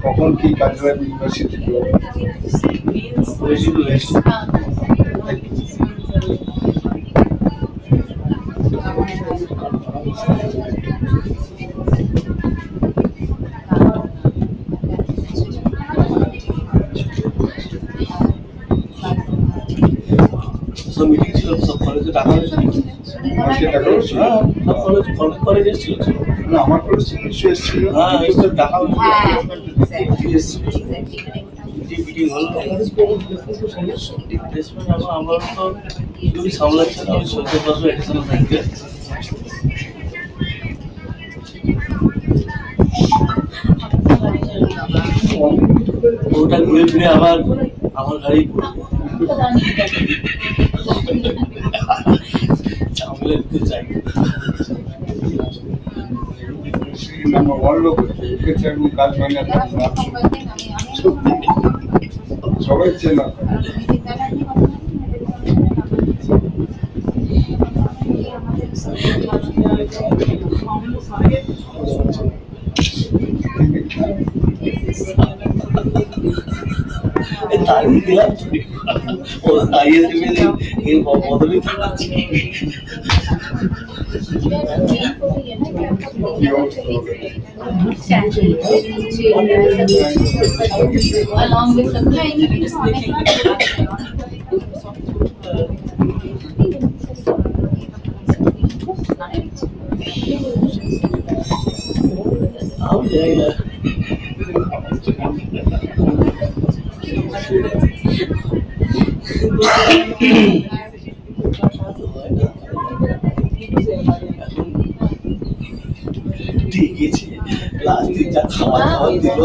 কখন কি কাজে ইউনিভার্সিটি মিটিং ছিল সব কলেজে টাকা কলেজে ছিল না আমার কলেজ থেকে এসেছিল টাকা মিটিং হলো আমরা তো যদি সামলাচ্ছি না ওই 17 এডিশনাল ব্যাংকে ওটা ঘুরে ফিরে আবার আমার গাড়ি চাই কাজ হয় না সবাই চেনা তারিখ দিলাম ও তাইয়ে দেবে এই বদলে along with supply আমি যাই না ঠিক আছে লাস্ট দিন যা খাওয়া খাওয়া দিল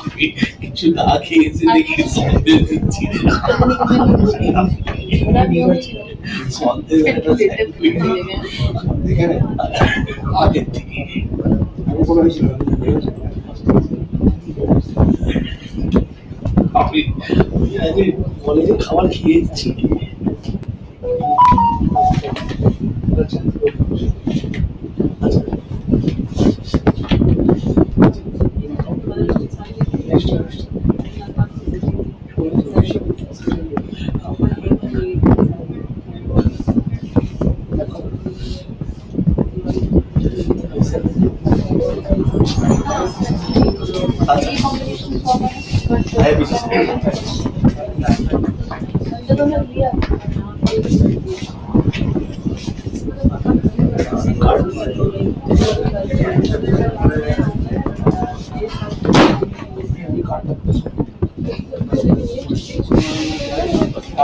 আমি কিছু না খেয়েছি দেখি সন্দেশ দিচ্ছি সন্দেশ একটা এখানে আগের থেকে আমি কোনো হয়েছিল আমি আগে কলেজে খাবার খেয়েছি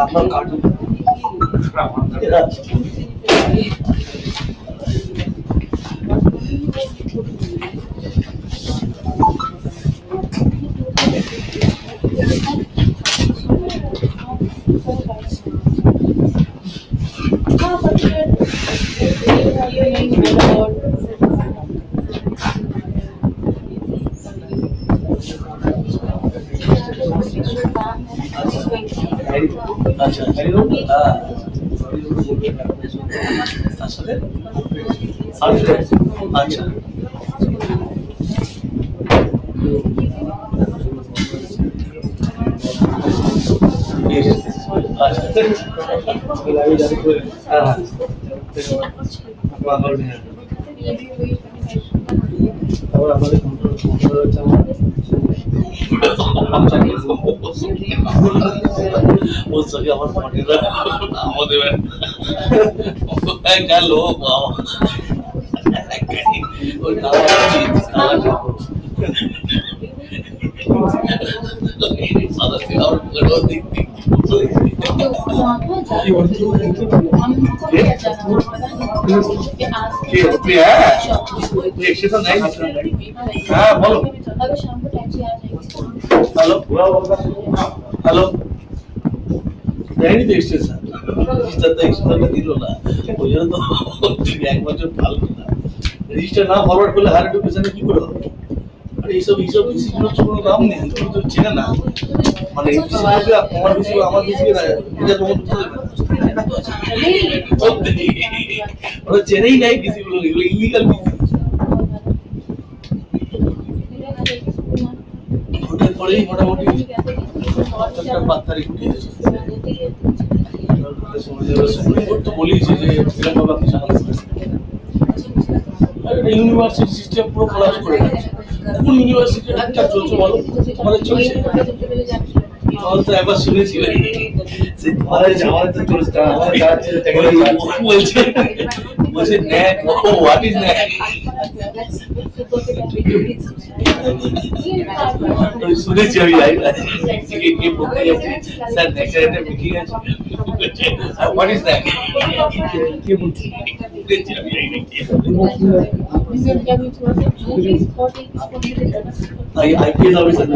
আপনার কার্টুন আচ্ছা আসলে আচ্ছা আমার মনে আমাদের গেল ওই হ্যাঁ বলো হ্যালো হ্যালো দেয়নি তো এক্সটেনশন রেজিস্টার তো এক্সটেনশনটা দিল না ওই জন্য তো এক বছর ভালো না রেজিস্টার না ফরওয়ার্ড করলে হায়ার এডুকেশনে কি করে হবে আরে এইসব ডিসিশনের কোনো দাম নেই তুমি তো চেনে না মানে এই ডিসিশনকে আমার বেশি এটা তোমার বুঝতে দেবে ওরা চেনেই নাই ডিসিগুলো এগুলো ইলিগাল ডিসি ভোটের পরেই মোটামুটি ৫ তারিখ উঠে গেছে সুপ্রিম কোর্ট তো বলেইছে যে এরকম আপনি ইউনিভার্সিটি সিস্টেম পুরো কোলাপস করে গেছে কোন ইউনিভার্সিটি একটা চলছে বলো আমাদের চলছে তো একবার শুনেছি আমাদের তো চলছে বলছে বলছে ন্যাক হোয়াট ইজ ন্যাক শুনেছি আমি কে বলতে গেছে স্যার নেক্সট একটা মিটিং আছে হোয়াট ইজ ন্যাক কে বলছে IPS officer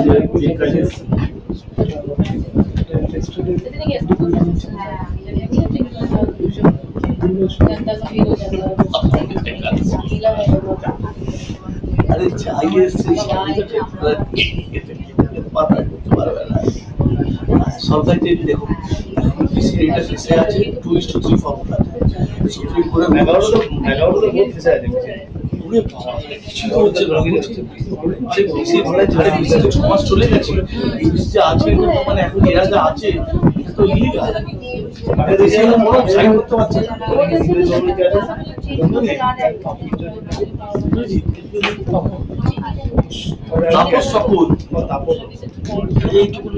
अरे चाहिए সরকারি দেখো এটা ফেসে আছে 2:3 ফর্মুলা সুপ্রিম কোর্টে 11 ভোট ফেসে আছে ওরে বাবা কিছু তো হচ্ছে না আরে বেশি ধরে ধরে বেশি 6 মাস চলে গেছে এই বেশি যে আছে এটা তো মানে এখন এরা যা আছে এটা তো ইলিগাল আরে দেশে না মনে সাইন করতে পারছে না তাপস সকল তাপস এইটুকু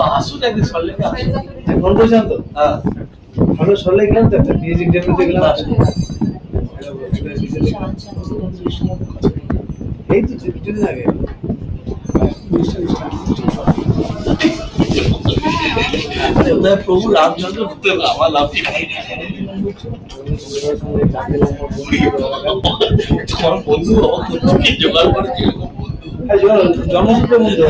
আসুন একদিন সরলেকে আসুন ফোন করেছিলাম তো হ্যাঁ আমরা সরলে গেলাম তো একটা মিউজিক ডেমোতে গেলাম এই তো কিছুদিন আগে প্রভু রামচন্দ্র ভুক্ত আমার লাভ তোমার বন্ধু জোগাড় করেছিল জন্মসূত্রে বন্ধু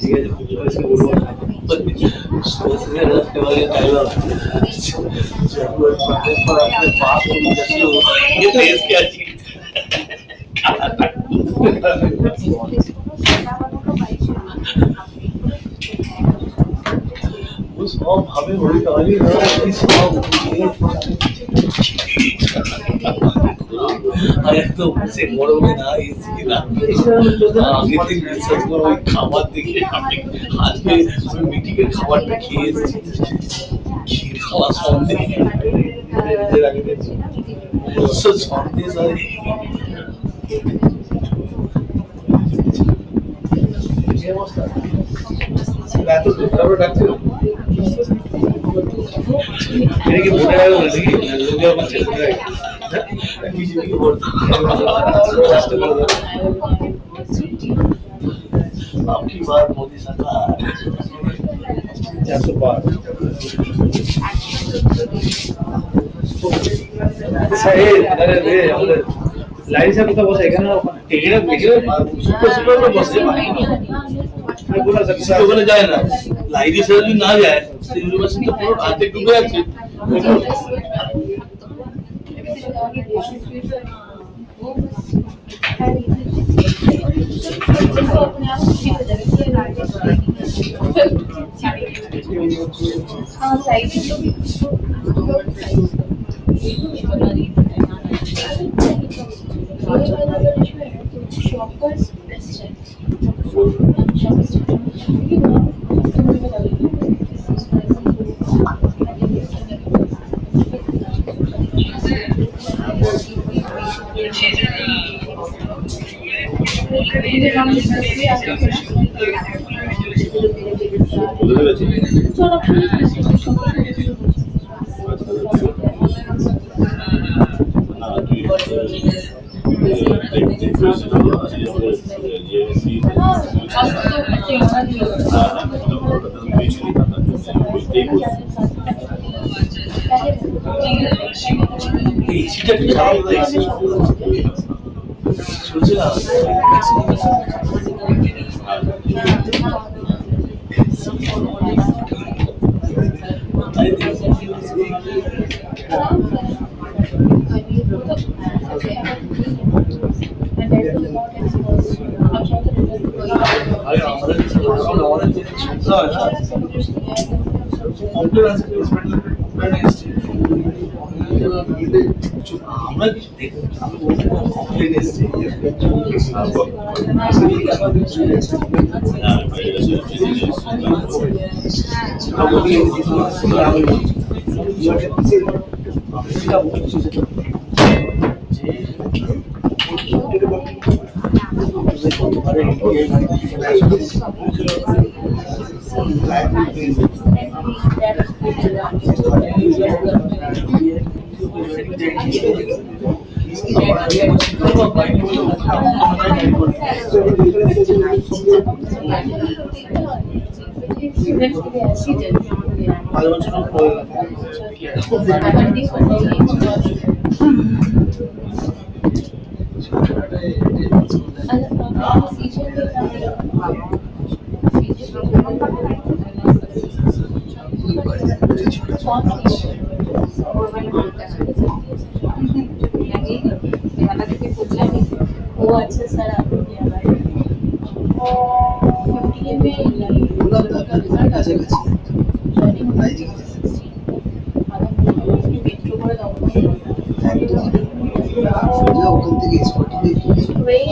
ঠিক আছে सोचने रखने वाले डायलॉग जब वो पढ़ने पर अपने बाप को जैसे ये देश क्या चीज उस सब हमें वही कहानी है कि सब अरे तो मुझसे बड़ो में ना इसकी ना आगे दिन रिसर्च करो वही खावा देखिए आज के मीटिंग के खावा पे खीर खीर खावा सौंदे सब सौंदे सारे मैं तो दूसरा प्रोडक्ट मेरे के बोले आए बोले कि लोग अब चल रहा है किसी की बोल आपकी बात मोदी सरकार 405 सही अरे रे আমাদের লাইন সাহেব কথা বসে এখানে টিকিট দেখে সুপার সুপার করে বসে मैं बोला सकता है बोले जाए ना लाइब्रेरी से भी ना जाए यूनिवर्सिटी तो पूरा आते डूबे আছে हां साइड शॉपर्स बेस्ट है এসিটা কি খারাপ হয়ে গেছে শুনছি না আরে আমাদের আমাদের যে শুনতে হয় না কম্পিউটার আছে আমরা কিছু দেখি আমি বলতে কমপ্লেন এসেছি वो अच्छा सर आपको किया है ওখান থেকে স্পটিফাই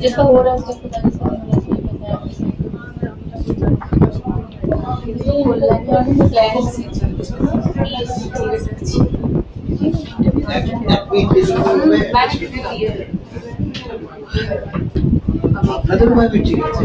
जिसका हो रहा है उसका खुदा के साथ बोल रहा है আপনাদের ভাবে ঠিক আছে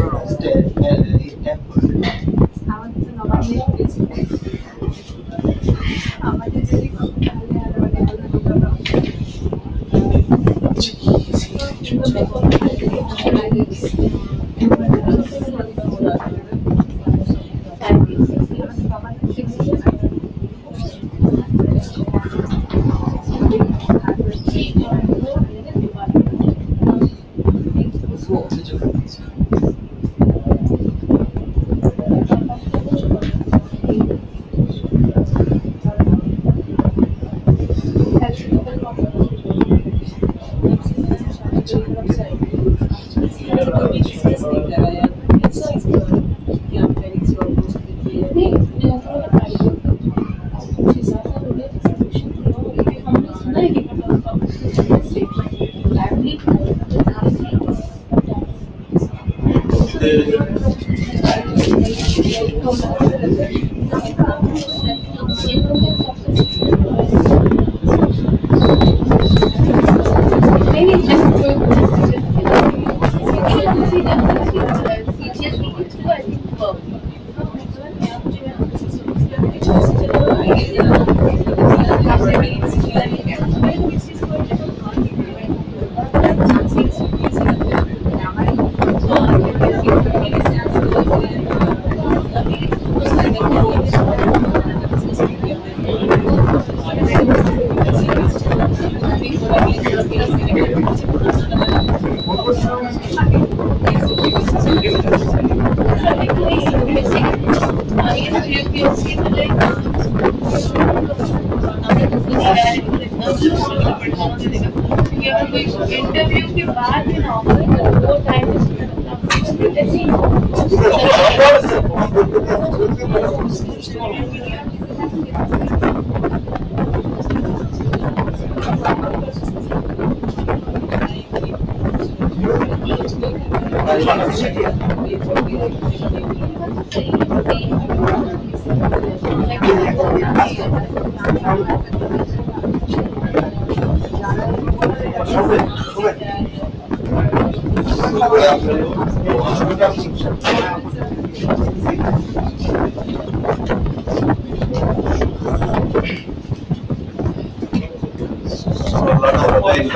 इंटरव्यू के बाद में ऑफर वो time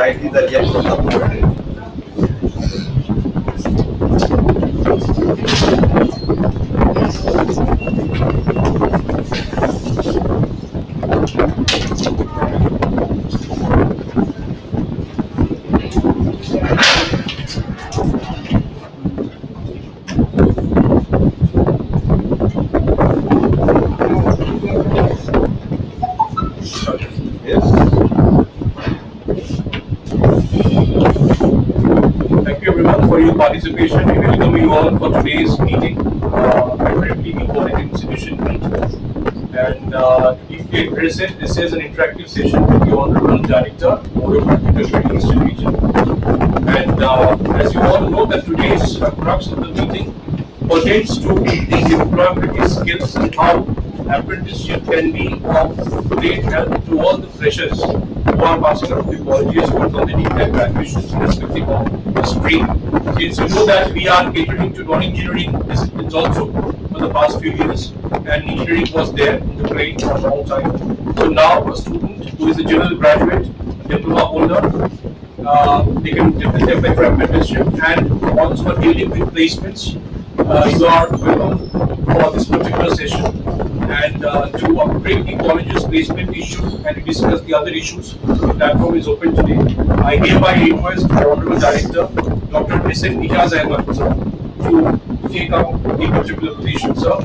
Rightly the reaction of the board. For your participation. We welcome you all for today's meeting at Revli Quality Institution meet. And if you are present, this is an interactive session with the Honorable Director, Board of Practical Eastern Region. And as you all know, that today's crux of the meeting pertains to the employability skills and how apprenticeship can be of great help to all the freshers who are passing out of the colleges or completing their graduations irrespective of the stream. Since you know that we are catering to non-engineering disciplines also for the past few years, and engineering was there in the brain for a long time. So now a student who is a general graduate, diploma holder, they can definitely apply for apprenticeship, and also dealing with placements. You are welcome for this particular session, and to upgrade the college's placement issue and to discuss the other issues. The platform is open today. I hereby request the Honorable Director, Dr. Nitin Niyaz Ahmed, sir, to take up the particular position, sir.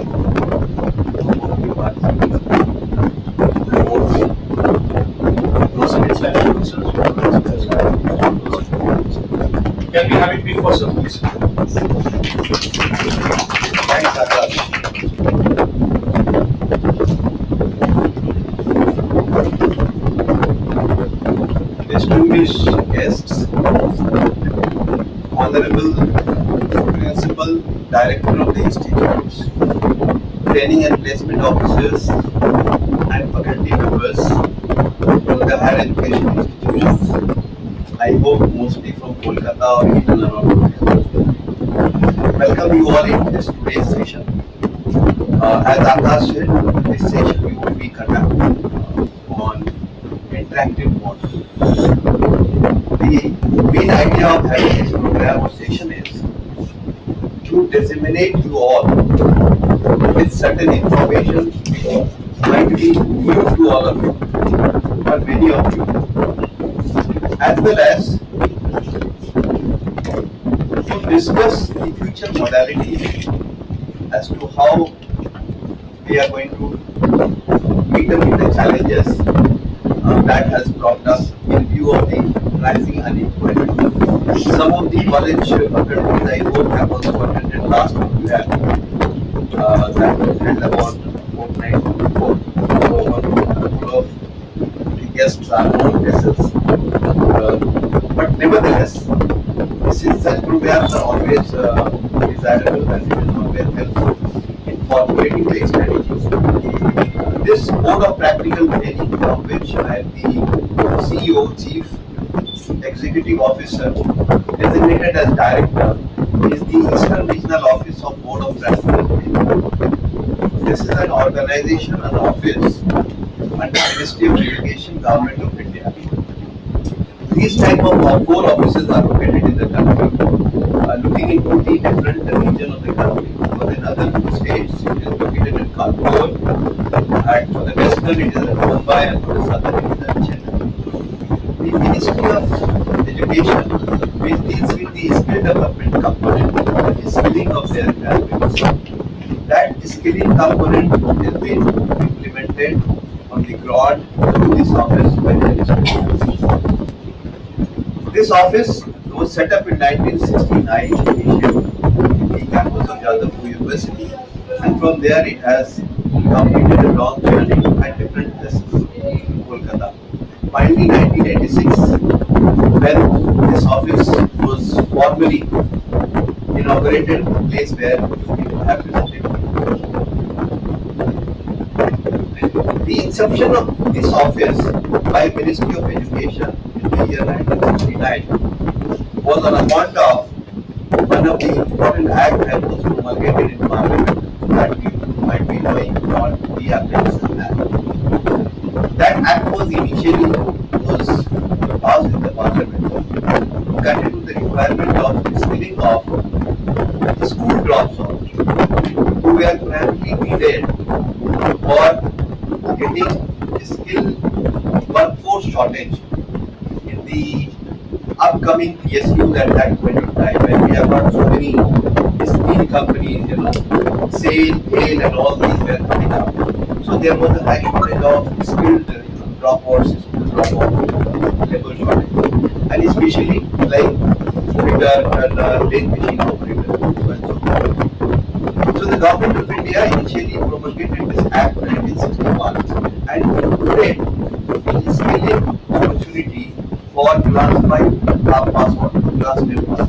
Can we have it before, sir, please? Thanks, Akash. Distinguished guests, Honorable Principal Director of the Institutes, Training and Placement Officers, and faculty members from the higher education institutions. I hope mostly from Kolkata or even around. Welcome you all in this today's session. As Akash said, this session we will be conducting on interactive mode. The main idea of having this program or session is to disseminate you all with certain information which might be new to all of you or many of you, as well as to discuss the future modalities as to how we are going to meet up with the challenges that has brought us in view of the rising unemployment. Some of the college faculties I hope have also attended last program that was held about fortnight before. So a couple of the guests are on vessels. But nevertheless, since such programs are always desirable and it is always helpful in formulating the strategies. This mode of practical training, from which I am the CEO, Chief Executive Officer, designated as Director, is the Eastern Regional Office of Board of Practical Training. This is an organization, an office under Ministry of Education, Government of India. These type of core offices are located in the country, looking into the different region of the country. For the northern states, it is located in Kanpur, and for the western, it is in Mumbai, and for the southern, it is in Chennai. The Ministry of Education, which deals with the skill development component, the skilling of their graduates. That skilling component has been implemented on the ground through this office by the ministry. This office was set up in 1969 initially in the campus of Jadavpur University, and from there it has completed a long journey at different places in Kolkata. Finally, 1986, when this office was formally inaugurated, a place where people have visited. The inception of this office by Ministry of Education in the year 1969 was on account of one of the important acts that was promulgated in Parliament that you might be knowing called the Apprentices Act. That act was initially passed in the Parliament, got into the requirement of skilling of school dropouts who were primarily needed for getting skilled workforce shortage in the upcoming PSUs at that point in time, when we have got so many steel companies, SAIL, HAIL, and all these were coming up. So there was a high shortage of skilled dropouts, school dropouts, labor shortage, and especially like fitter and lathe machine operators and so forth. So the government of India initially promulgated this Act 1961 and included the skilling opportunity for class 5 half pass or class 10 pass.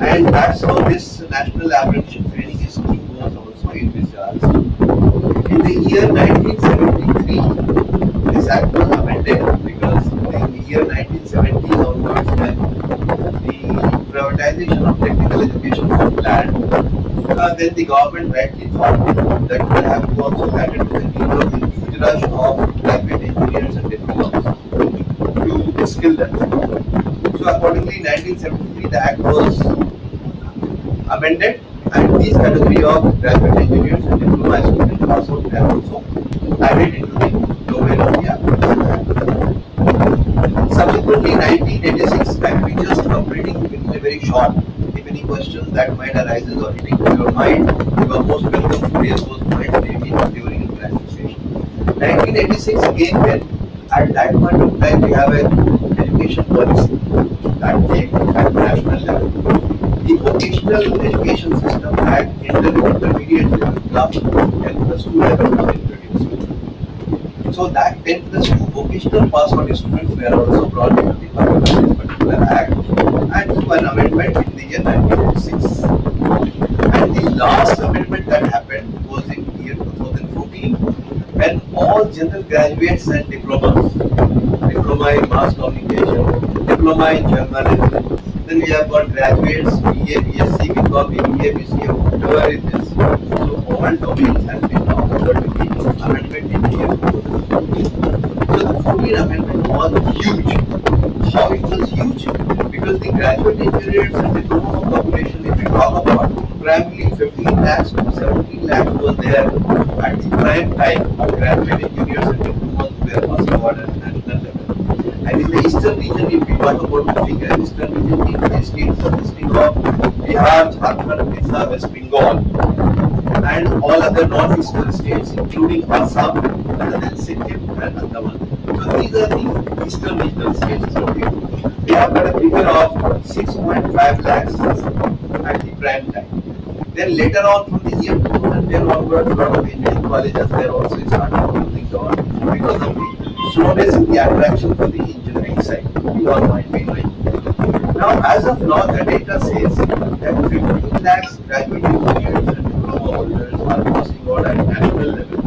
And that's how this national apprenticeship training scheme was also envisaged. In the year 1973, this act was amended because in the year 1970 onwards, when the privatization of technical education was planned, then the government rightly thought that we have to also cater to the need of the huge rush of private engineers and diplomas to skill them. So accordingly, in 1973, the act was amended, and these category of graduate engineers and diploma students also were also added into the domain of the act. Subsequently, 1986, I will be just completing in a very short. If any questions that might arise or hitting to your mind, you are most welcome to raise those points maybe during the presentation. 1986 again, when at that point of time we have an education policy that came at national level. the vocational education system at intermediate level, class 10 plus 2 level was introduced. So that 10 plus 2 vocational pass on students were also brought into the purpose of this particular act and through an amendment in the year 1986. And the last amendment that happened was in year 2014 when all general graduates and diplomas, diploma in mass communication, diploma in journalism, then we have got graduates, BA, BSc, BCom, BBA, BCA, whatever it is. So all domains have been now covered with the amendment in year 2014. So the 14 amendment was huge. How it was huge? Because the graduate engineers and diploma population, if we talk about, primarily 15 lakhs to 17 lakhs was there at the prime time of graduate engineers and diplomas who were passing out at national level. And in the eastern region, if we talk about the figure, eastern region means the states consisting of Bihar, Jharkhand, Odisha, West Bengal, and all other northeastern states, including Assam, and then Sikkim and Andaman. So these are the eastern regional states. We have got a figure of 6.5 lakhs at the prime time. Then later on, from the year 2010 onwards, a lot of engineering colleges were also started closing down because of the slowness in the attraction for the engineering side. You all might be knowing. Now, as of now, the data says that 15 lakhs graduate engineers and diploma holders are passing out at national level.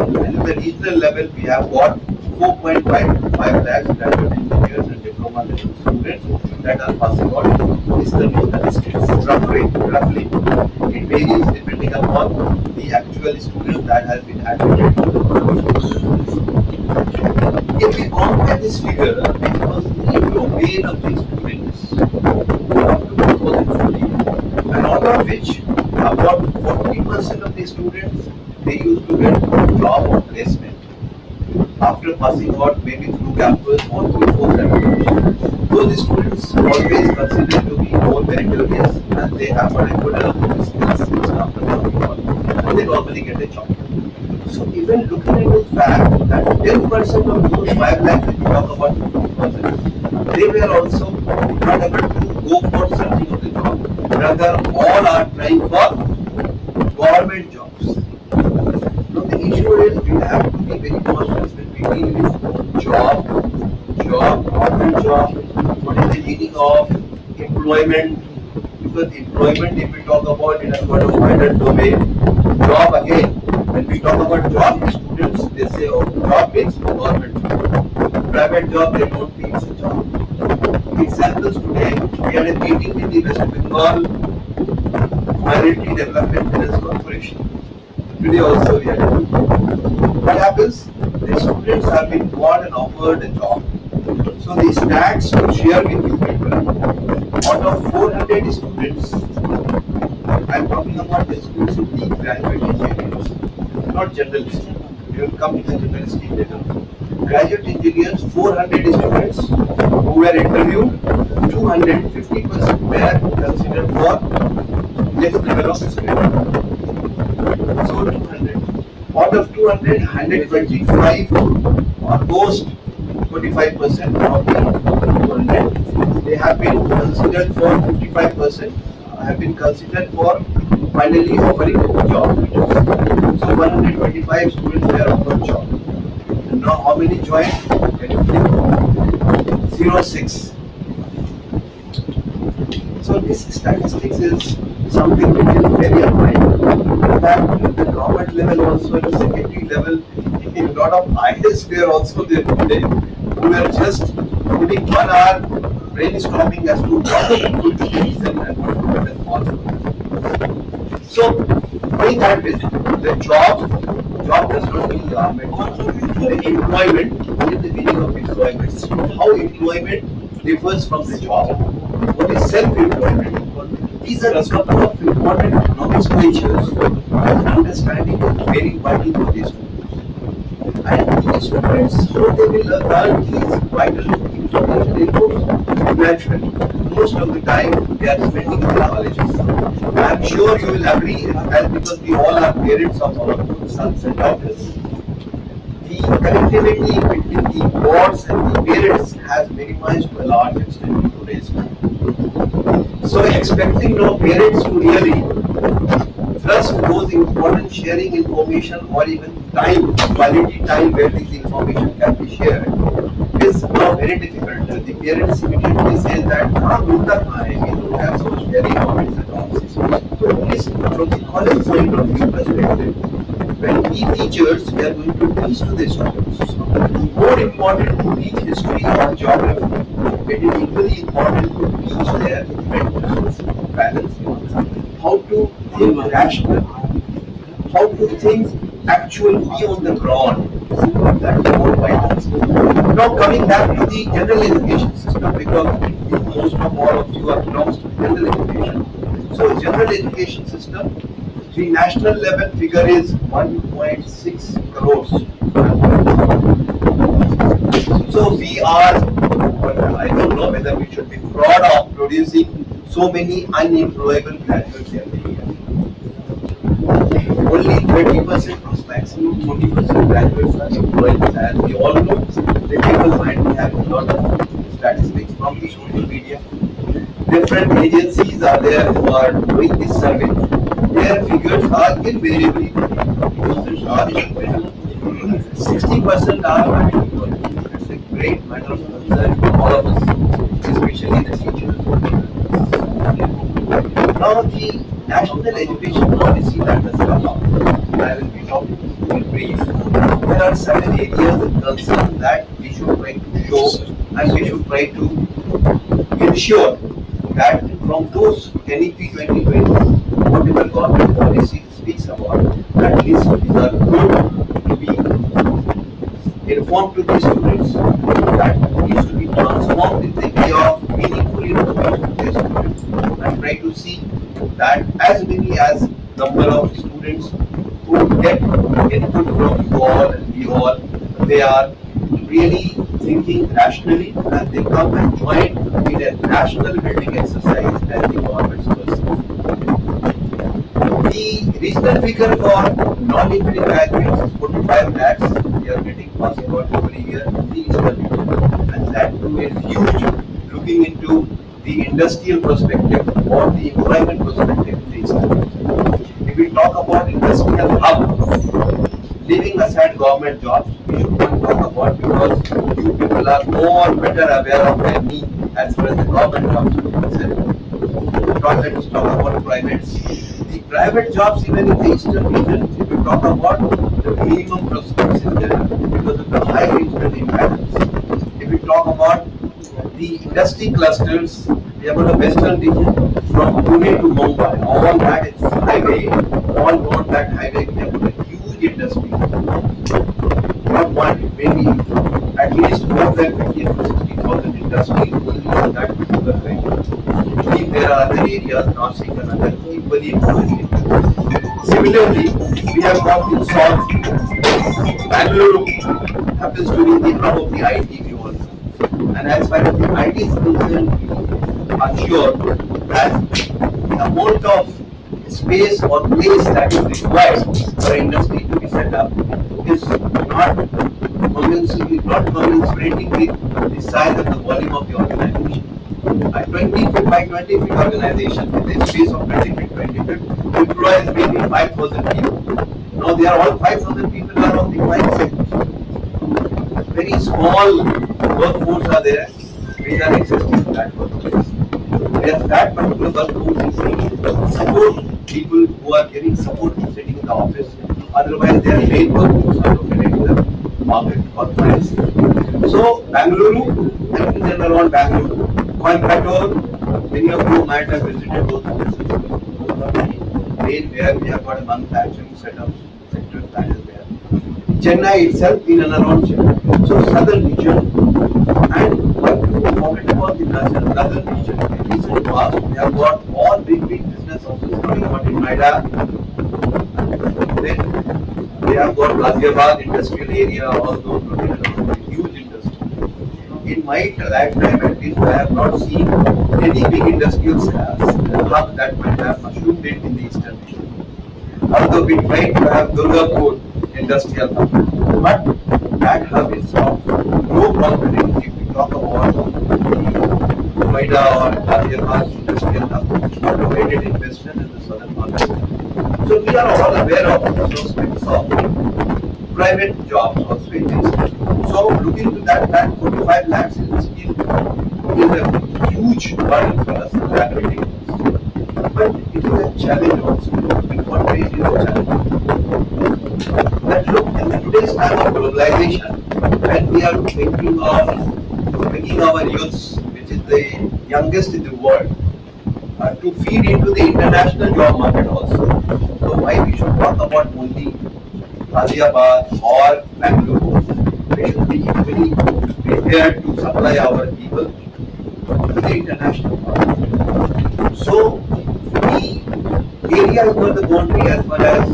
And in the regional level, we have got 4.5 to 5 lakhs graduate engineers and diploma level students that are passing out in eastern regional states. Roughly, it varies depending upon the actual student that has been admitted to the. If we compare this figure, which was the domain of the students up to 2014, and out of which about 40% of the students they used to get job or placement after passing out maybe through campus or through post-graduation. Those students always considered to be more meritorious and they have a good enough skills after passing out and they normally get a job. So even looking at the fact that 10% of those 5 lakhs that you talk about 50%, they were also not able to go for searching of the job. Rather, all are trying for government jobs. Now the issue is we have to be very cautious when we deal with government job, what is the meaning of employment, because employment if we talk about it has got a wider domain. Job again, when we talk about job, students they say oh job means government job. Private job they don't think it's a job. Examples today, we had a meeting with the West Bengal Minority Development Finance Corporation. Today also we had a meeting. What happens? The students have been called and offered a job. So the stats to share with you people, out of 400 students, I'm talking about exclusively graduate engineers, not journalists. We will come to the journalistic later. Graduate engineers, 400 students who were interviewed, 250% were considered for next level of skill. So 200. Out of 200, 125, almost 25% of the 200, they have been considered for 55%, have been considered for finally offering a job. So 125 students were offered job. And now how many joined? Can you think? 06. So this statistics is something which is very annoying. In fact, at the government level also, at the secondary level, a lot of IS were also there today, who were just putting 1 hour brainstorming as to what could be the reason and what is possible. So, going that way, the job does not mean government. The employment is the meaning of employment. How employment differs from the job. What is self-employment? These are a couple of important nomenclatures and understanding is very vital for these students. And these students, how they will learn these vital information inputs naturally. Most of the time, they are spending in colleges. I am sure you will agree in that because we all are parents of our sons and daughters. The connectivity between the boards and the parents has minimized to a large extent in today's time. So expecting no parents to really trust those important sharing information or even time, quality time where this information can be shared is now very difficult. The parents immediately say that, हाँ मिलता कहाँ है? We don't have so sharing comments and all. So at least from the college point of view perspective, when we teachers we are going to teach to the students, more important to teach history or geography. It is equally important to teach their mentors, parents, how to think rational, how to think actually be on the ground. That is more vital. Now coming back to the general education system, because most of all of you are belongs to general education. So general education system, the national level figure is 1.6 crores. So we are, I don't know whether we should be proud of producing so many unemployable graduates every year. Only 30% of maximum 40% graduates are employed. As we all know, the people might be having a lot of statistics from the social media. Different agencies are there who are doing this survey. Their figures are invariably 60% are unemployed. It's a great matter of concern for all of us, especially the teachers. Now the national education policy that has come up, I will be talking in brief. There are certain areas of concern that we should try to show and we should try to ensure that from those NEP 2020, whatever government policy speaks about, at least these are good to be informed to the students that needs to be transformed in the way of meaningful information to the students and try to see that as many as number of students who get input from you all and we all, they are really thinking rationally and they come and join in a national building exercise as the government's person. The regional figure for non-engineering graduates is 45 lakhs. We are getting passed out every year in the eastern region, and that too is huge. Looking into the industrial perspective or the employment perspective in the eastern region. If we talk about industrial hub, leaving aside government jobs, we should not talk about because you people are more better aware of than me as far as the government jobs are concerned. Let's talk about privates. The private jobs even in the eastern region, if you talk about the minimum prospects is there because of the high regional imbalance. If we talk about the industry clusters, we have got a western region from Pune to Mumbai. All that is highway, all on that highway we have got a huge industry. Not one, maybe at least more than 50 to 60,000 industries only on that particular highway. If there are other areas, Nashik and other equally important. Similarly, we have got in south, Bangalore happens to be the hub of the IT we all know. And as far as the IT is concerned, we are sure that the amount of space or place that is required for industry to be set up is not commensurating with the size and the volume of the organization. A 20 feet by 20 feet organization with a space of 20 feet, 20 feet employs maybe 5,000 people. Now they are all 5,000 people are on the private sector. Very small workforce are there which are existing in that workplace. Where that particular workforce is needed. Support people who are giving support to sitting in the office. Otherwise their main workforce are located in the market or private sector. So Bangalore and in and around Bangalore, Coimbatore, many of you might have visited those places. Where we have got a manufacturing setup sector that is there. Chennai itself in and around Chennai. So southern region and what you forget about the northern region. In recent past, we have got all big business houses coming out in Noida. Then we have got Ghaziabad industrial area, all those located huge industry. In my lifetime at least, I have not seen any big industrial hub that might have mushroomed it in the eastern region. Although we tried to have Durgapur industrial hub, but that hub is of no confidence if we talk about the Noida or Ghaziabad industrial hub, or located in western and the southern market. So we are all aware of the prospects of private jobs also in this. So looking to that 45 lakhs is still is a huge burden for us, liability costs. But it is a challenge also. In what way it is a challenge? That look, in today's time of globalization, when we are thinking of making our youths, which is the youngest in the world, to feed into the international job market also. So why we should talk about only Ghaziabad or Bangalore? We should be equally prepared to supply our people to the international market. So the area is not the boundary as far as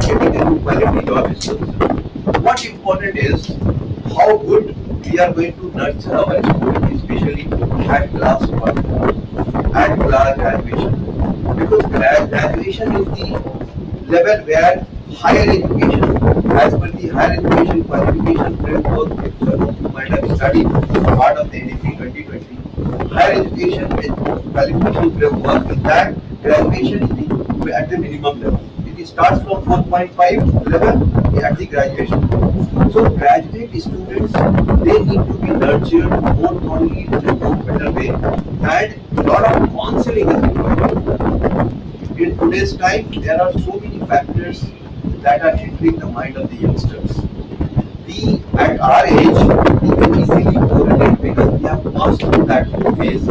getting a good quality job is concerned. What important is how good we are going to nurture our students, especially at class 1, at class graduation. Because graduation is the level where higher education, as per the higher education qualification framework, you might have studied part of the NEP 2020. Higher education qualification framework is that graduation is at the minimum level. It starts from 4.5 level at the graduation. So graduate students, they need to be nurtured more thoroughly in a more better way, and a lot of counseling is required. In today's time, there are so many factors that are entering the mind of the youngsters. We, at our age, we can easily correlate because we have passed through that phase.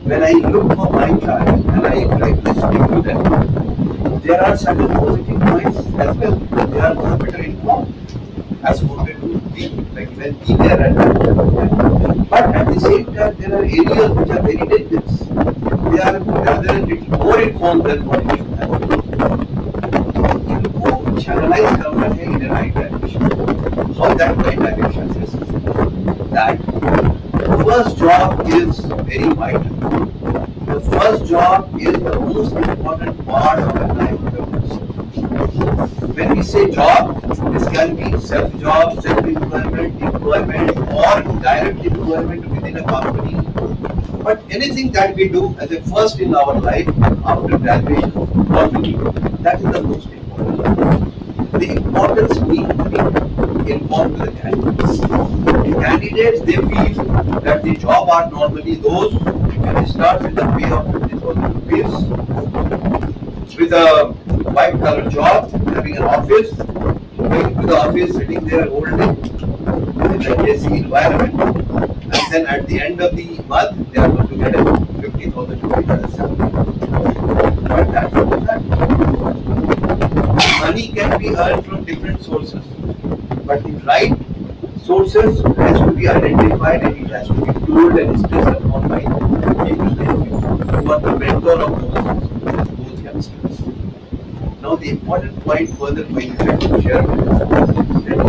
When I look for my child and I try to speak to them, there are certain positive points as well. They are much better informed as compared to we, like when we were at that time. But at the same time, there are areas which are very dangerous. They are rather a little more informed than what we should have. इनको channelize करना है in a right direction. How that right direction is? That first job is very vital. The first job is the most important part of a life of a person. When we say job, this can be self-job, self-employment, employment, or direct employment within a company. But anything that we do as a first in our life after graduation, normally, that is the most important. The importance needs to be informed to the candidates. The candidates, they feel that the job are normally those when it starts with a pay of 50,000 rupees, with a white collar job, having an office, going to the office, sitting there all day in a AC environment, and then at the end of the month, they are going to get a 50,000 rupees as a salary. But that's not that. Money can be earned from different sources, but the right sources has to be identified and it has to be told and stressed upon by people who are the mentor of those youngsters. Now the important point further going back to share that a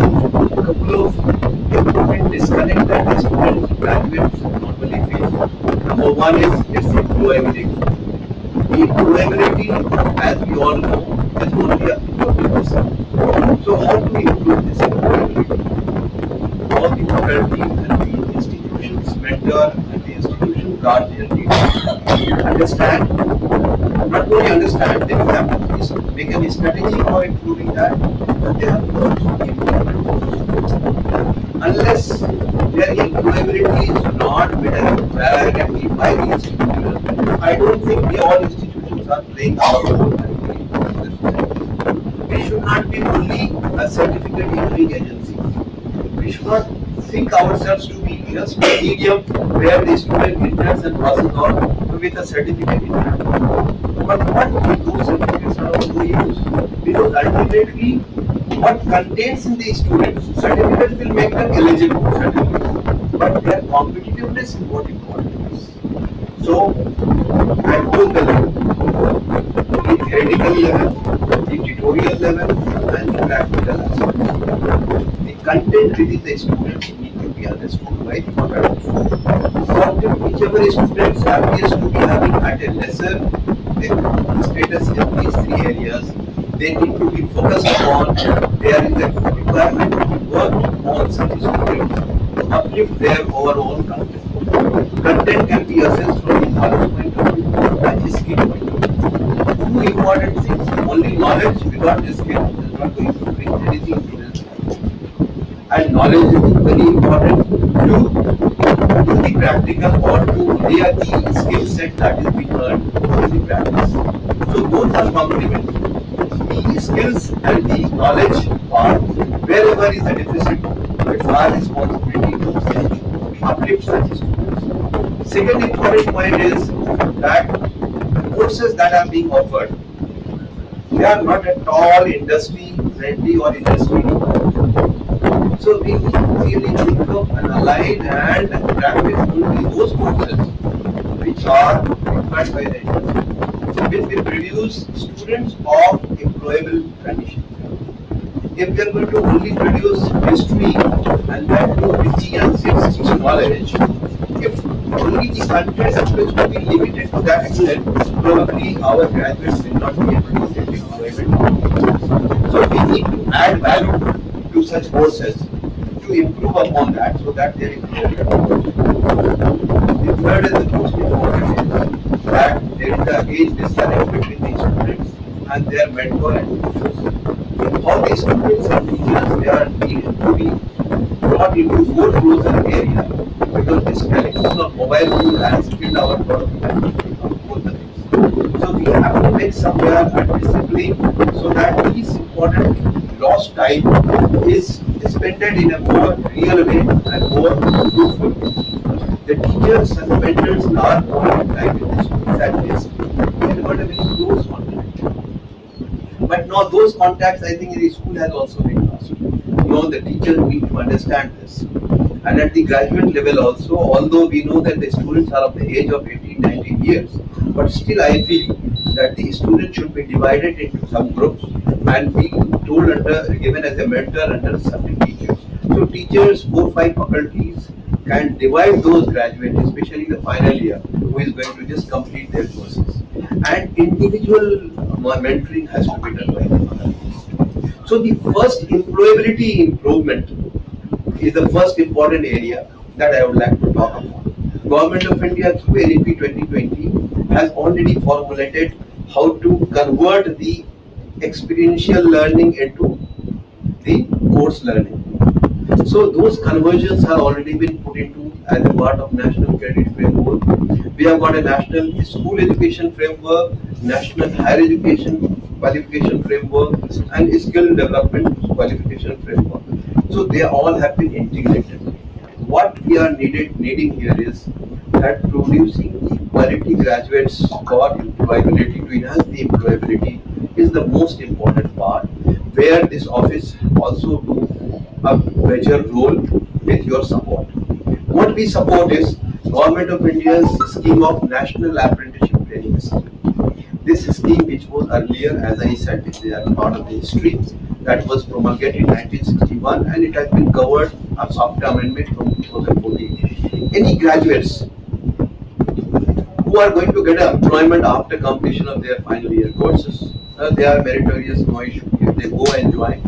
couple of important disconnect that the students graduates normally face. Number one is its employability. The employability, as we all know, is only up to 40%. So how do we improve this employability? All the faculty and the institution's mentor and the institution guardian need to understand, not only understand, they will have to make a strategy for improving that, but they have to also be implemented. Unless their employability is not better directly by the institution, I don't think the all institutions are playing our role. We should not be only a certificate issuing agency. We should not think ourselves to be just a medium where the student enters and passes on with a certificate in hand. But what those certificates are of no use? Because ultimately, what contains in the students, certificates will make them eligible, certainly. But their competitiveness is what important is. So, at both the level, the theoretical level, the tutorial level, and the practical aspect, the content within the students need to be understood by the faculty. Whichever students appears to be having at a lesser status in these three areas, they need to be focused upon. There is a requirement to work on such students to uplift their overall content. Content can be assessed from the knowledge point of view and the skill point of view. Two important things. Only knowledge without the skill is not going to bring anything to this life. And knowledge is very important to do the practical or to clear the skill set that is being learned in the practice. So both are complementary. The skills and the knowledge part, wherever is a deficit, it's our responsibility to uplift such students. Second important point is that the courses that are being offered, they are not at all industry friendly or industry defined. So we need to really think of and align and practice only those courses which are required by the industry, which will produce students of employable conditions. If we are going to only produce history and that too richy and sixth knowledge, if only the content of which will be limited to that extent, probably our graduates will not be able to get employment. So we need to add value to such courses to improve upon that so that they are employable. The third and the most important is that there is again disconnect between the students and their mentor and teachers. All the students and teachers, they are needed to be brought into more closer area because this collection of mobile phone and skilled hour productivity become both the things. So we have to make somewhere a discipline so that this important lost time is spent in a more real way and more fruitful way. The teachers and the mentors are more in time with the students at this. We have got a very close contact. But now those contacts, I think, in the school has also been lost. The teachers need to understand this. And at the graduate level also, although we know that the students are of the age of 18, 19 years, but still I feel that the students should be divided into some groups and be told given as a mentor under certain teachers. So teachers, 4, 5 faculties can divide those graduates, especially the final year, who is going to just complete their courses. And individual mentoring has to be done by the faculties. So the first employability improvement is the first important area that I would like to talk about. Government of India through NEP 2020 has already formulated how to convert the experiential learning into the course learning. So those conversions have already been put into as a part of National Credit Framework. We have got a National School Education Framework, National Higher Education Qualification Framework, and Skill Development Qualification Framework. So they all have been integrated. What we are needing here is that producing the quality graduates for employability to enhance the employability is the most important part, where this office also do a major role with your support. What we support is Government of India's scheme of National Apprenticeship Training Scheme. This scheme, which was earlier, as I said, is a part of the history, that was promulgated in 1961 and it has been covered after amendment from 2014. Any graduates who are going to get employment after completion of their final year courses, they are meritorious, no issue. If they go and join,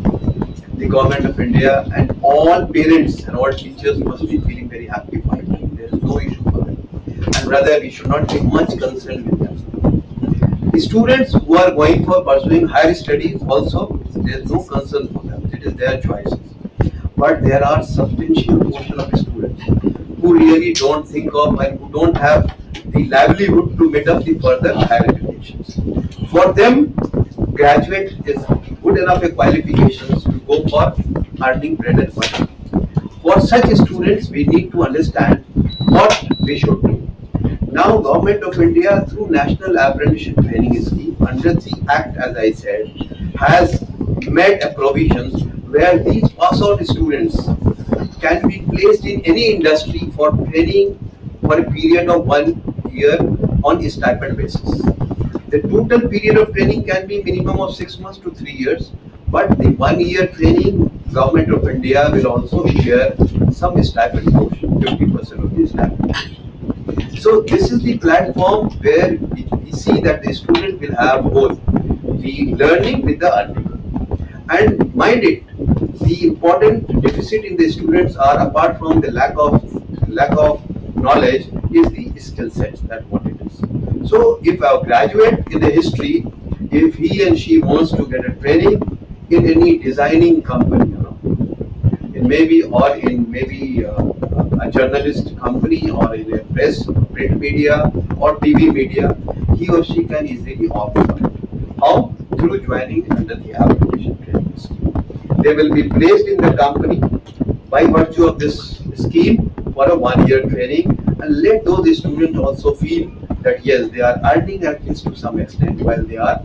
the Government of India and all parents and all teachers must be feeling very happy for it. There is no issue for them. And rather, we should not be much concerned with them. The students who are going for pursuing higher studies also, there is no concern for them. It is their choices. But there are substantial portion of students who really don't think of and who don't have the livelihood to meet up the further higher educations. For them, graduate is good enough a qualifications to go for earning bread and butter. For such students, we need to understand what we should do. Now, Government of India through National Apprenticeship Training Scheme under the Act, as I said, has made a provisions where these pass out students can be placed in any industry for training for a period of 1 year on a stipend basis. The total period of training can be minimum of 6 months to 3 years, but the 1 year training, Government of India will also share some stipend portion, 50% of the stipend portion. So this is the platform where we see that the student will have both the learning with the earning. And mind it, the important deficit in the students are apart from the lack of knowledge is the skill sets that what it is. So if a graduate in the history, if he and she wants to get a training in any designing company, in maybe or in maybe a journalist company or in a press, print media or TV media, he or she can easily opt for it. How? Through joining under the application training scheme. They will be placed in the company by virtue of this scheme for a 1 year training, and let those students also feel that yes, they are earning at least to some extent while they are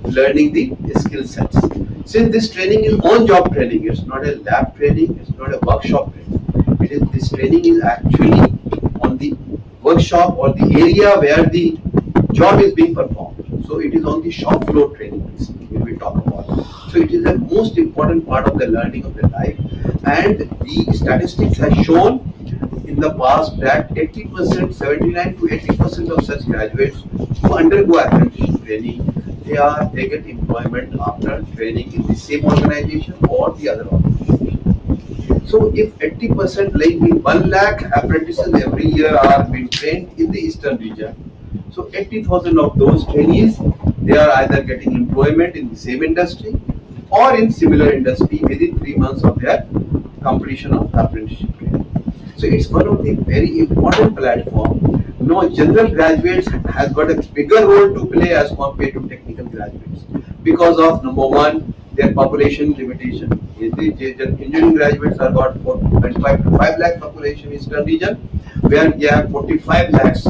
learning the skill sets. Since this training is on-job training, it's not a lab training, it's not a workshop training. It is this training is actually on the workshop or the area where the job is being performed. So it is on the shop floor training when we talk about. So it is the most important part of the learning of the life, and the statistics has shown in the past that 80%, 79 to 80% of such graduates who undergo apprenticeship training, they get employment after training in the same organization or the other organization. So if 80% like in 1 lakh apprentices every year are being trained in the eastern region, so 80,000 of those trainees, they are either getting employment in the same industry or in similar industry within 3 months of their completion of the apprenticeship training. So it's one of the very important platform. No, general graduates has got a bigger role to play as compared to technical graduates because of number one, their population limitation. The engineering graduates are got 4.5 to 5 lakh population in Eastern region, where we have 45 lakhs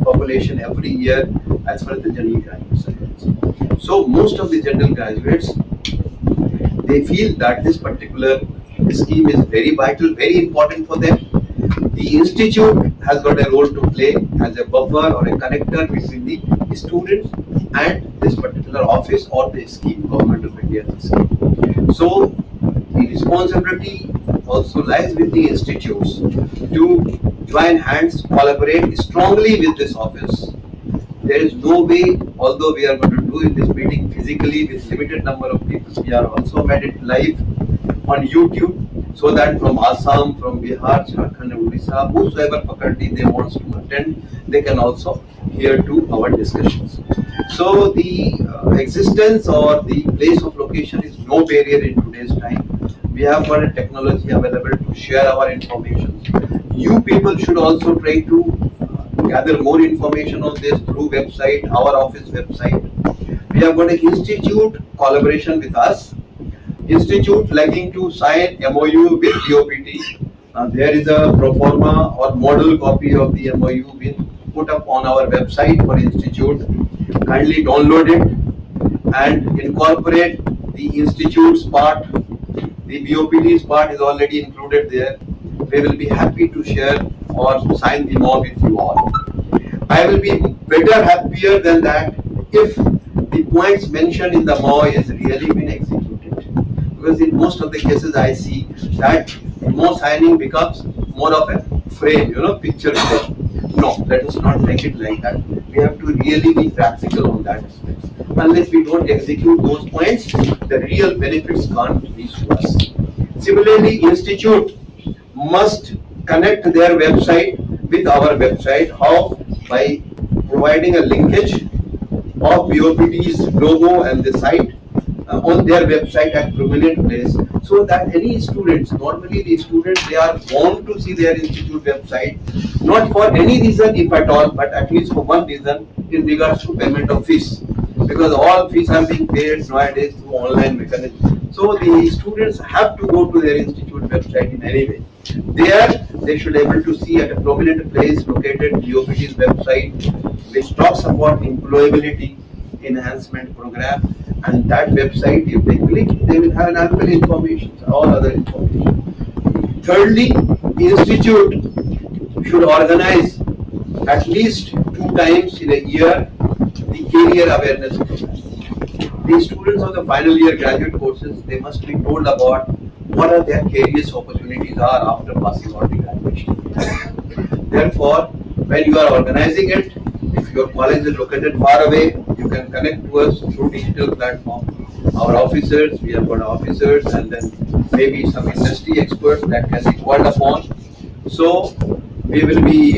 population every year as far as the general graduates are concerned. So most of the general graduates, they feel that this particular scheme is very vital, very important for them. The institute has got a role to play as a buffer or a connector between the students and this particular office or the scheme, Government of India scheme. So the responsibility also lies with the institutes to join hands, collaborate strongly with this office. There is no way, although we are going to do in this meeting physically with limited number of people, we are also made it live on YouTube, so that from Assam, from Bihar, Jharkhand, and Odisha, whosoever faculty they want to attend, they can also hear to our discussions. So the existence or the place of location is no barrier in today's time. We have got a technology available to share our information. You people should also try to gather more information on this through website, our office website. We have got an institute collaboration with us. Institute liking to sign MOU with BOPT. There is a pro forma or model copy of the MOU been put up on our website for institute. Kindly download it and incorporate the institute's part. The BOPT's part is already included there. We will be happy to share or sign the MOU with you all. I will be better happier than that if the points mentioned in the MOU is really been executed. Because in most of the cases I see that MOU signing becomes more of a frame, picture frame. No, let us not make it like that. We have to really be practical on that aspect. Unless we don't execute those points, the real benefits can't reach to us. Similarly, institute must connect their website with our website. How? By providing a linkage of BOPT's logo and the site on their website at prominent place, so that any students, normally the students, they are bound to see their institute website, not for any reason if at all, but at least for one reason in regards to payment of fees, because all fees are being paid nowadays through online mechanism. So the students have to go to their institute website in any way. There they should able to see at a prominent place located BOPT's website, which talks about employability enhancement program, and that website, if they click, they will have an ample information, all other information. Thirdly, the institute should organize at least 2 times in a year the career awareness program. The students of the final year graduate courses, they must be told about what are their careers opportunities are after passing out the graduation. Therefore, when you are organizing it, if your college is located far away, you can connect to us through digital platform. Our officers, we have got officers, and then maybe some industry experts that can be called upon. So we will be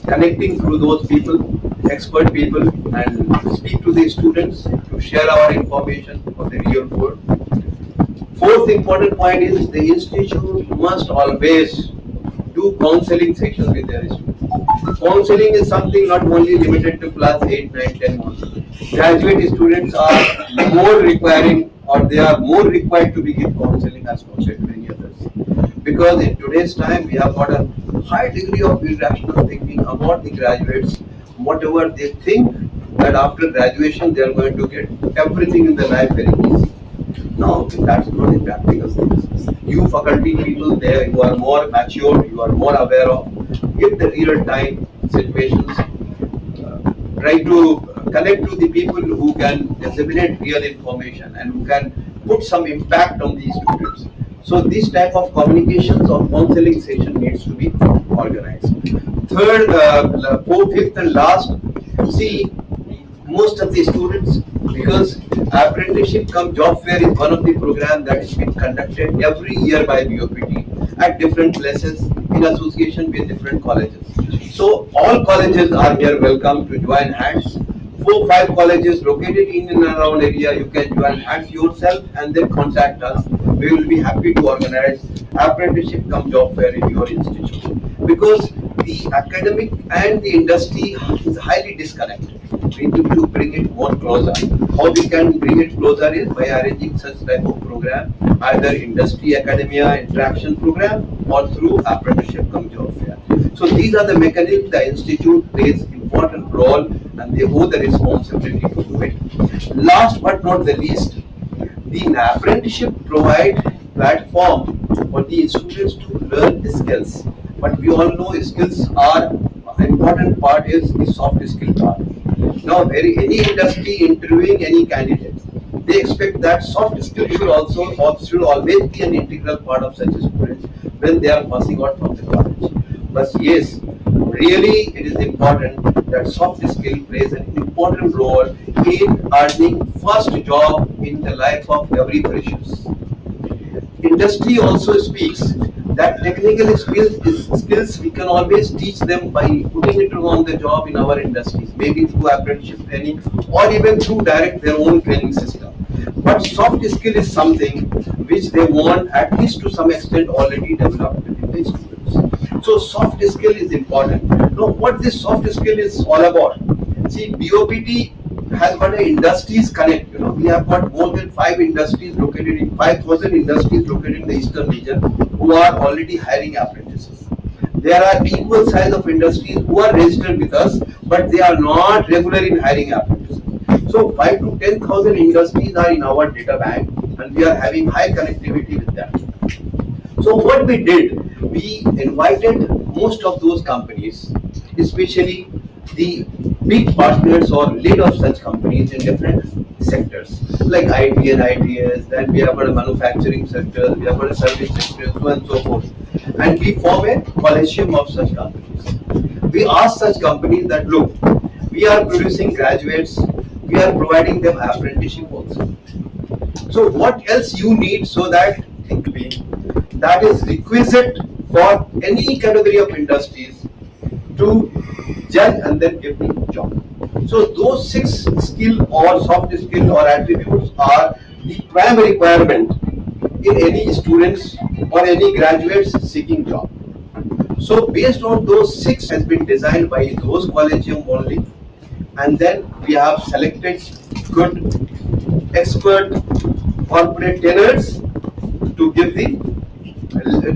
connecting through those people, expert people, and speak to the students to share our information of the real world. Fourth important point is the institute must always do counseling sessions with their students. Counseling is something not only limited to class 8, 9, 10 months. Graduate students are more requiring, or they are more required to be give counseling as compared to any others. Because in today's time we have got a high degree of irrational thinking about the graduates, whatever they think that after graduation they are going to get everything in their life very easy. No, that's not the practical things. You faculty people there, you are more mature, you are more aware of, give the real time situations, try to connect to the people who can disseminate real information and who can put some impact on these students. So this type of communications or counseling session needs to be organized. Third, fourth, fifth and last, see, most of the students, because apprenticeship come job fair is one of the program that is being conducted every year by BOPT at different places in association with different colleges. So all colleges are here welcome to join hands. 4, 5 colleges located in and around area, you can join hands yourself and then contact us. We will be happy to organize apprenticeship come job fair in your institution, because the academic and the industry is highly disconnected. We need to bring it more closer. How we can bring it closer is by arranging such type of program, either industry academia interaction program or through apprenticeship come job fair. So these are the mechanisms the institute plays important role and they owe the responsibility to do it. Last but not the least, the apprenticeship provide platform for the students to learn the skills. But we all know skills are an important part is the soft skill part. Now, any industry interviewing any candidate, they expect that soft skill should also or should always be an integral part of such students when they are passing out from the college. But yes, really it is important that soft skill plays an important role in earning first job in the life of every freshers. Industry also speaks that technical skills we can always teach them by putting it on the job in our industries, maybe through apprenticeship training or even through direct their own training system. But soft skill is something which they want at least to some extent already developed in the students. So soft skill is important. Now what this soft skill is all about? See, BOPT has got an industries connect. We have got more than 5 industries located in 5,000 industries located in the eastern region who are already hiring apprentices. There are equal size of industries who are registered with us, but they are not regular in hiring apprentices. So 5 to 10,000 industries are in our data bank, and we are having high connectivity with them. So what we did, we invited most of those companies, especially the big partners or lead of such companies in different sectors, like IT and ITS, then we have got a manufacturing sector, we have got a service sector, so on and so forth. And we form a collegium of such companies. We ask such companies that, look, we are producing graduates, we are providing them apprenticeship also. So what else you need so that it will be that is requisite for any category of industries to judge and then give the job. So those 6 skill or soft skill or attributes are the primary requirement in any students or any graduates seeking job. So based on those 6 has been designed by those collegium only, and then we have selected good expert corporate tenors to give the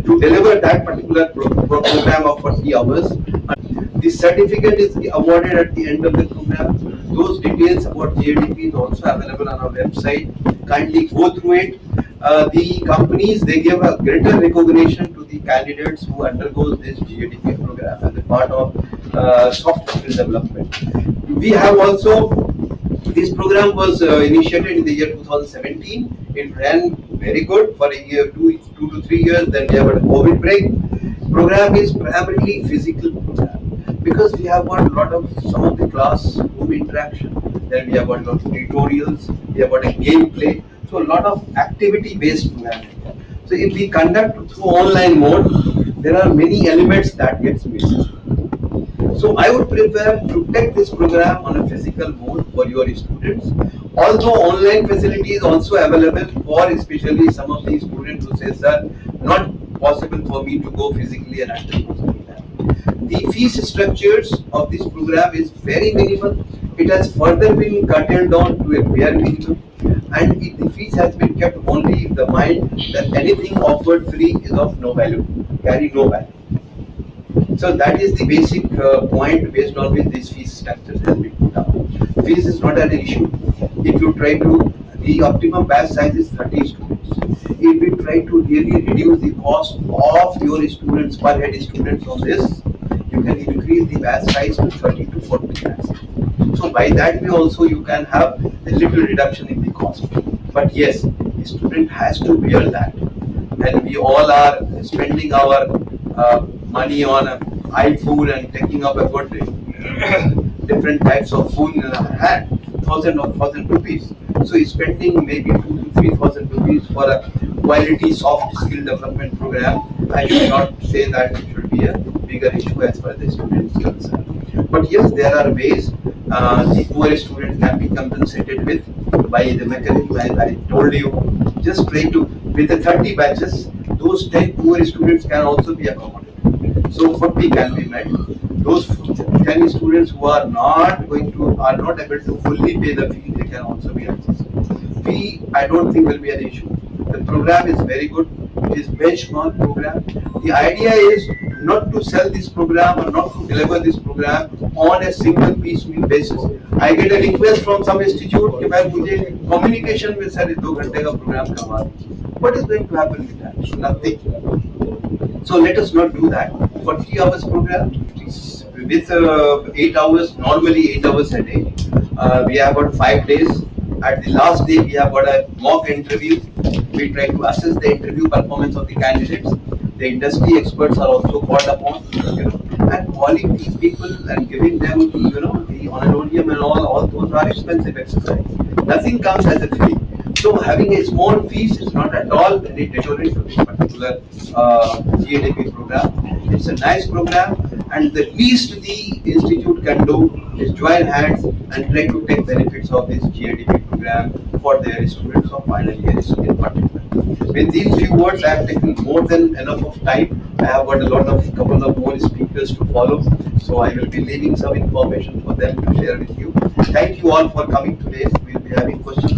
to deliver that particular program of 40 hours. The certificate is awarded at the end of the program. Those details about GADP is also available on our website. Kindly go through it. The companies, they give a greater recognition to the candidates who undergo this GADP program as a part of soft skill development. We have also, this program was initiated in the year 2017. It ran very good for a year, 2 to 3 years. Then we have a COVID break. Program is primarily physical program because we have got a lot of some of the classroom interaction. Then we have got a lot of tutorials. We have got a gameplay. So a lot of activity-based program. So if we conduct through online mode, there are many elements that gets missed. So I would prefer to take this program on a physical mode for your students. Although online facility is also available for especially some of the students who say, sir, not possible for me to go physically and attend this program. The fees structures of this program is very minimal. It has further been curtailed down to a bare minimum, and the fees has been kept only in the mind that anything offered free is of no value, carry no value. So that is the basic point based on which this fees structure has been put up. Fees is not an issue. If you try to, the optimum batch size is 30 students. If we try to really reduce the cost of your students per head students on this, you can increase the batch size to 30 to 40 batch. So by that way also you can have a little reduction in the cost. But yes, the student has to bear that. And we all are spending our money on iFood and taking up a good different types of food in our hand, thousand rupees. So he's spending maybe 2 to 3,000 rupees for a quality soft skill development program. I should not say that it should be a bigger issue as far as the student is concerned. But yes, there are ways the poor student can be compensated with by the mechanism as I told you. Just try to, with the 30 batches, those 10 poor students can also be accommodated. So 40 can be met. Those 10 students who are are not able to fully pay the fee, they can also be accessed. Fee, I don't think will be an issue. The program is very good. It is benchmark program. The idea is not to sell this program or not to deliver this program on a single piecemeal basis. I get a request from some institute कि भाई मुझे communication में sir 2 घंटे का program करवा दो. What is going to happen with that? Nothing. So let us not do that. 40 hours program with 8 hours, normally 8 hours a day. We have got 5 days. At the last day, we have got a mock interview. We try to assess the interview performance of the candidates. The industry experts are also called upon, and calling these people and giving them, the honorarium and all those are expensive exercise. Nothing comes as a free. So having a small fees is not at all any deterrent to this particular GADP program. It's a nice program, and the least the institute can do is join hands and try to take benefits of this GADP program for their students of final years in particular. With these few words, I have taken more than enough of time. I have got couple of more speakers to follow, so I will be leaving some information for them to share with you. Thank you all for coming today. We'll be having question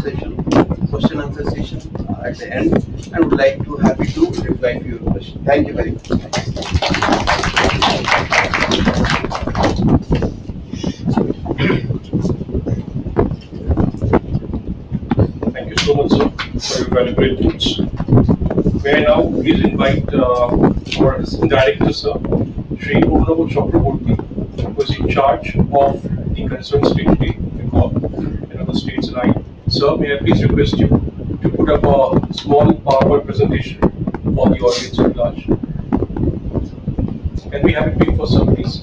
answer session at the end, and would like to happy to reply to your question. Thank you very much. Thank you so much, sir, for your valuable inputs. May I now please invite our Assistant Director, sir, Shri Purnabo Chakraborty, who is in charge of the concerned state the state's line. Sir, may I please request you to put up a small PowerPoint presentation for the audience at large. Can we have it brief for sir, please?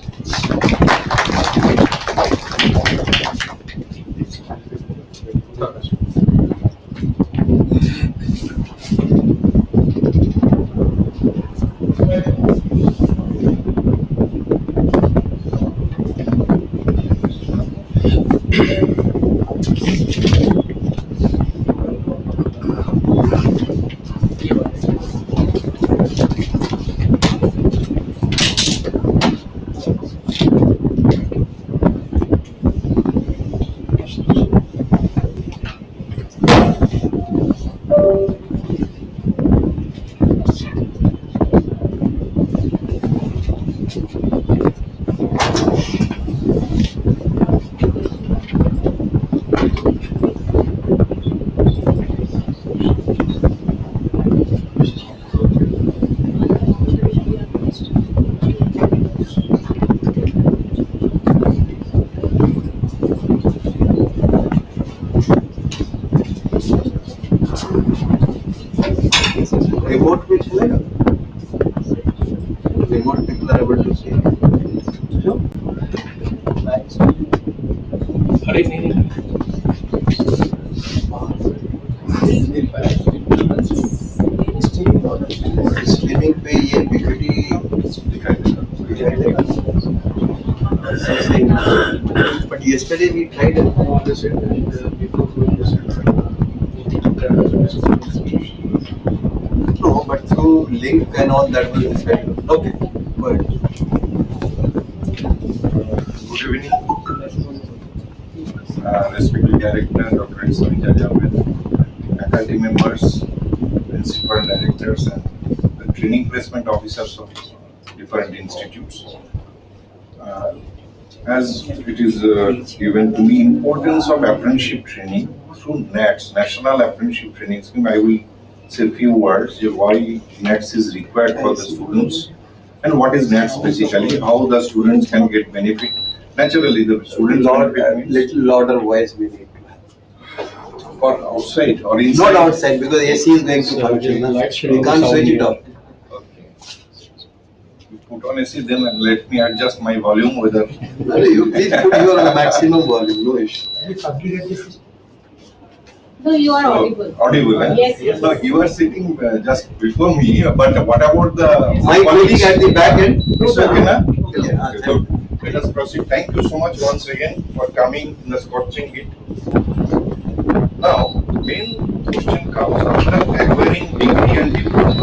Remote में चलेगा? Remote people are able to see. Sure. अरे नहीं streaming पे ये PPT दिखाई देगा. Yesterday we tried and before going No, but through link and all that was decided. Okay, go ahead. Good evening, respected director Dr. Ismail Javed, faculty members, principal directors, and the training placement officers of different institutes. Uh, as it is given to me, importance of apprenticeship training through NATS, National Apprenticeship Training Scheme. I will say a few words why NATS is required for the students and what is NATS basically, how the students can get benefit. Naturally, the students Little louder voice we need to have. for outside or inside. Not outside because AC is going to function. You can't switch it off. Okay. You put on AC, then let me adjust my volume whether. No, you please put your maximum volume, no issue. No, you are So, audible. audible, eh? Yes. No, you are sitting just before me, but what about the. My colleague at the back end. It's okay, na? Yeah, Okay, good. Let us proceed. Thank you so much once again for coming in the scorching heat. Now, main question comes after acquiring degree and diploma.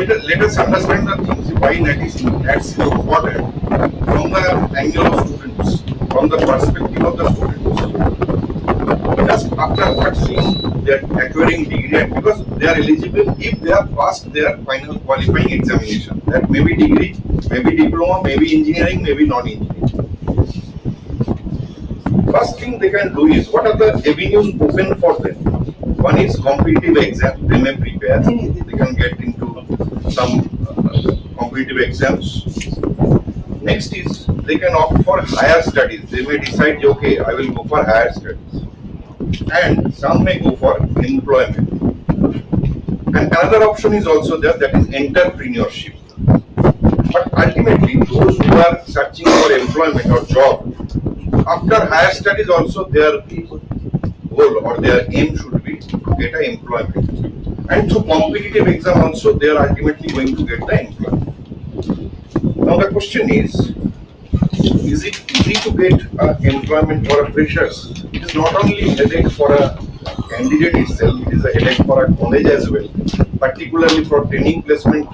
Let us understand the things why that's so important from the angle of students, from the perspective of the students. Just after seeing their acquiring degree, and because they are eligible if they have passed their final qualifying examination. That may be degree, maybe diploma, maybe engineering, maybe non-engineering. First thing they can do is what are the avenues open for them? One is competitive exam. They may prepare. They can get into some competitive exams. Next is they can opt for higher studies. They may decide, okay, I will go for higher studies. And some may go for employment. And another option is also there, that is entrepreneurship. But ultimately, those who are searching for employment or job, after higher studies also their goal or their aim should be to get an employment. And through competitive exam also they are ultimately going to get the employment. Now the question is it easy to get employment for a freshers? It is not only a headache for a candidate itself, it is a headache for a college as well. Particularly for training placement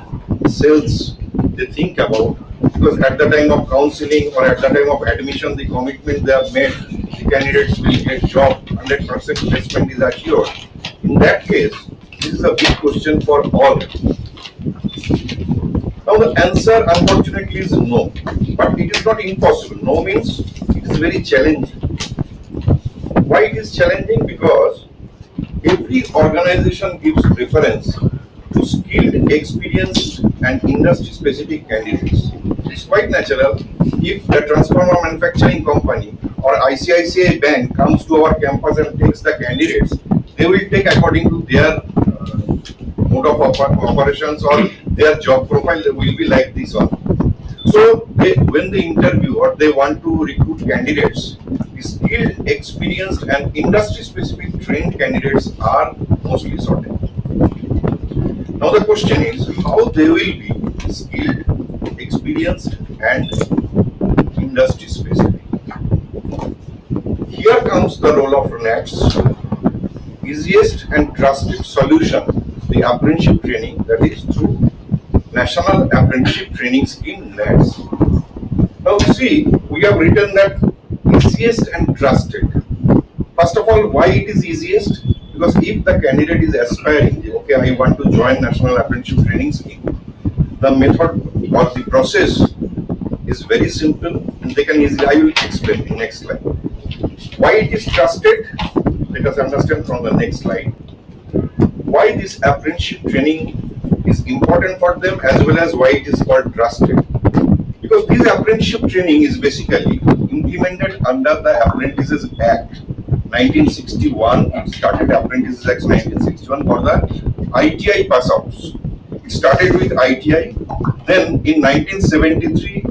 sales, they think about, because at the time of counseling or at the time of admission, the commitment they have made, the candidates will get job, 100% placement is assured. In that case, this is a big question for all. Now the answer unfortunately is no, but it is not impossible. No means it is very challenging. Why it is challenging? Because every organization gives preference to skilled, experienced and industry-specific candidates. It's quite natural if the transformer manufacturing company or ICICI bank comes to our campus and takes the candidates, they will take according to their mode of operations or their job profile will be like this one. So when they interview or they want to recruit candidates, skilled, experienced and industry-specific trained candidates are mostly sorted. Now the question is how they will be skilled, experienced and industry-specific. Here comes the role of NATS, easiest and trusted solution, the apprenticeship training, that is through National Apprenticeship Training Scheme NATS. Now see, we have written that easiest and trusted. First of all, why it is easiest? Because if the candidate is aspiring, okay, I want to join National Apprenticeship Training Scheme, the method or the process is very simple and they can easily, I will explain in next slide. Why it is trusted? Let us understand from the next slide. Why this apprenticeship training is important for them as well as why it is called trusted. Because this apprenticeship training is basically implemented under the Apprentices Act 1961. It started Apprentices Act 1961 for the ITI pass outs. It started with ITI, then in 1973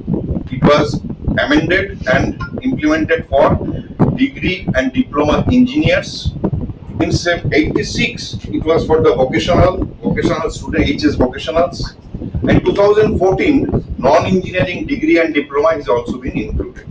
it was amended and implemented for degree and diploma engineers. In 86 it was for the vocational student, HS vocationals, and 2014 non-engineering degree and diploma has also been included.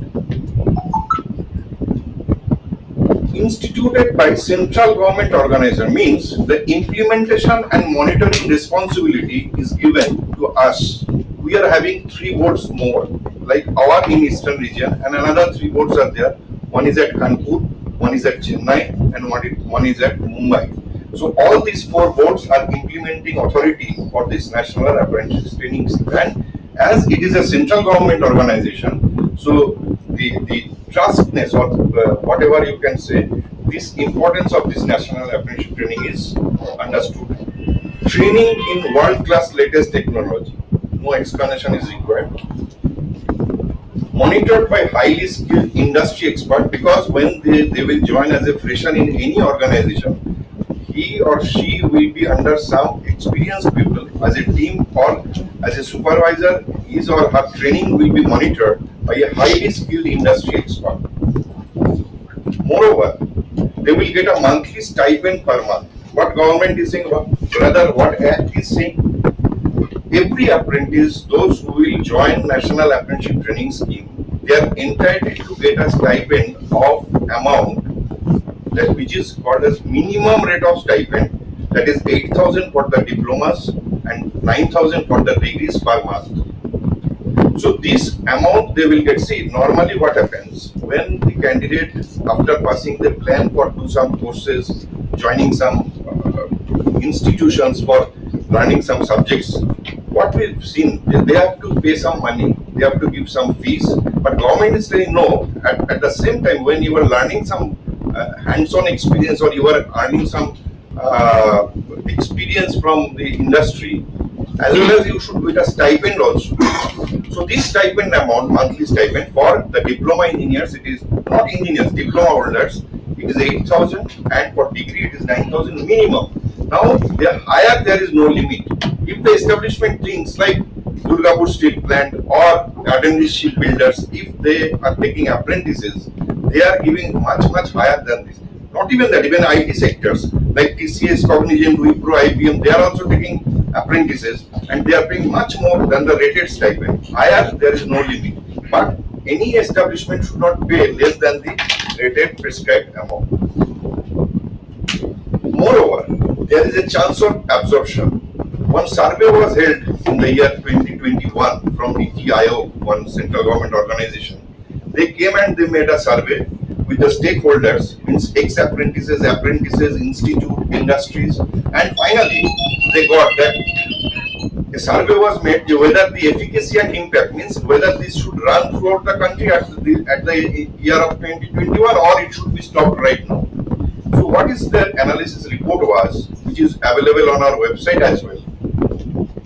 instituted by central government organization means the implementation and monitoring responsibility is given to us. We are having three boards more, like our in eastern region, and another three boards are there. One is at Kanpur, one is at Chennai, and one is at Mumbai. So all these four boards are implementing authority for this national apprentice training scheme. And as it is a central government organization, so the trustness or whatever you can say, this importance of this national apprenticeship training is understood. Training in world-class latest technology. No explanation is required. Monitored by highly skilled industry expert, because when they will join as a fresher in any organization, he or she will be under some experienced people as a team or as a supervisor. His or her training will be monitored by a highly skilled industry expert. Moreover, they will get a monthly stipend per month. What government is saying, rather what Act is saying, every apprentice, those who will join National Apprenticeship Training Scheme, they are entitled to get a stipend of amount that which is called as minimum rate of stipend, that is 8,000 for the diplomas and 9,000 for the degrees per month. So this amount they will get. See, normally what happens when the candidate, after passing the plan for do some courses, joining some institutions for learning some subjects, what we've seen is they have to pay some money, they have to give some fees, but government is saying no. At the same time, when you are learning some hands-on experience or you are earning some experience from the industry, as well as you should get a stipend also. So this stipend amount, monthly stipend for the diploma engineers, it is not engineers, diploma holders, it is 8,000, and for degree it is 9,000 minimum. Now the higher there is no limit. If the establishment thinks like Durgapur Steel Plant or Garden Shipbuilders, if they are taking apprentices, they are giving much higher than this. Not even that, even IT sectors like TCS, Cognizant, Wipro, IBM, they are also taking apprentices and they are paying much more than the rated stipend. Higher, there is no limit. But any establishment should not pay less than the rated prescribed amount. Moreover, there is a chance of absorption. One survey was held in the year 2021 from Niti Aayog, one central government organization. They came and they made a survey with the stakeholders, means ex-apprentices, apprentices, institute, industries, and finally they got that a survey was made whether the efficacy and impact, means whether this should run throughout the country at the year of 2021 or it should be stopped right now. So what is the analysis report was, which is available on our website as well.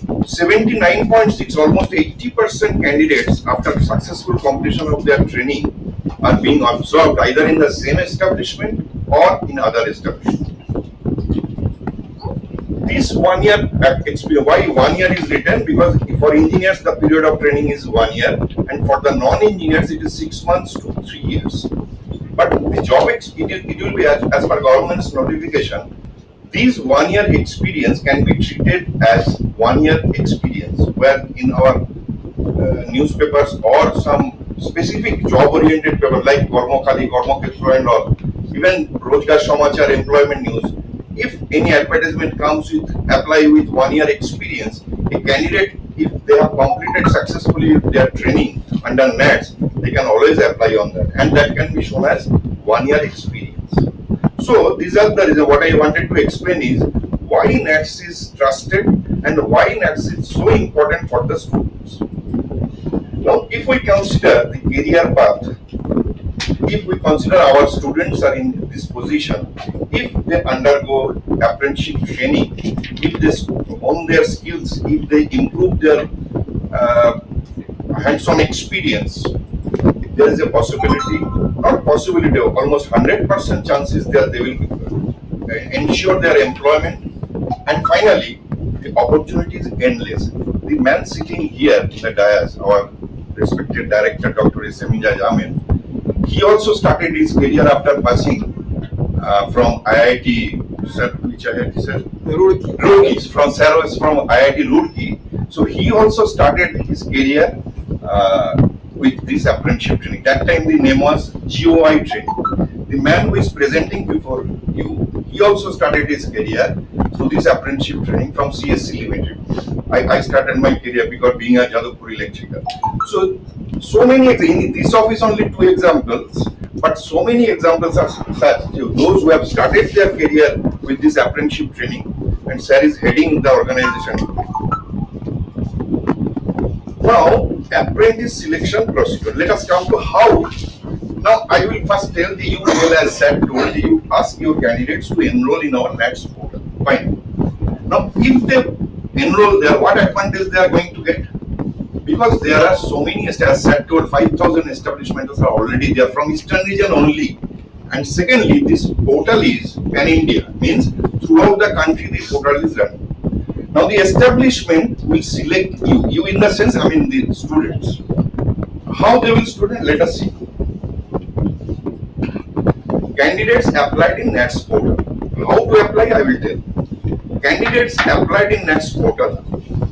79.6, almost 80% candidates after successful completion of their training are being absorbed either in the same establishment or in other establishments. This 1 year experience, why 1 year is written? Because for engineers the period of training is 1 year and for the non-engineers it is 6 months to 3 years. But the job it will be as per government's notification. This 1 year experience can be treated as 1 year experience, where in our newspapers or some specific job oriented paper like Kormokhali, Kormokshetra and all, even Rozgar Samachar, employment news, if any advertisement comes with apply with 1 year experience, a candidate, if they have completed successfully their training under NATS, they can always apply on that, and that can be shown as 1 year experience. So these are the reasons. What I wanted to explain is why NATS is trusted and why NATS is so important for the students. Now, if we consider the career path, if we consider our students are in this position, if they undergo apprenticeship training, if they hone their skills, if they improve their hands-on experience, there is a possibility, not possibility, almost 100% chances that they will ensure their employment. And finally, the opportunity is endless. The man sitting here in the dais, our respected director, Dr. Semija Jamin, he also started his career after passing from IIT, sir, which IIT, sir? Roorkee, from IIT Roorkee. So he also started his career with this apprenticeship training. That time the name was GOI training. the man who is presenting before you, he also started his career through this apprenticeship training from CSC Limited. I started my career because being a Jadavpur electrical. So many, in this office only 2 examples, but so many examples are such. Those who have started their career with this apprenticeship training, and sir is heading the organization. Now, apprentice selection procedure. Let us come to how. Now, I will first tell the you tell as sir told you ask your candidates to enroll in our NATS portal. Fine. Now, if they enroll there, what advantage they are going to get? Because there are so many, as sir told, 5,000 establishments are already there from Eastern region only. And secondly, this portal is pan-India, means throughout the country the portal is running. Now the establishment will select you in the sense, I mean the students. How they will student? Let us see. Candidates applied in NATS portal. How to apply? I will tell. Candidates applied in NATS portal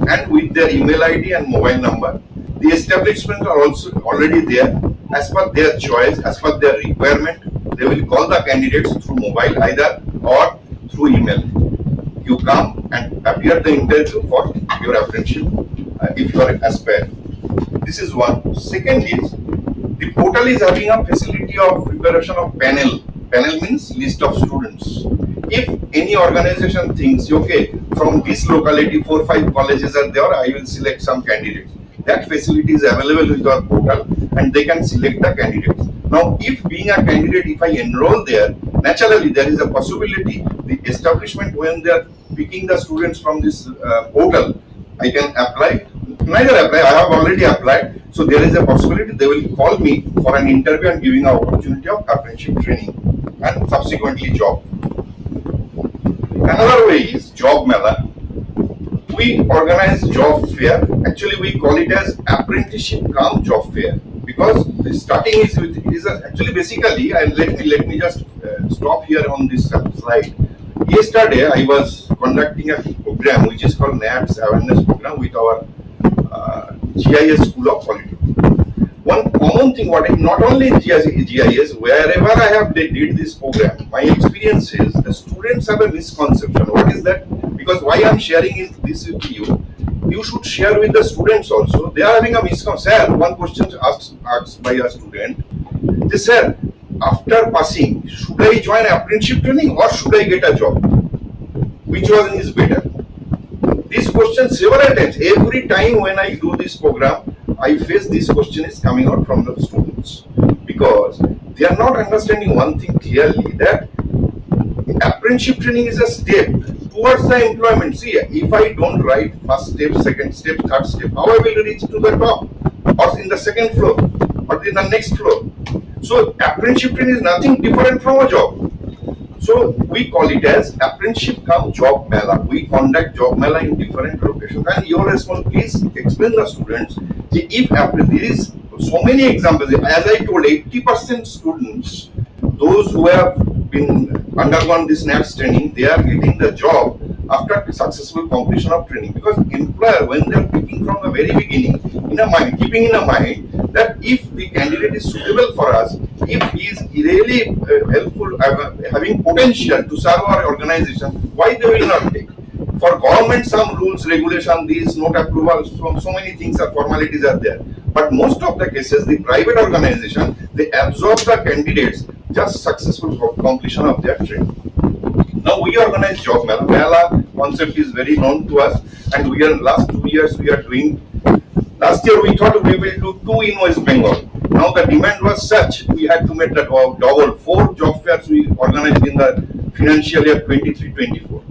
and with their email ID and mobile number. The establishments are also already there as per their choice, as per their requirement. They will call the candidates through mobile either or through email. You come and appear the interview for your apprenticeship if you are aspirant. This is one. Second is the portal is having a facility of preparation of panel. Panel means list of students. If any organization thinks, okay, from this locality 4-5 colleges are there, I will select some candidates. That facility is available with our portal and they can select the candidates. Now, if being a candidate, if I enroll there, naturally there is a possibility the establishment when they are picking the students from this portal, I can apply. Neither apply, I have already applied. So there is a possibility they will call me for an interview and giving an opportunity of apprenticeship training and subsequently job. Another way is job mela. We organize job fair. Actually, we call it as apprenticeship cum job fair because the starting is with actually basically. And let me just stop here on this slide. Yesterday, I was conducting a program which is called NATS Awareness Program with our GIS School of Politics. One common thing, not only in GIS, wherever I have did this program, my experience is the students have a misconception. What is that? Because why I am sharing this with you, you should share with the students also. They are having a misconception. Sir, one question asked by a student. They said, after passing, should I join apprenticeship training or should I get a job? Which one is better? This question several times. Every time when I do this program, I face this question is coming out from the students because they are not understanding one thing clearly, that apprenticeship training is a step towards the employment. See, if I don't write first step, second step, third step, how I will reach to the top or in the second floor or in the next floor? So apprenticeship training is nothing different from a job. So we call it as apprenticeship cum job mela. We conduct job mela in different locations. And your response, please explain the students. If there is so many examples, as I told, 80% students, those who have been undergone this NATS training, they are getting the job after successful completion of training. Because employer, when they are picking from the very beginning, keeping in a mind that if the candidate is suitable for us, if he is really helpful, having potential to serve our organization, why they will not take? For government, some rules, regulation, these note approvals, so many things are formalities are there. But most of the cases, the private organization, they absorb the candidates just successful completion of their training. Now we organize job mela. Mela concept is very known to us, and we are last 2 years we are doing. Last year we thought we will do 2 in West Bengal. Now the demand was such we had to make that double. 4 job fairs we organized in the financial year 23-24.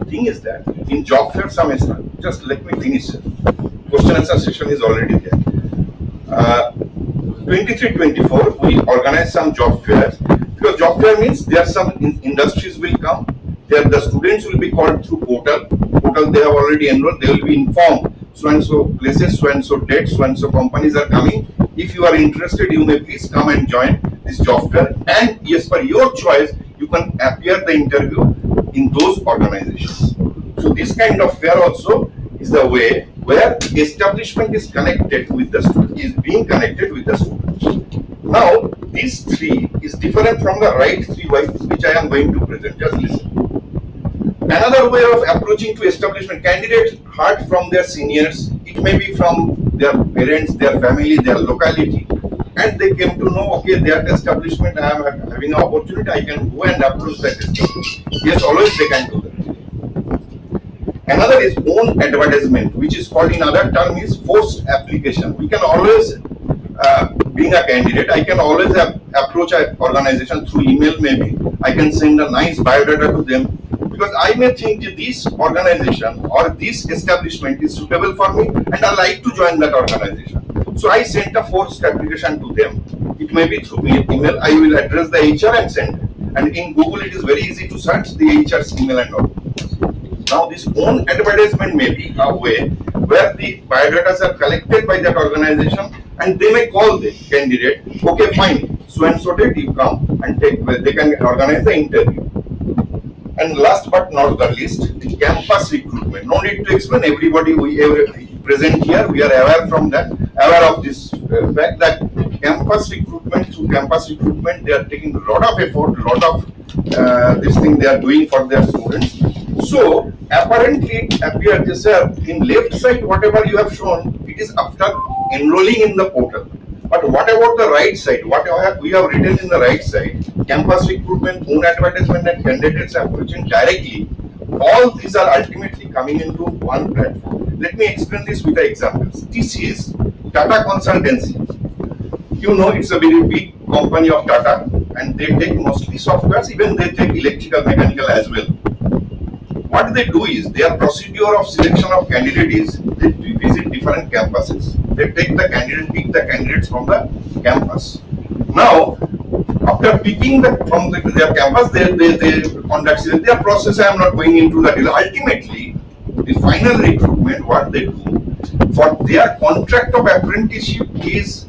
Thing is that in job fair semester, just let me finish. Question answer session is already there. 23-24 we organize some job fairs because job fair means there are some industries will come. There the students will be called through portal. Portal they have already enrolled. They will be informed. So and so places, so and so dates, so and so companies are coming. If you are interested, you may please come and join this job fair. And yes, for your choice, you can appear the interview in those organizations. So this kind of fair also is the way where establishment is connected with the student, is being connected with the students. Now, these three is different from the right three which I am going to present. Just listen. Another way of approaching to establishment, candidates heard from their seniors, it may be from their parents, their family, their locality, and they came to know, okay, that establishment I am having an opportunity, I can go and approach that establishment. Yes, always they can do that. Another is own advertisement, which is called in other term is forced application. We can always, being a candidate, I can always approach an organization through email maybe. I can send a nice biodata to them because I may think that this organization or this establishment is suitable for me and I like to join that organization. So I sent a forced application to them. It may be through email. I will address the HR and send it. And in Google, it is very easy to search the HR's email and all. Now, this own advertisement may be a way where the biodatas are collected by that organization and they may call the candidate, okay, fine, so and so date you come and they can organize the interview. And last but not the least, the campus recruitment. No need to explain, everybody present here, we are aware of this fact that campus recruitment, through campus recruitment, they are taking a lot of effort, lot of this thing they are doing for their students. So apparently it appears in left side, whatever you have shown, it is after enrolling in the portal. But what about the right side? What we have written in the right side? Campus recruitment, own advertisement, and candidates approaching directly. All these are ultimately coming into one platform. Let me explain this with the examples. This is Tata Consultancy. You know, it's a very big company of Tata, and they take mostly softwares, even they take electrical, mechanical as well. What they do is, their procedure of selection of candidates is they visit different campuses. They take the candidate, pick the candidates from the campus. Now, after picking from their campus, they conduct their process. I am not going into that. Ultimately, the final recruitment, what they do for their contract of apprenticeship is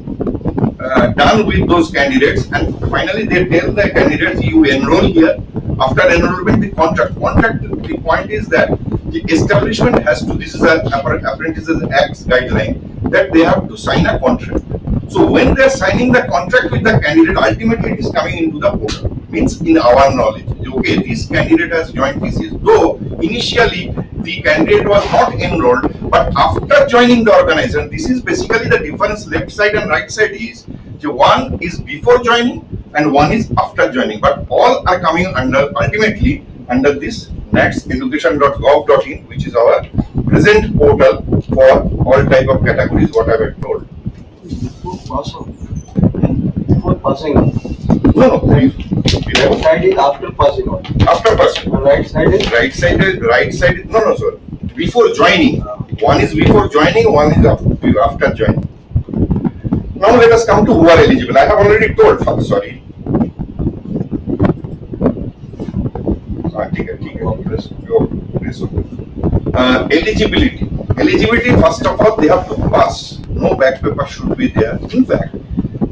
done with those candidates, and finally they tell the candidates, you enroll here. After enrollment, the contract, the point is that the establishment has to, this is an Apprentices Act guideline, that they have to sign a contract. So when they are signing the contract with the candidate, ultimately it is coming into the portal. Means in our knowledge, okay, this candidate has joined TCS. Though initially the candidate was not enrolled, but after joining the organization, this is basically the difference. Left side and right side is, one is before joining and one is after joining, but all are coming under ultimately under this natseducation.gov.in, which is our present portal for all type of categories, what I have told. Before passing on. No, Left side is after passing on. After passing. And right side is? Right side is no, sir. Before joining. One is before joining, one is after joining. Now let us come to who are eligible. I have already told, sorry. Eligibility. Eligibility, first of all, they have to pass. No back paper should be there. In fact,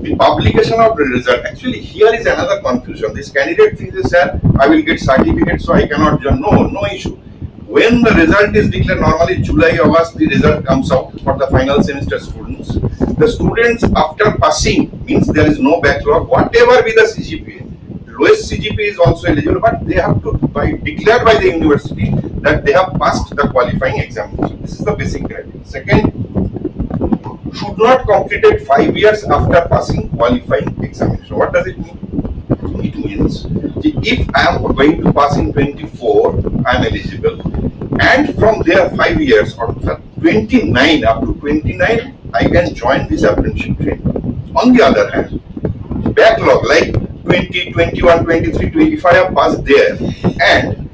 the publication of the result, actually here is another confusion. This candidate thinks, sir, I will get certificate, so I cannot join. No issue. When the result is declared, normally July, August, the result comes out for the final semester students. The students after passing, means there is no backlog, whatever be the CGPA, lowest CGPA is also eligible, but they have to declared by the university that they have passed the qualifying examination. This is the basic criteria. Second, should not completed 5 years after passing qualifying examination. What does it mean? It means if I am going to pass in 24, I am eligible, and from there 5 years or 29 up to 29, I can join this apprenticeship training. On the other hand, backlog like 20, 21, 23, 25 are passed there, and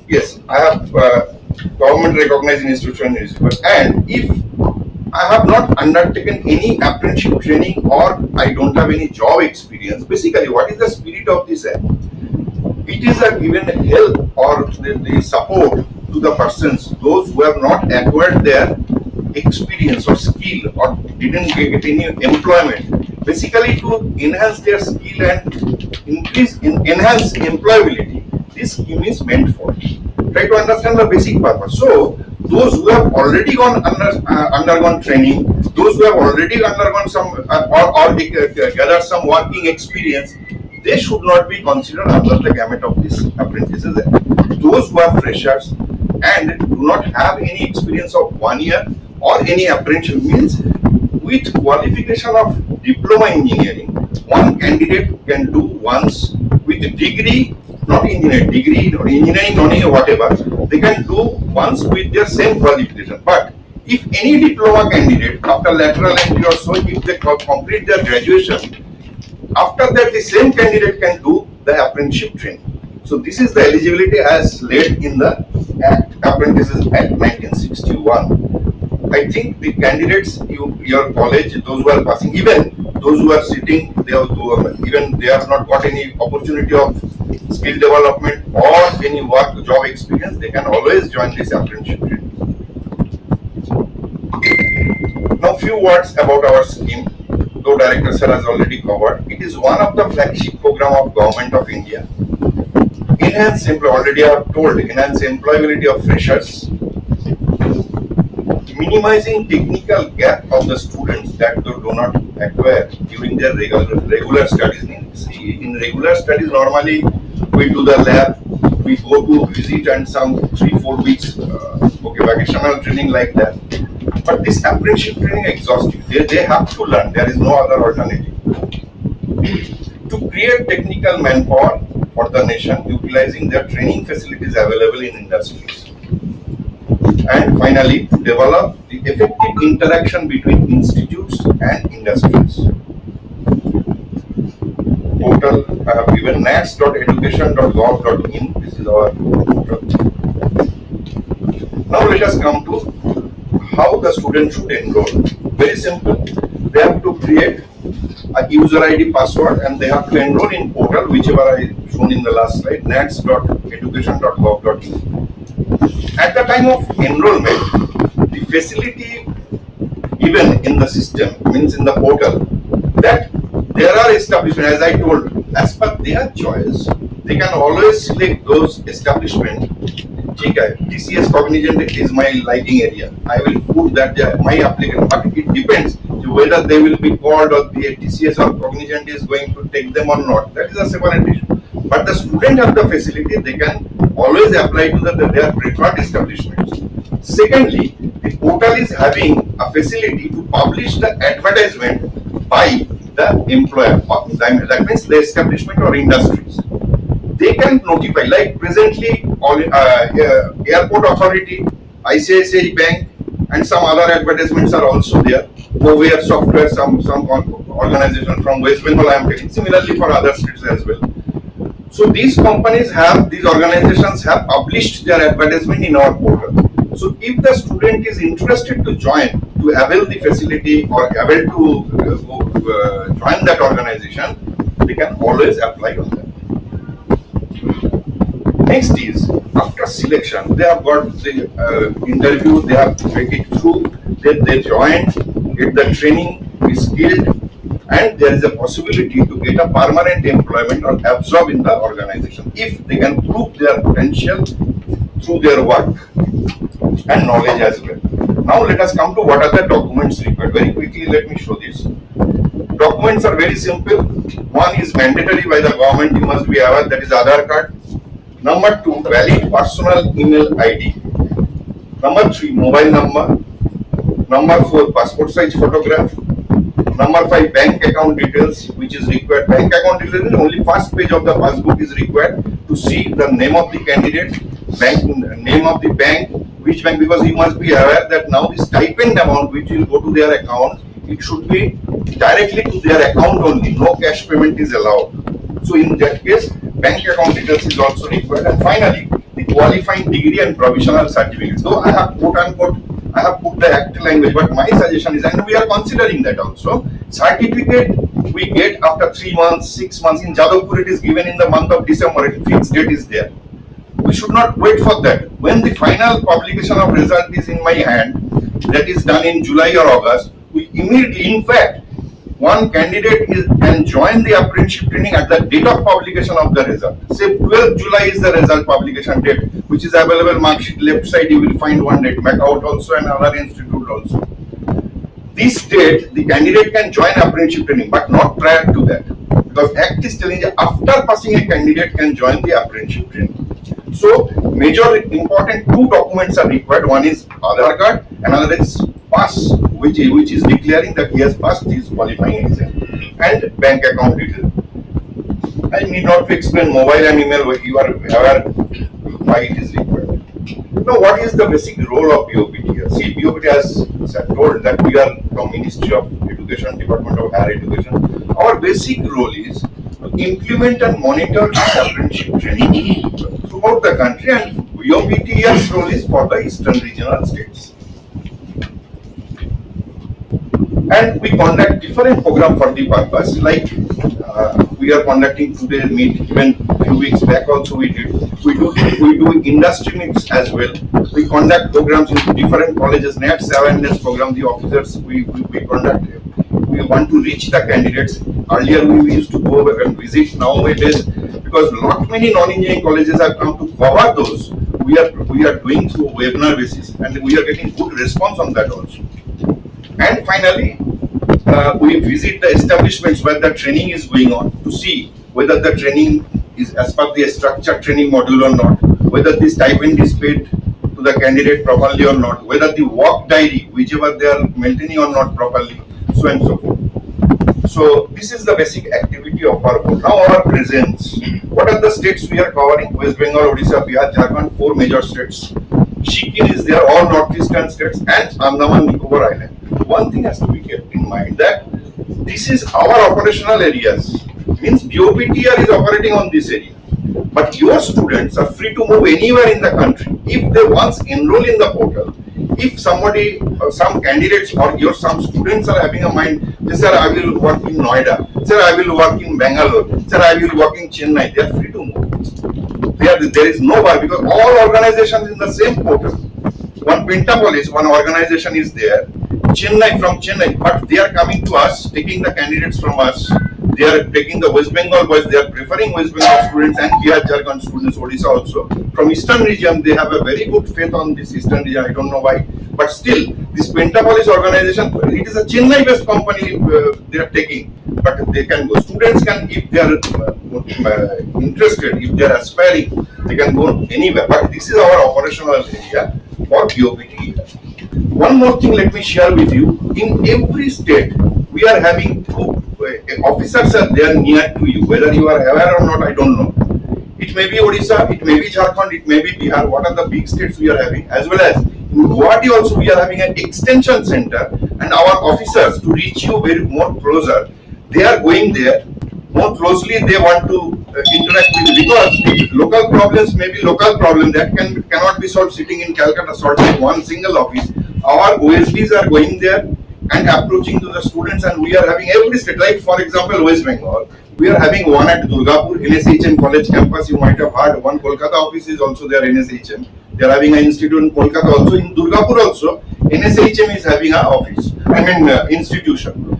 yes, I have government recognized institution, and if I have not undertaken any apprenticeship training or I don't have any job experience, basically what is the spirit of this act? It is a given help or the support to the persons, those who have not acquired their experience or skill or didn't get any employment, basically to enhance their skill and enhance employability. This scheme is meant for. Try to understand the basic purpose. So those who have already undergone training Those who have already undergone some or gathered some working experience, they should not be considered under the gamut of these apprentices. Those who are freshers and do not have any experience of 1 year or any apprenticeship means with qualification of diploma engineering, one candidate can do once with degree, not engineering, degree or engineering, non whatever, they can do once with their same qualification. But if any diploma candidate after lateral entry or so, if they complete their graduation, after that the same candidate can do the apprenticeship training. So this is the eligibility as laid in the Act, Apprentices Act 1961. I think the candidates, your college, those who are passing, even those who are sitting, even they have not got any opportunity of skill development or any work job experience, they can always join this apprenticeship training. Now, few words about our scheme. Though Director Sir has already covered, it is one of the flagship program of Government of India. Already I have told, enhance employability of freshers, minimizing technical gap of the students that they do not acquire during their regular studies. In regular studies, normally we do the lab, we go to visit and some 3-4 weeks, vocational training like that. But this apprenticeship training exhaustive. They have to learn. There is no other alternative. To create technical manpower for the nation, utilizing their training facilities available in industries. And finally, to develop the effective interaction between institutes and industries. Portal I have given nats.education.gov.in. This is our portal. Now let us come to how the student should enroll. Very simple. They have to create a user ID password and they have to enroll in portal, whichever I shown in the last slide, nats.education.gov.in. At the time of enrollment, the facility given in the system, means in the portal, that there are establishments, as I told, as per their choice, they can always select those establishments. TCS Cognizant is my liking area. I will put that my application, but it depends whether they will be called or the TCS or Cognizant is going to take them or not. That is a separate issue. But the student have the facility, they can always apply to their preferred establishments. Secondly, the portal is having a facility to publish the advertisement by the employer. That means the establishment or industries. They can notify, like presently, Airport Authority, ICICI Bank, and some other advertisements are also there. Over Software, some organization from West Bengal I am taking. Similarly for other states as well. So these organizations have published their advertisement in our portal. So if the student is interested to join, to avail the facility or avail to join that organization, they can always apply on that. Next is, after selection, they have got the interview, they have to make it through, they join, get the training, be skilled, and there is a possibility to get a permanent employment or absorb in the organization if they can prove their potential through their work and knowledge as well. Now let us come to what are the documents required. Very quickly, let me show this. Documents are very simple. One is mandatory by the government, you must be aware, that is Aadhaar card. Number 2, valid personal email ID. Number 3, mobile number. Number 4, passport size photograph. Number 5, bank account details, which is required. Bank account details is only first page of the passbook is required to see the name of the candidate, name of the bank, which bank, because you must be aware that now the stipend amount which will go to their account, it should be directly to their account only. No cash payment is allowed. So in that case, bank account details is also required. And finally, the qualifying degree and provisional certificate. So I have quote unquote, I have put the act language, but my suggestion is, and we are considering that also, certificate we get after 3 months, 6 months. In Jadavpur it is given in the month of December, a fixed date is there. We should not wait for that. When the final publication of result is in my hand, that is done in July or August, we immediately, in fact, one candidate can join the apprenticeship training at the date of publication of the result. Say 12th July is the result publication date, which is available mark sheet left side. You will find one date, MacOut also and other institute also. this state, the candidate can join apprenticeship training, but not prior to that. Because Act is telling that after passing, a candidate can join the apprenticeship training. So, major important two documents are required. One is Aadhaar card, another is pass, which is declaring that he has passed his qualifying exam, and bank account details. I need not to explain mobile and email, you are aware why it is required. Now, what is the basic role of BOPT here? See, BOPT has told that we are from Ministry of Education, Department of Higher Education. Our basic role is to implement and monitor this apprenticeship training throughout the country, and BOPT's role is for the eastern regional states. And we conduct different program for the purpose, like we are conducting today meet, even few weeks back also we do industry meets as well. We conduct programs in different colleges, NETS awareness program, the officers we conduct. We want to reach the candidates. Earlier we used to go and visit, nowadays because not many non-engineering colleges have come to cover those, we are doing through webinar basis, and we are getting good response on that also. And finally, we visit the establishments where the training is going on to see whether the training is as per the structured training module or not, whether the stipend is paid to the candidate properly or not, whether the work diary, whichever they are maintaining or not properly, so and so forth. So this is the basic activity of our board. Now our presence. What are the states we are covering? West Bengal, Odisha, Bihar, Jharkhand, 4 major states. Sikkim is there, all northeastern states, and Andaman Nicobar Island. One thing has to be kept in mind that this is our operational areas. Means BOPTR is operating on this area. But your students are free to move anywhere in the country. If they once enroll in the portal, if somebody, some candidates or some students are having a mind, sir, I will work in Noida, sir, I will work in Bangalore, sir, I will work in Chennai, they are free to move. There is no bar, because all organizations in the same portal. One Pentapolis, one organization is there, from Chennai, but they are coming to us, taking the candidates from us. They are taking the West Bengal boys, they are preferring West Bengal students and Bihar, Jharkhand students, Odisha also. From Eastern region, they have a very good faith on this Eastern region, I don't know why. But still, this Pentapolis organization, it is a Chennai based company they are taking. But they can go, students can, if they are interested, if they are aspiring, they can go anywhere. But this is our operational area for BOPT. One more thing let me share with you. In every state, we are having two officers are there near to you. Whether you are aware or not, I don't know. It may be Odisha, it may be Jharkhand, it may be Bihar. What are the big states we are having? As well as in Guwahati also we are having an extension center, and our officers to reach you very more closer, they are going there more closely. They want to interact with you, because the local problems may be local problem that cannot be solved sitting in Calcutta, solved in one single office. Our OSDs are going there and approaching to the students, and we are having every state, like for example West Bengal, we are having one at Durgapur, NSHM college campus, you might have heard. One Kolkata office is also there, NSHM. They are having an institute in Kolkata also. In Durgapur also, NSHM is having an office, institution.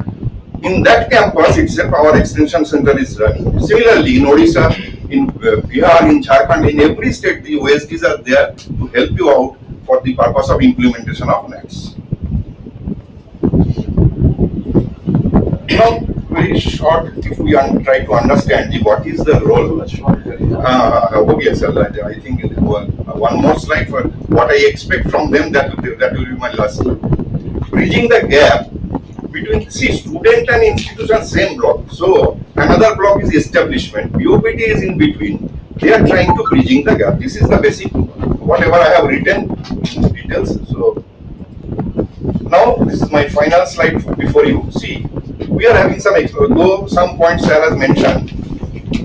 In that campus itself, our extension center is running. Similarly, in Odisha, in Bihar, in Jharkhand, in every state, the OSDs are there to help you out for the purpose of implementation of NETs. Now, very short, if we try to understand what is the role. Yes, I think one more slide for what I expect from them. That will be my last slide. Bridging the gap between, see, student and institution same block. So another block is establishment. BOPT is in between. They are trying to bridging the gap. This is the basic, whatever I have written details. So now this is my final slide before you. See, we are having some points Sarah has mentioned.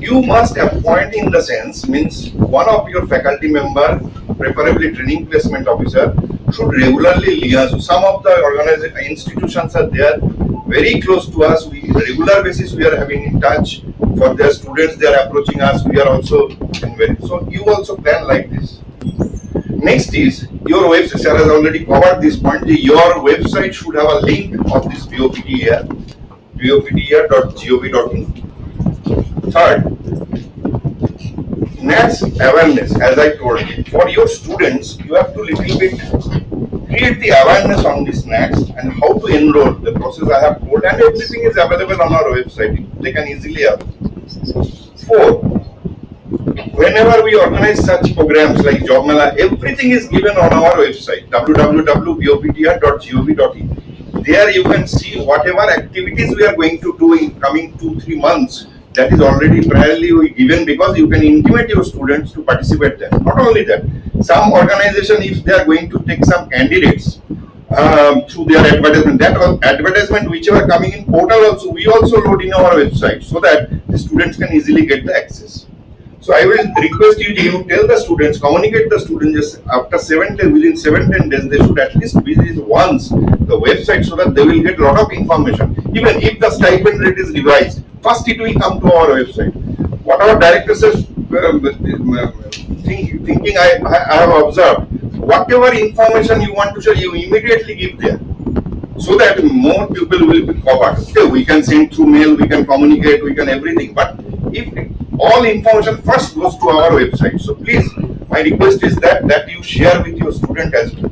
You must appoint, in the sense, means one of your faculty member, preferably training placement officer, should regularly liaise. Some of the institutions are there very close to us. We regular basis we are having in touch. For their students, they are approaching us. We are also in so you also plan like this. Next is your website. Sarah has already covered this point. Your website should have a link of this BOPT here, boptr.gov.in. Third, NATS awareness. As I told you, for your students, you have to little bit create the awareness on this NATS and how to enroll. The process I have told, and everything is available on our website. They can easily have. 4. Whenever we organize such programs like Job Mela, everything is given on our website www.boptr.gov.in. There you can see whatever activities we are going to do in coming 2-3 months. That is already priorly given because you can intimate your students to participate there. Not only that, some organization, if they are going to take some candidates through their advertisement, that advertisement whichever coming in portal also, we also load in our website so that the students can easily get the access. So I will request you to tell the students, communicate the students just after 7 days, within 7-10 days, they should at least visit once the website so that they will get a lot of information. Even if the stipend rate is revised, first it will come to our website. What our directors are thinking, I have observed, whatever information you want to share, you immediately give there, so that more people will be covered. Okay, we can send through mail, we can communicate, we can everything, but if all information first goes to our website, so please, my request is that you share with your student as well.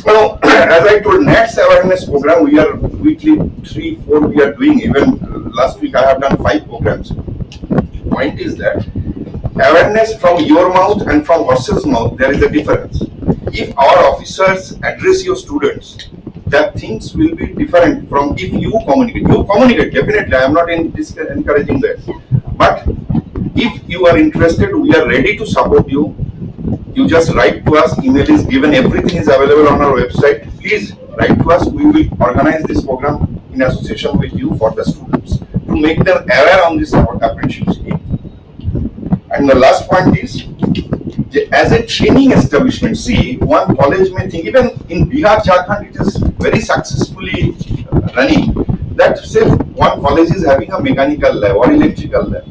Now, as I told, NATS awareness program, we are weekly 3-4 we are doing. Even last week I have done 5 programs. Point is that awareness from your mouth and from horse's mouth, there is a difference. If our officers address your students, that things will be different from if you communicate. You communicate, definitely, I am not encouraging that. But if you are interested, we are ready to support you. You just write to us, email is given, everything is available on our website. Please write to us, we will organize this program in association with you for the students to make them aware on this apprenticeship scheme. And the last point is, as a training establishment, see, one college may think, even in Bihar, Jharkhand, it is very successfully running, that say one college is having a mechanical lab or electrical lab.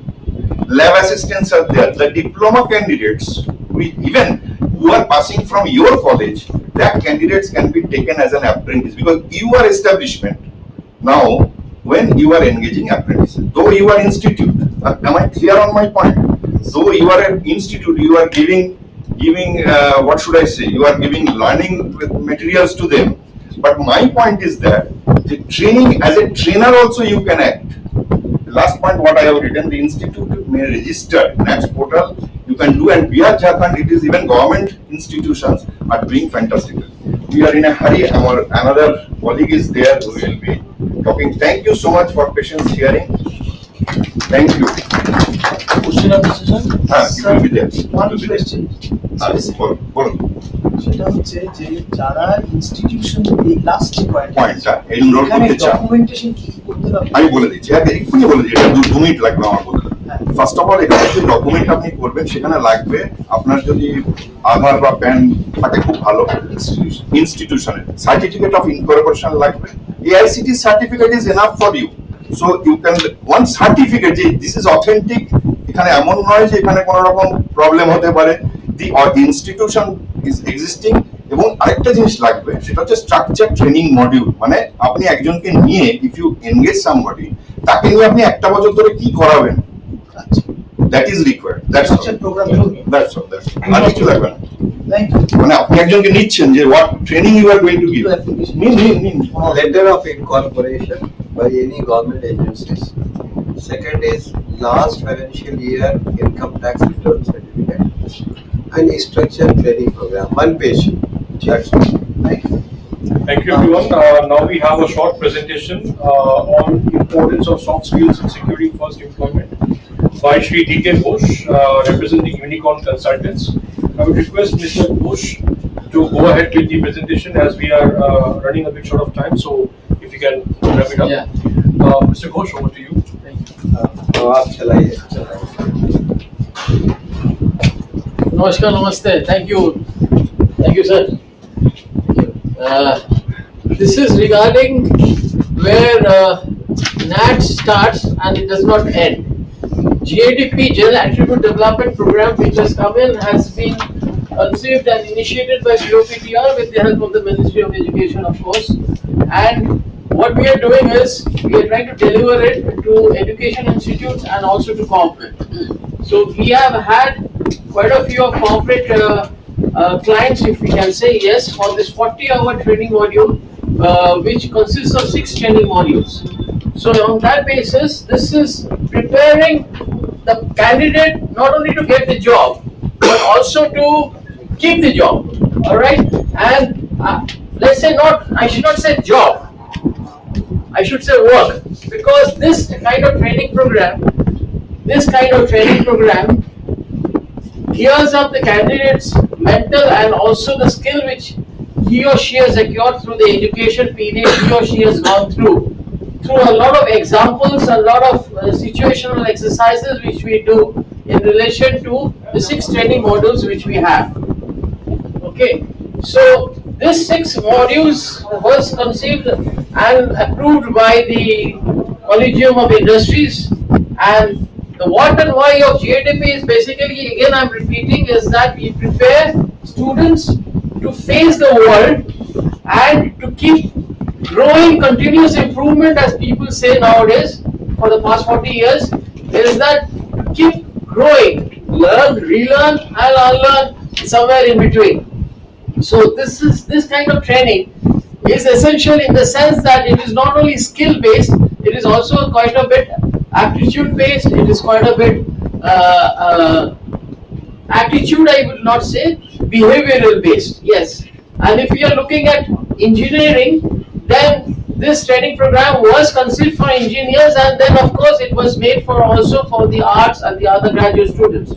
Lab assistants are there. The diploma candidates, even who are passing from your college, that candidates can be taken as an apprentice because you are establishment. Now, when you are engaging apprentices, though you are institute, am I clear on my point? Though you are an institute, you are giving what should I say? You are giving learning materials to them. But my point is that the training, as a trainer also you can act. The last point what I have written, the institute may register NATS portal, you can do, and Bihar, Jharkhand, it is even government institutions are doing fantastically. We are in a hurry, another colleague is there who will be talking. Thank you so much for patience hearing. Thank you. Question of decision? You will be there. One question. সেটা হচ্ছে যে যারা institution এই last পয়েন্টটা enrol করতে চায়, documentation কি করতে হবে আমি বলে দিচ্ছি, এক্ষুনি বলে দিচ্ছি, এটা 2 মিনিট লাগবে আমার বলতে। ফার্স্ট অফ অল, এখানে যে ডকুমেন্ট আপনি করবেন সেখানে লাগবে আপনার যদি আধার বা প্যান থাকে খুব ভালো, ইনস্টিটিউশনের সার্টিফিকেট অফ ইনকর্পোরেশন লাগবে, AICT certificate is enough for you. So you can one certificate যে দিস ইজ অথেন্টিক, এখানে এমন নয় যে এখানে কোনো রকম প্রবলেম হতে পারে, দি ইনস্টিটিউশন ইজ এক্সিস্টিং। এবং আরেকটা জিনিস লাগবে, সেটা হচ্ছে স্ট্রাকচার ট্রেনিং মডিউল, মানে আপনি একজনকে নিয়ে ইফ ইউ এনগেজ সামবডি, তাকে নিয়ে আপনি একটা বছর ধরে কি করাবেন, that is required. That's all, that's all, আর কিছু লাগবে না। মানে আপনি একজনকে নিচ্ছেন যে what training you are going to give. Letter of incorporation by any government agencies. Second is last financial year income tax return certificate and structured training program. 1 page. That's all. Thank you. Thank you, everyone. Now we have a short presentation on importance of soft skills in securing first employment by Shri D.K. Ghosh, representing Unicorn Consultants. I would request Mr. Ghosh to go ahead with the presentation as we are running a bit short of time. So, if you can wrap it up. Yeah. Mr. Ghosh, over to you. Thank you. तो आप चलाइए। Namaskar, namaste. Thank you, sir. This is regarding where NAT starts and it does not end. GADP, General Attribute Development Program, which has come in, has been conceived and initiated by BOPTR with the help of the Ministry of Education, of course. And what we are doing is we are trying to deliver it to education institutes and also to corporate. So we have had quite a few of corporate clients, if we can say yes, for this 40-hour training module, which consists of 6 training modules. So on that basis, this is preparing the candidate not only to get the job, but also to keep the job. All right, and let's say not, I should not say job, I should say work, because this kind of training program gears up the candidate's mental and also the skill which he or she has acquired through the education period he or she has gone through a lot of examples, a lot of situational exercises which we do in relation to the 6 training modules which we have. Okay, so this 6 modules was conceived and approved by the Collegium of Industries, and the what and why of GATP is basically, again I'm repeating, is that we prepare students to face the world and to keep growing. Continuous improvement, as people say nowadays for the past 40 years, is that to keep growing, learn, relearn and unlearn somewhere in between. So this kind of training is essential in the sense that it is not only skill based, it is also quite a bit aptitude based, it is quite a bit attitude, I would not say, behavioral based. Yes, and if we are looking at engineering, then this training program was conceived for engineers, and then of course it was made for also for the arts and the other graduate students.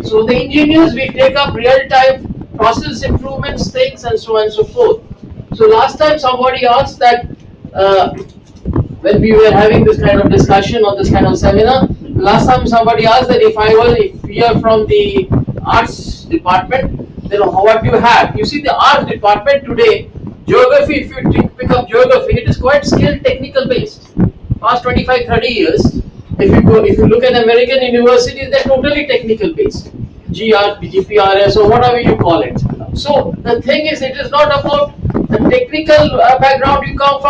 So the engineers, we take up real time process improvements things and so on and so forth. So last time somebody asked that when we were having this kind of discussion or this kind of seminar, last time somebody asked that if we are from the arts department, then what do you have? You see, the arts department today, geography, if you pick up geography, it is quite skill technical based. Past 25-30 years, if you look at American universities, they're totally technical based. GR, GPRS, or whatever you call it. So the thing is, it is not about the technical background you come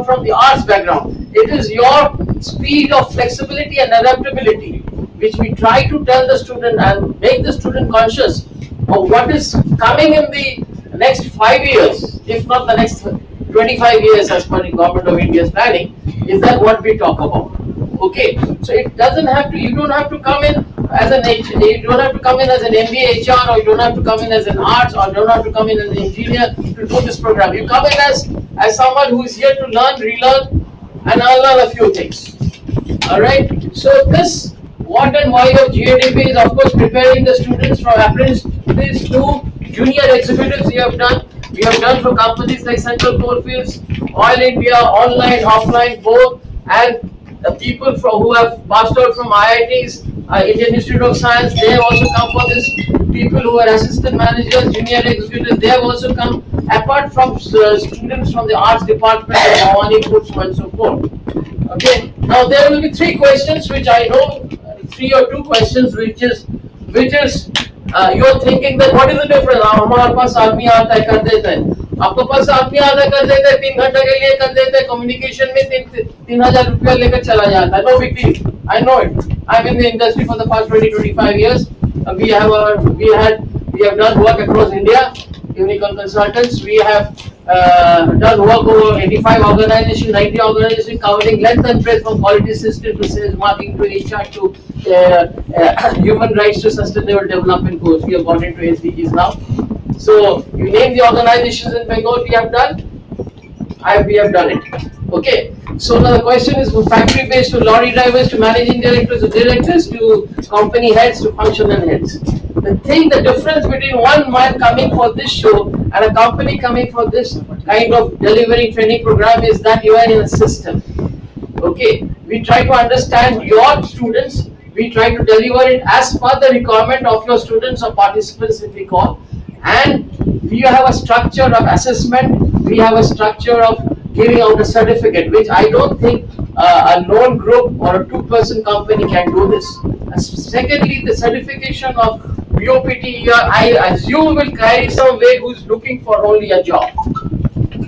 from the arts background. It is your speed of flexibility and adaptability, which we try to tell the student and make the student conscious of what is coming in the next 5 years, if not the next 25 years as per the Government of India's planning. Is that what we talk about? Okay, so it doesn't have to, you don't have to come in as an you don't have to come in as an MBA HR, or you don't have to come in as an arts, or you don't have to come in as an engineer to do this program. You come in as someone who is here to learn, relearn and unlearn a few things. Alright, so this what and why of GADP is of course preparing the students from apprentices to junior executives. We have done for companies like Central Coalfields, Oil India, online, offline, both, and the people who have passed out from IITs, Indian Institute of Science, they have also come for this. People who are assistant managers, junior executives, they have also come. Apart from students from the arts department, Bhavani Foods, and so forth. Okay. Now there will be 3 questions, which I know, 3 or 2 questions, which is you are thinking that what is the difference? हमारे पास आदमी आता है कर देता है, आपके पास आदमी आता है कर देता है, 3 घंटे के लिए कर देता है, कम्युनिकेशन में 3,000 रुपया लेकर चला जाता है. No big deal. I know it. I'm in the industry for the past 20-25 years. We have done work across India. Unicorn Consultants. We have done work over 85 organizations, 90 organizations, covering length and breadth from quality system to sales, marketing to HR to human rights to sustainable development goals. We have got into SDGs now. So you name the organizations in Bengal we have done. We have done it. Okay. So now the question is from factory based to lorry drivers to managing directors to company heads to functional heads. The difference between one man coming for this show and a company coming for this kind of delivery training program is that you are in a system. Okay, we try to understand your students, we try to deliver it as per the requirement of your students or participants, if we call, and we have a structure of assessment, we have a structure of giving out a certificate, which I don't think a lone group or a 2-person company can do this. Secondly, the certification of BOPT, I assume will carry some weight who's looking for only a job.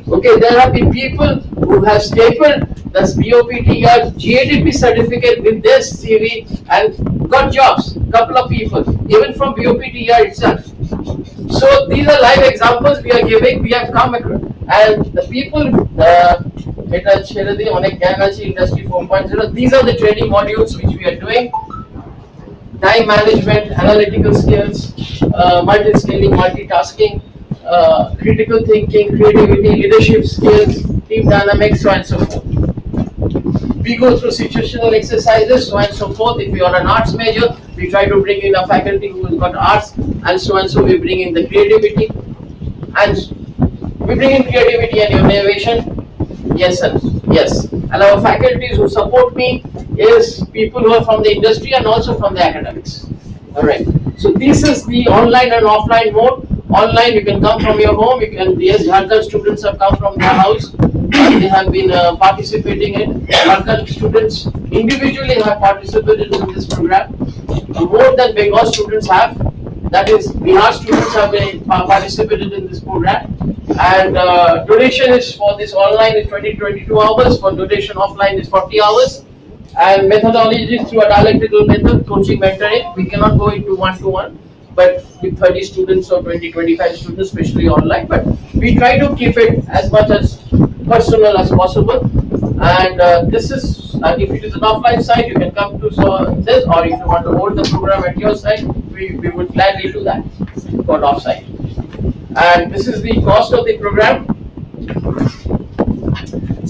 Okay, there have been people who have stapled this BOPT GADP certificate with their CV and got jobs. Couple of people, even from BOPT itself. So these are live examples we are giving. We have come across, and the people, এটা ছেড়ে দিয়ে অনেক জ্ঞান আছে industry 4.0. These are the training modules which we are doing. Time management, analytical skills, multi-scaling, multitasking, critical thinking, creativity, leadership skills, team dynamics, so on and so forth. We go through situational exercises, so on and so forth. If you are an arts major, we try to bring in a faculty who has got arts, and so and so we bring in the creativity, and we bring in creativity and innovation. Yes, sir. Yes. And our faculties who support me is people who are from the industry and also from the academics. All right. So this is the online and offline mode. Online, you can come from your home. You can. Yes, Jharkhand students have come from their house. They have been participating in. Jharkhand students individually have participated in this program. More than Bengal students have. That is, Bihar students have been participated in this program. And duration is for this online is 22 hours. For duration offline is 40 hours. And methodology is through a dialectical method, coaching, mentoring. We cannot go into one-to-one, but with 30 students or 25 students, especially online. But we try to keep it as much as personal as possible. And this is, if it is an offline site, you can come to this, or if you want to hold the program at your site, we would gladly do that for offsite. And this is the cost of the program.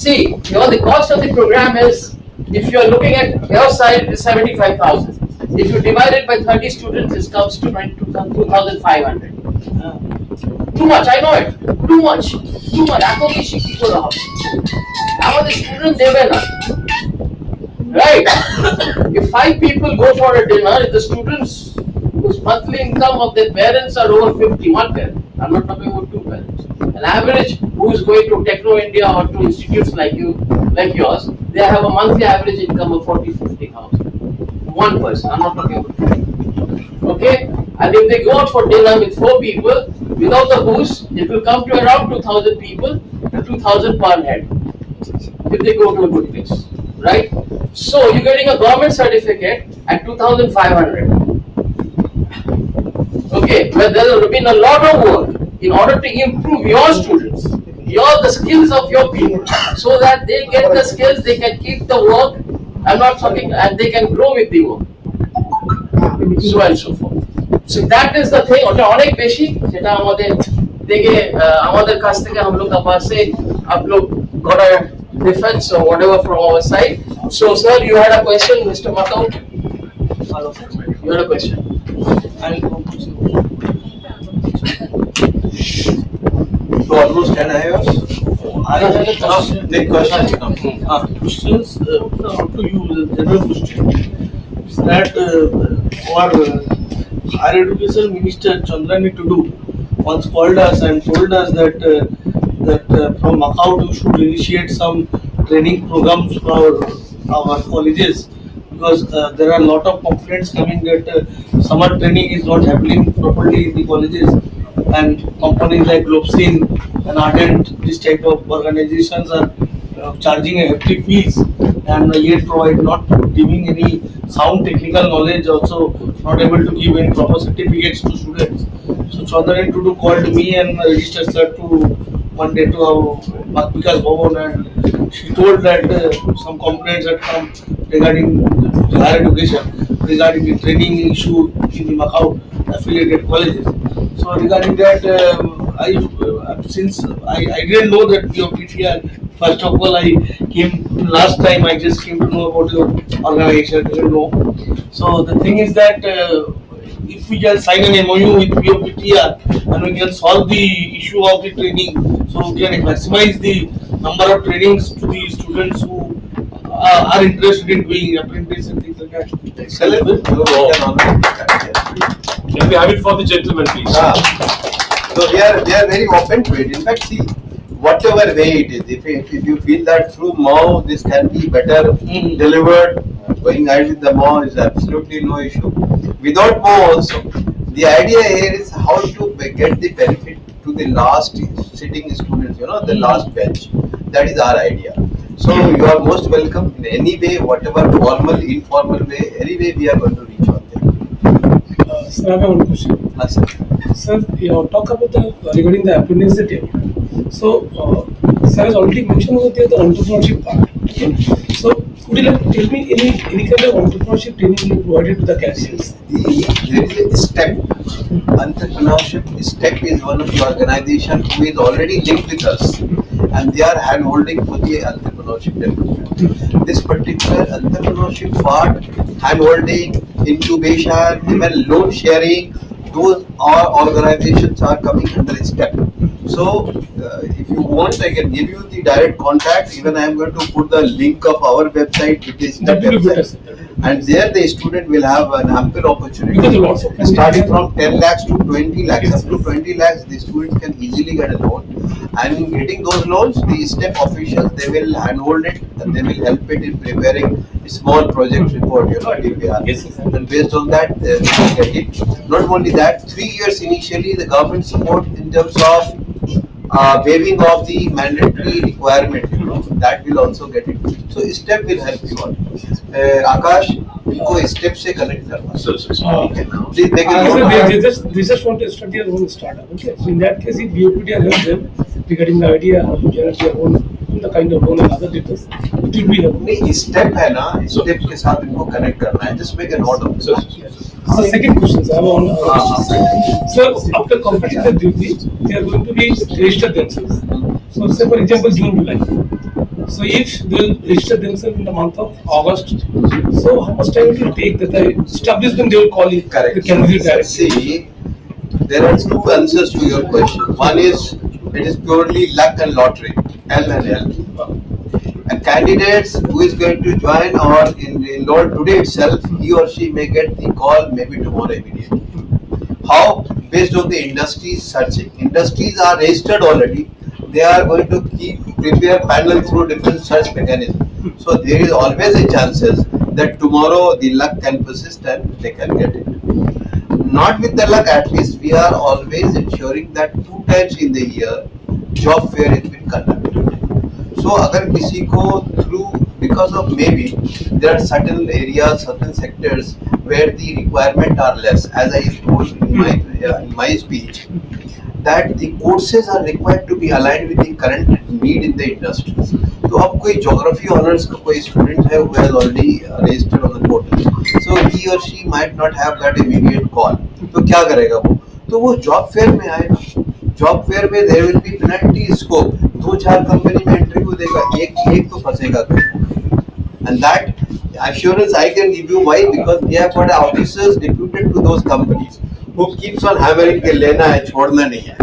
See, the cost of the program is, if you are looking at your side, is 75,000. If you divide it by 30 students, it comes to 2,500. Too much, I know it. Too much. Too much. এত বেশি কি করে হবে? আমাদের student দেবে না. Right? If 5 people go for a dinner, if the students whose monthly income of their parents are over 50, one parent, I'm not talking about 2 parents. An average who is going to Techno India or to institutes like yours, they have a monthly average income of 40-50,000. One person, I'm not talking about 2. Okay? And if they go out for dinner with 4 people, without the booze, it will come to around 2,000 people, 2,000 per head. If they go to a good place, right? So you're getting a government certificate at 2,500. Okay, but there will be a lot of work in order to improve your students, the skills of your people, so that they get the skills, they can keep the work. I'm not talking, and they can grow with the work, so and so forth. So that is the thing. ওটা অনেক বেশি যেটা আমাদের থেকে আমাদের কাছ থেকে हम लोग का पास से आप लोग got a defense or whatever from our side. So sir, you had a question, Mr. Makau. You had a question. So almost 10 hours. I had a question. Big question. Questions to you, the general question. Is that our higher education minister Chandrani Tudu once called us and told us that from Macau we should initiate some training programs for our colleges, because there are a lot of complaints coming that summer training is not happening properly in the colleges, and companies like Globsin and Ardent, this type of organizations are charging a hefty fees and yet not giving any sound technical knowledge, also not able to give any proper certificates to students. So Chaudhary Tudu called me and registered sir to one day to Bhavikas Bhavan, and she told that some complaints had come regarding the higher education, regarding the training issue in the Macau affiliated colleges. So regarding that, since I didn't know that you have been here. First of all, I came last time. I just came to know about your organization. I didn't know. So the thing is that if we can sign an MOU with BOPTR and we can solve the issue of the training, so we can maximize the number of trainings to the students who are interested in doing apprentice and things like that. Excellent. Can we have it for the gentleman, please? So we are very open to it. In fact, see, whatever way it is, if you feel that through MAU this can be better delivered, going ahead with the MAU is absolutely no issue. Without MAU also, the idea here is how to get the benefit to the last sitting students, the last bench. That is our idea. So you are most welcome in any way, whatever formal, informal way, any way we are going to reach out there. Sir, I have one question. Yes, sir. Sir, you talk about the regarding the apprenticeship. So, sir has already mentioned about the entrepreneurship part. Okay. So, could you like tell me any kind of entrepreneurship training you provided to the candidates? There is a STEP. Entrepreneurship STEP is one of the organization who is already linked with us, and they are hand holding for the entrepreneurship development. This particular entrepreneurship part, hand holding, incubation, even loan sharing, those all organizations are coming under STEP. So, if you want, I can give you the direct contact. Even I am going to put the link of our website, which is That will be better, website. sir. That will be better. And there the student will have an ample opportunity. Because lots of Starting from 10 lakhs to 20 lakhs, up to 20 lakhs, the students can easily get a loan. And in getting those loans, the STEP officials, they will handhold it and they will help it in preparing a small project report, DPR. Yes, sir. And based on that, they will get it. Not only that, 3 years initially, the government support in terms of waiving of the mandatory requirement, that will also get it. So STEP will help you all. Akash, इनको STEP से connect करना. Okay. Please make a note of that. They just want to start their own startup. Okay. So in that case, if BOPT helps them regarding the idea how to generate their own the kind of loan and other details, it will be helpful. नहीं STEP है ना, STEP के साथ इनको connect करना है. Just make a note of it. The second question, sir, I have one. Sir, after completing the duty, they are going to be registered themselves. So, say for example, June, July. So, if they will register themselves in the month of August, so how much time it will take that the establishment they will call it? Correct. The candidate directly. See, there are two answers to your question. One is, it is purely luck and lottery, L and L. A candidate who is going to join or enroll today itself, he or she may get the call maybe tomorrow immediately. How? Based on the industry searching. Industries are registered already. They are going to prepare panel through different search mechanisms. So there is always a chances that tomorrow the luck can persist and they can get it. Not with the luck, at least we are always ensuring that 2 times in the year job fair has been conducted. So अगर किसी को through because of maybe there are certain areas, certain sectors where the requirement are less, as I told in my speech, that the courses are required to be aligned with the current need in the industry. तो अब कोई geography honors का कोई student है who has already registered on the portal, so he or she might not have that immediate call. तो क्या करेगा वो? तो वो job fair में आएगा. Job fair में there will be plenty scope. 2-4 company में इंटरव्यू देगा, एक तो फंसेगा कोई. And that assurance I can give you. Why? Because we have got officers deputed to those companies who keeps on hammering के लेना है, छोड़ना नहीं है.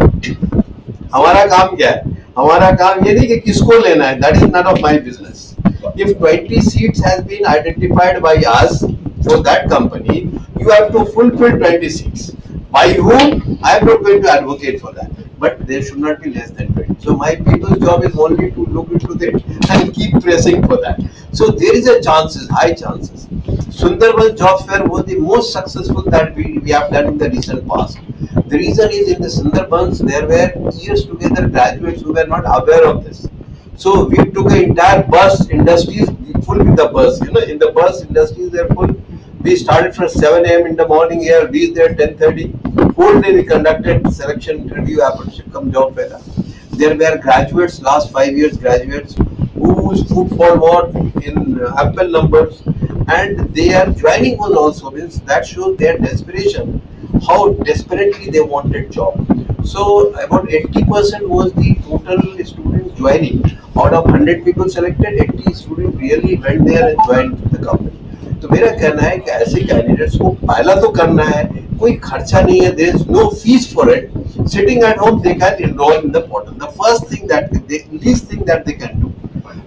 हमारा काम क्या है? हमारा काम ये नहीं कि किसको लेना है. That is none of my business. If 20 seats has been identified by us for that company, you have to fulfill 20 seats. By whom? I am not going to advocate for that. But there should not be less than 20. So my people's job is only to look into it and keep pressing for that. So there is a chances, high chances. Sundarban job fair was the most successful that we have done in the recent past. The reason is in the Sundarbans there were years together graduates who were not aware of this. So we took an entire bus industries full with the bus. In the bus industries they are full. We started from 7 a.m. in the morning here, reached there 10:30. Whole day we conducted selection interview, apprenticeship come job fair. There were graduates, last 5 years graduates, whose put forward in ample numbers, and their joining was also means that shows their desperation, how desperately they wanted job. So about 80% was the total students joining. Out of 100 people selected, 80 students really went there and joined the company. तो मेरा कहना है कि ऐसे candidates को पहला तो करना है, कोई खर्चा नहीं है, there is no fees for it. Sitting at home, they can enroll in the portal. The least thing that they can do.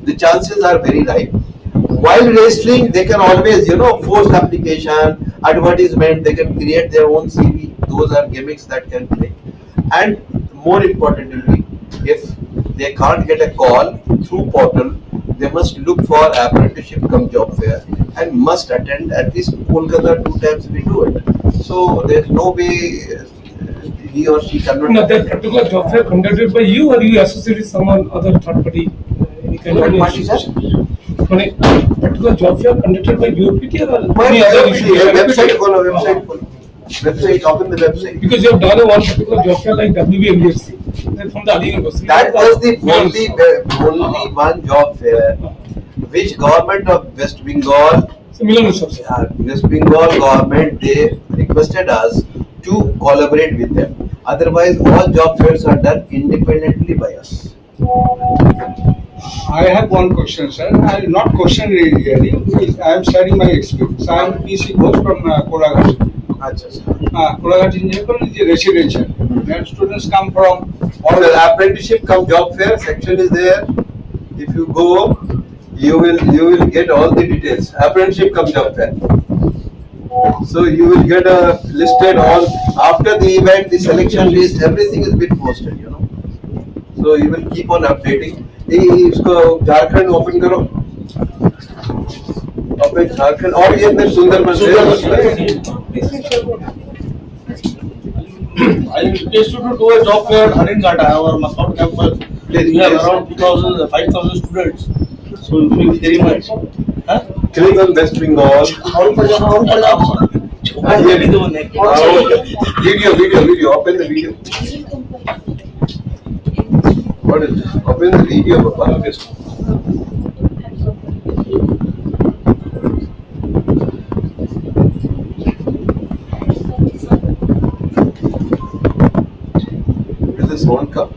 The chances are very high. While registering, they can always, force application, advertisement. They can create their own CV. Those are gimmicks that can play. And more importantly, if they can't get a call through portal, they must look for apprenticeship come job fair and must attend at least Kolkata 2 times we do it. So there's no way he or she cannot. No, that particular job fair conducted by you or you associate with someone other third party? Any kind of institution? Particular job fair conducted by BOPT or any other institution? Website follow. Website, open the website. Because you have done one particular job fair like WBMDFC, then from the Ali University. That was the only one job fair which government of West Bengal, West Bengal government, they requested us to collaborate with them. Otherwise, all job fairs are done independently by us. I have one question, sir. Not question really. I am sharing my experience. I am PC Ghosh from Kolaghat. Kolaghat Engineering College is residential. Where students come from. Or the apprenticeship come job fair section is there. If you go, you will get all the details. Apprenticeship come job fair. So you will get listed all after the event, the selection list, everything is been posted, you know. So you will keep on updating. इसको Jharkhand open करो, open Jharkhand और ये अंदर सुंदरबन से I used to do a job fair at Haringata, our Mascot campus. We have around 2,000, 5,000 students. So it will be very much. Click on West Bengal. Video. Open the video. What is this? Open the video, Papa. Is this one cup?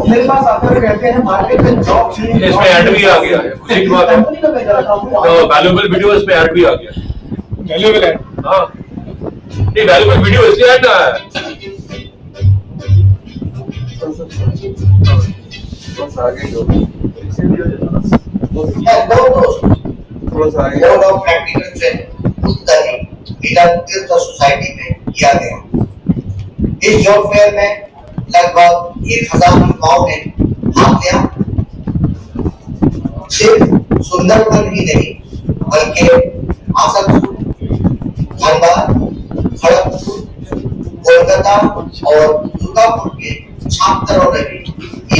मेरे पास आकर कहते हैं market में job इसमें add भी आ गया है, खुशी की बात है। तो वैल्यूएबल वीडियो इसमें ऐड भी आ गया। वैल्यूएबल है? हाँ। नहीं वैल्यूएबल वीडियो इसलिए ऐड ना है। बस आगे जो board of practical training Uttar society में किया गया। इस जॉब फेयर में लगभग 1000 युवाओं ने भाग लिया। सिर्फ सुंदरबन ही नहीं बल्कि आसनसोल, धनबाद, खड़गपुर, कोलकाता और दुर्गापुर के छात्रों ने भी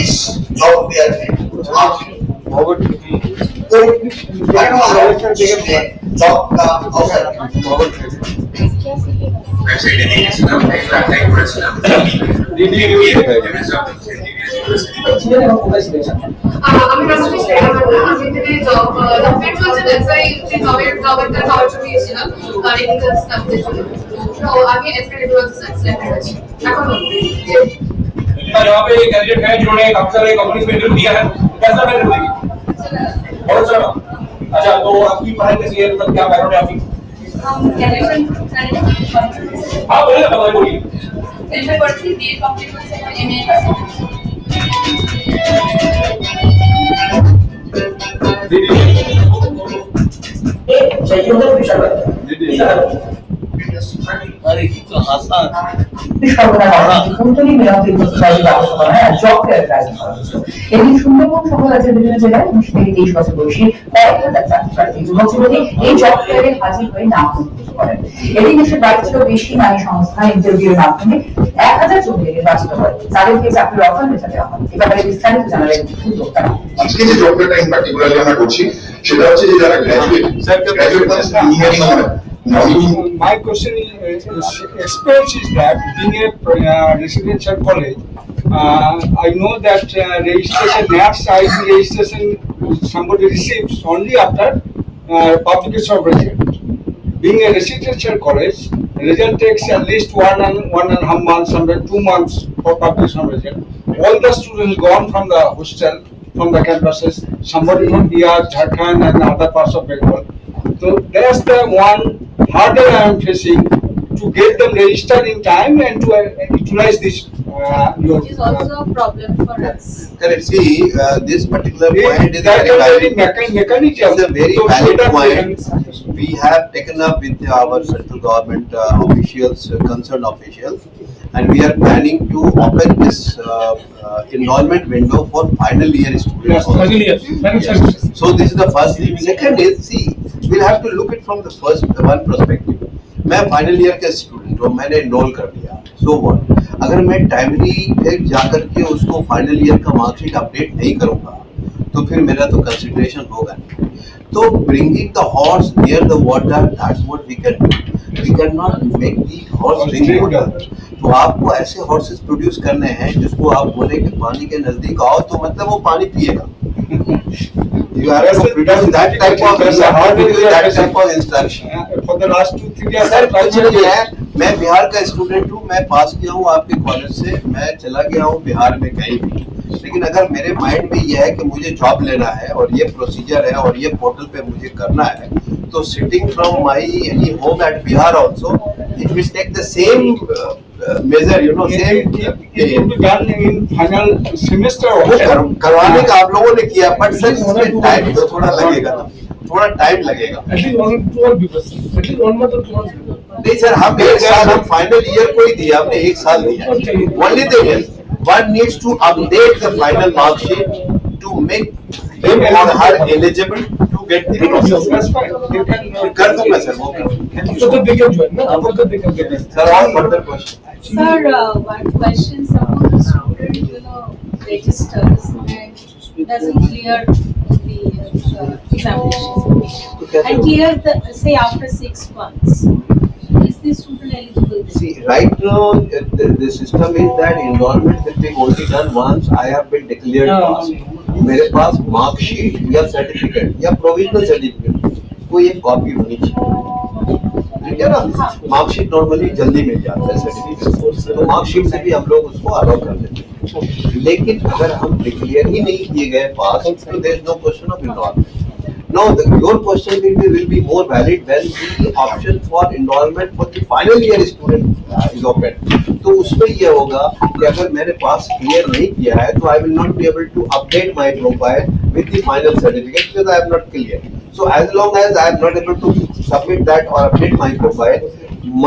इस जॉब फेयर में भाग लिया। जॉब का अवसर আমি রাষ্ট্রীয় সেবা আমি এখানে জব ডকুমেন্ট চলছে ব্যবসায়ী যে জবের খাবার জন্য এসেছিলাম টেকনিক্যাল স্টাফদের জন্য। তো আমি এসকেলেটর সিলেক্টেড হয়েছি। এখন यहाँ पे एक कैंडिडेट है जिन्होंने काफी सारे कंपनीज में इंटरव्यू दिया है, कैसा मैंने देखी बहुत अच्छा। अच्छा तो आपकी पढ़ाई कैसी है, मतलब क्या बैकग्राउंड है आपकी? हाँ बोलिए ना, बोलिए। एमए पढ़ती बीए कंप्लीट करते हैं, एमए करते हैं। अरे तो आसान এটি সুন্দরবন সহ রাজ্যের বিভিন্ন জেলায় 19 থেকে 23 বছর বয়সী কয়েক হাজার ছাত্রছাত্রী যুবক-যুবতী এই জব ফেয়ারে হাজির হয়ে নাম নথিভুক্ত করেন। এটি দেশের 22টিরও বেশি নারী সংস্থা ইন্টারভিউর মাধ্যমে 1000 যোগ্যকে নির্বাচিত হয়। তাদেরকে চাকরির অফার লেটার দেওয়া হয়। এ ব্যাপারে বিস্তারিত জানালেন উদ্যোক্তারা। আজকে যে জব ফেয়ারটা ইন পার্টিকুলারলি আমরা করছি সেটা হচ্ছে যে যারা গ্র্যাজুয়েট ইঞ্জিনিয়ারিং হয়। My question is experience is that being a residential college, I know that registration, NATS ID registration, somebody receives only after publication of result. Being a residential college, result takes at least one and a half months, sometimes 2 months for publication of result. All the students gone from the hostel, from the campuses, somebody from Bihar, Jharkhand and other parts of Bengal. So that's the one hurdle I am facing to get them registered in time and to utilize this. It is also a problem for us. Correct. See, this particular point is That a very is valid. mechanism. It's a very So valid that point. We have taken up with our central government officials, concerned officials, and we are planning to open this enrollment window for final year students. Yes. So this is the first thing. Second is, see, we'll have to look it from the first one perspective. मैं final year का student हूँ, मैंने enrol कर लिया, so what? अगर मैं timely जाकर के उसको फाइनल ईयर का मार्कशीट अपडेट नहीं करूँगा तो फिर मेरा तो कंसिडरेशन होगा नहीं। So bringing the horse near the water, that's what we can do. We cannot make the horse drink water. तो आपको ऐसे horses produce करने हैं जिसको आप बोले कि पानी के नजदीक आओ तो मतलब वो पानी पिएगा. You have to produce that type of instruction. For the last 2-3 years, sir कुछ नहीं है. मैं बिहार का स्टूडेंट हूँ. मैं पास किया हूँ आपके कॉलेज से. मैं चला गया हूँ बिहार में कहीं भी. लेकिन अगर मेरे माइंड में ये है कि मुझे जॉब लेना है और ये प्रोसीजर है और ये पोर्टल पे मुझे करना है, तो sitting from my any home at Bihar also it will take the same major, you know, same in final semester वो करवाने का आप लोगों ने किया. बट सर इसमें टाइम तो थोड़ा लगेगा ना, थोड़ा टाइम लगेगा. नहीं सर, हम 1 साल, हम फाइनल ईयर को ही दिया, हमने 1 साल दिया. Only thing is one needs to update the final mark sheet to make him or her eligible to get the process. कर दूंगा सर वो. सर और further question. Sir, one question. Suppose the student, registers and doesn't clear the examination and clears the, say, after 6 months. Is the student eligible? See, right now the system is that enrollment will be only done once I have been declared pass. मेरे पास mark sheet या certificate या provisional certificate कोई एक copy होनी चाहिए. ठीक है ना. मार्क शीट नॉर्मली जल्दी मिल जाता है सर्टिफिकेट, तो मार्क शीट से भी हम लोग उसको अलाउ कर देते हैं. लेकिन अगर हम डिक्लेयर ही नहीं किए गए पास, तो there is no question of enrolment. Now, your question will be more valid when the option for enrollment for the final year student is open. तो उसमें ये होगा कि अगर मैंने पास क्लियर नहीं किया है, तो I will not be able to update my profile with the final certificate because I am not clear. So as long as I am not able to submit that or update my profile,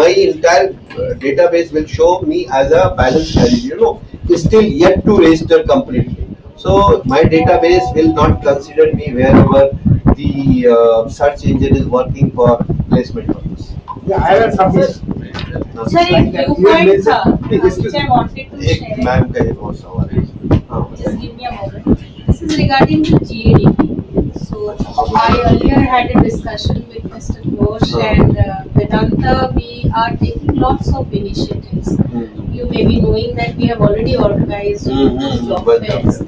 my entire database will show me as a balanced candidate. You know, still yet to register completely. So my database will not consider me wherever the search engine is working for placement purpose. Sir, if you find, which I wanted to share. Ma'am का एक और सवाल है. Just give me a moment. This is regarding the GADP. So I earlier had a discussion with Mr. Ghosh and Vedanta. We are taking lots of initiatives. You may be knowing that we have already organized job fairs.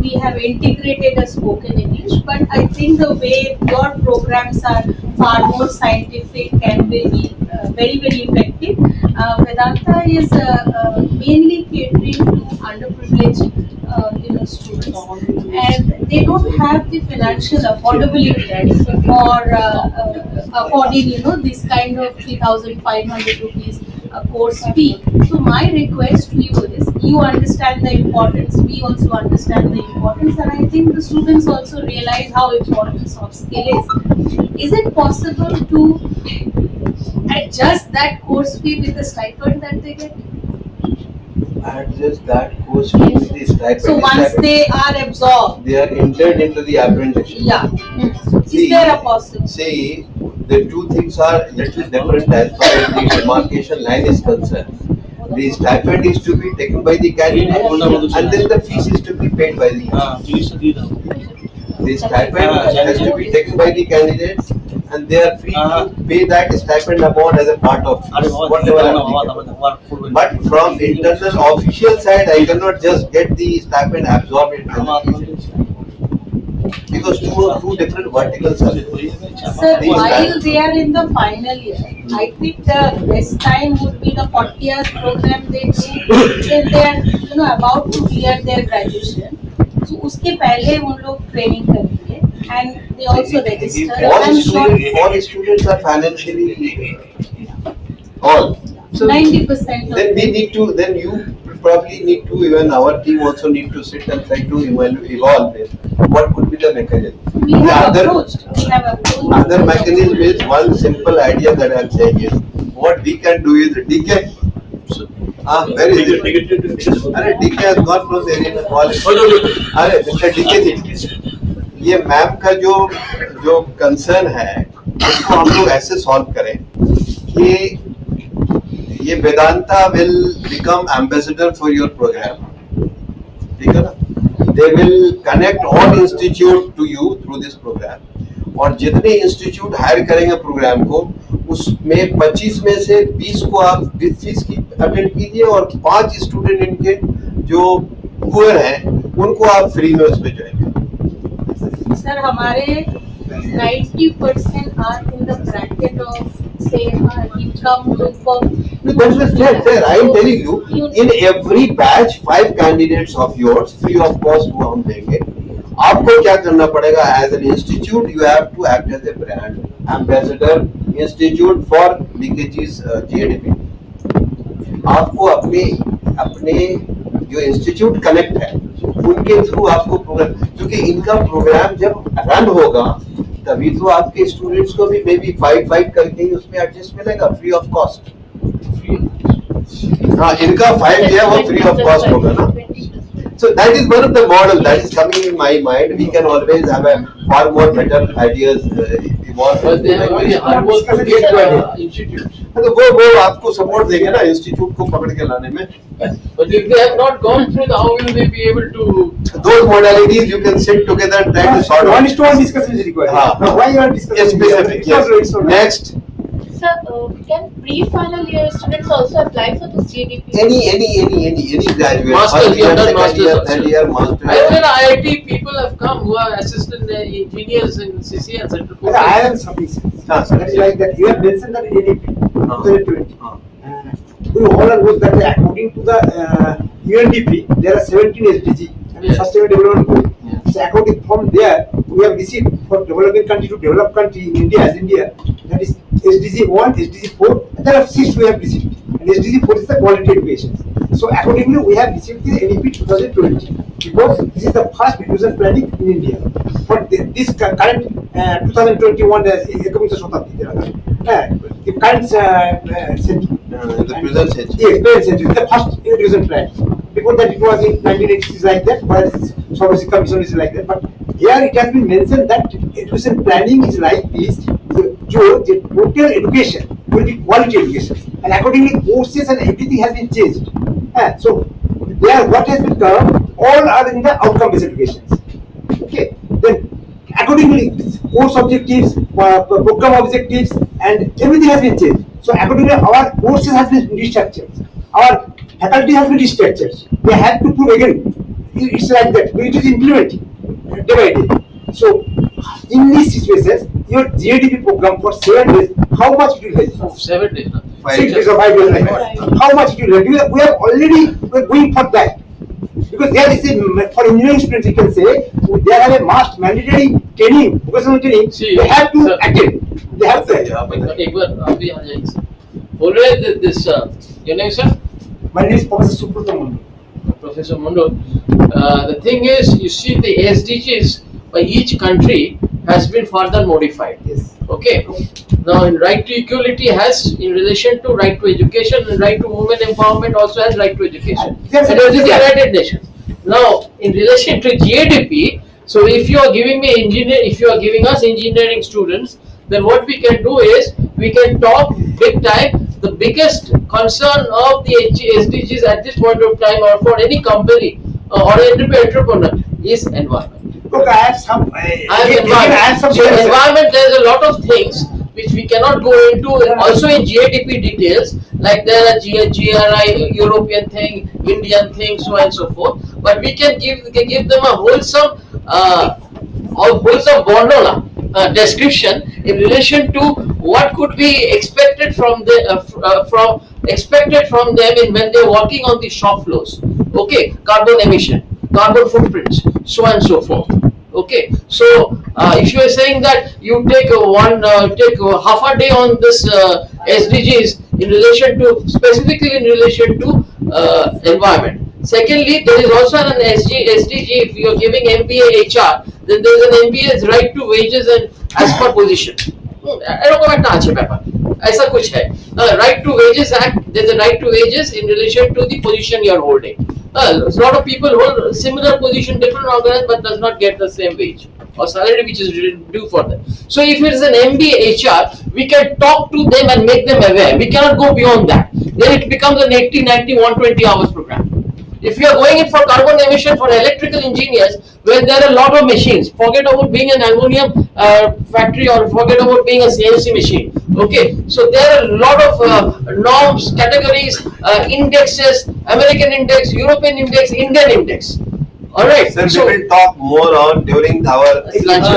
We have integrated a spoken English, but I think the way your programs are far more scientific and very, very effective. Vedanta is mainly catering to underprivileged, students, and they don't have the financial affordability for affording, this kind of 3,500 rupees course fee. So my request to you is, you understand the importance, we also understand the importance, and I think the students also realize how important soft skill is. Is it possible to adjust that course fee with the stipend that they get? Adjust that course fee with the stipend. So once they are absorbed, they are entered into the apprenticeship. Yeah. Is there a possibility? See, the two things are little different as far as the demarcation line is concerned. The stipend is to be taken by the candidate, and then the fees is to be paid by the candidate. The stipend has to be taken by the candidates, and they are free to pay that stipend amount as a part of whatever applicable. But from internal official side, I cannot just get the stipend absorbed into the application. Because two different verticals are there. Sir, while they are in the final year, I think the best time would be the 40th program they do when they are about to clear their graduation. So उसके पहले उन लोग training करेंगे and they also register. All students are financially all. So 90%. Then we need to. Then you probably need to. Even our team also need to sit and try to evolve this. What could be the mechanism? We have approached. Other mechanism is one simple idea that I am saying is what we can do is DK. Where is it? अरे DK has gone from the area college. अरे Mr. DK जी, ये ma'am का जो concern है उसको हम लोग ऐसे सॉल्व करें कि ये Vedanta will become ambassador for your program. ठीक है ना? They will connect all institute to you through this program. और जितने इंस्टीट्यूट हायर करेंगे प्रोग्राम को उसमें 25 में से 20 को आप विद फीस की अटेंड कीजिए और 5 स्टूडेंट इनके जो पुअर हैं उनको आप फ्री में उसमें ज्वाइन करें। सर हमारे 90% are in the bracket of say income group of. That's fair. I am telling you, in every batch 5 candidates of yours free of cost वो हम देंगे। आपको क्या करना पड़ेगा as an institute? You have to act as a brand ambassador institute for BKG's GADP. आपको अपने जो इंस्टीट्यूट कनेक्ट है उनके थ्रू आपको प्रोग्राम, क्योंकि इनका प्रोग्राम जब रन होगा तभी तो आपके स्टूडेंट्स को भी मे बी फाइट करके ही उसमें एडजस्ट मिलेगा फ्री ऑफ कॉस्ट। हाँ, इनका 5 है वो फ्री ऑफ कॉस्ट होगा ना। So that is one of the model that is coming in my mind. We can always have a far more better ideas evolve. But they have only hard work to get institute. तो वो आपको support देंगे ना institute को पकड़ के लाने में। But if they have not gone through, how will they be able to? Those modalities you can sit together and try to sort out. One-to-one discussion is required. हाँ. Why you are discussing? Specific. Yes. Next. Sir, can pre-final year students also apply for this GDP? Any graduate. Masters, you have done masters. Third year master. I mean, IIT people have come who are assistant engineers in CC and Central. I am sufficient. That is like that. You have mentioned that ADP 2020. We all know that according to the UNDP, there are 17 SDG and sustainable development goals. So according from there, we have received for developing country to develop country in India as India, that is SDG 1, SDG 4, and there are 6 we have received. And SDG 4 is the quality education. So accordingly, we have received the NEP 2020 because this is the first education planning in India. For this current 2021 economic Shatabdi, the current century. The present century. Yes, present century, the first education plan. Before that it was in 1980s like that, but Service Commission is like that. But here it has been mentioned that education planning is like this. The total education will be quality education, and accordingly courses and everything has been changed. So there, what has been done, all are in the outcome-based education. Okay, then accordingly course objectives, program objectives, and everything has been changed. So accordingly, our courses has been restructured. Our faculty has been restructured. They have to prove again. It's like that. It is implemented day by day. So in these situations, your GADP program for 7 days, how much it will help? 7 days. 6 days or 5 days like that. How much it will help? We are already going for that. Because there is a, for engineering students, you can say, they have a must mandatory training, vocational training. See, they have to sir, attend. They have to attend. एक बार आप भी आ जाइए। Already this, your name sir? My name is Professor Subrata Mundu. Professor Mundo. The thing is, you see the SDGs by each country has been further modified. Yes. Okay. Now, in right to equality has in relation to right to education, and right to women empowerment also has right to education. Yes, and it is the yes. United Nations. Now, in relation to GADP, so if you are giving me if you are giving us engineering students, then what we can do is we can talk big time. The biggest concern of the SDGs at this point of time, or for any company or entrepreneur, is environment. Look, I have some. So environment, there is a lot of things which we cannot go into. Also in GADP details, like there are GRI, European thing, Indian thing, so on and so forth. But we can give them a wholesome gondola description in relation to what could be expected from them in when they're working on the shop floors. Okay, carbon emission, carbon footprints, so on and so forth. Okay, so if you are saying that you take half a day on this SDGs in relation to specifically in relation to environment. Secondly, there is also an SDG. If you are giving MBA HR, then there is an MBA's right to wages and as per position. ऐसा कुछ है. Right to wages act. There is a right to wages in relation to the position you are holding. A lot of people hold similar position, different organization, but does not get the same wage or salary which is due for them. So if it is an MBA HR, we can talk to them and make them aware. We cannot go beyond that. Then it becomes an 80, 90, 120 hours program. If you are going in for carbon emission for electrical engineers, where there are a lot of machines, forget about being an aluminum factory or forget about being a CNC machine. Okay, so there are a lot of norms, categories, indexes, American index, European index, Indian index. All right. Sir, So we will talk more on during our lunch. I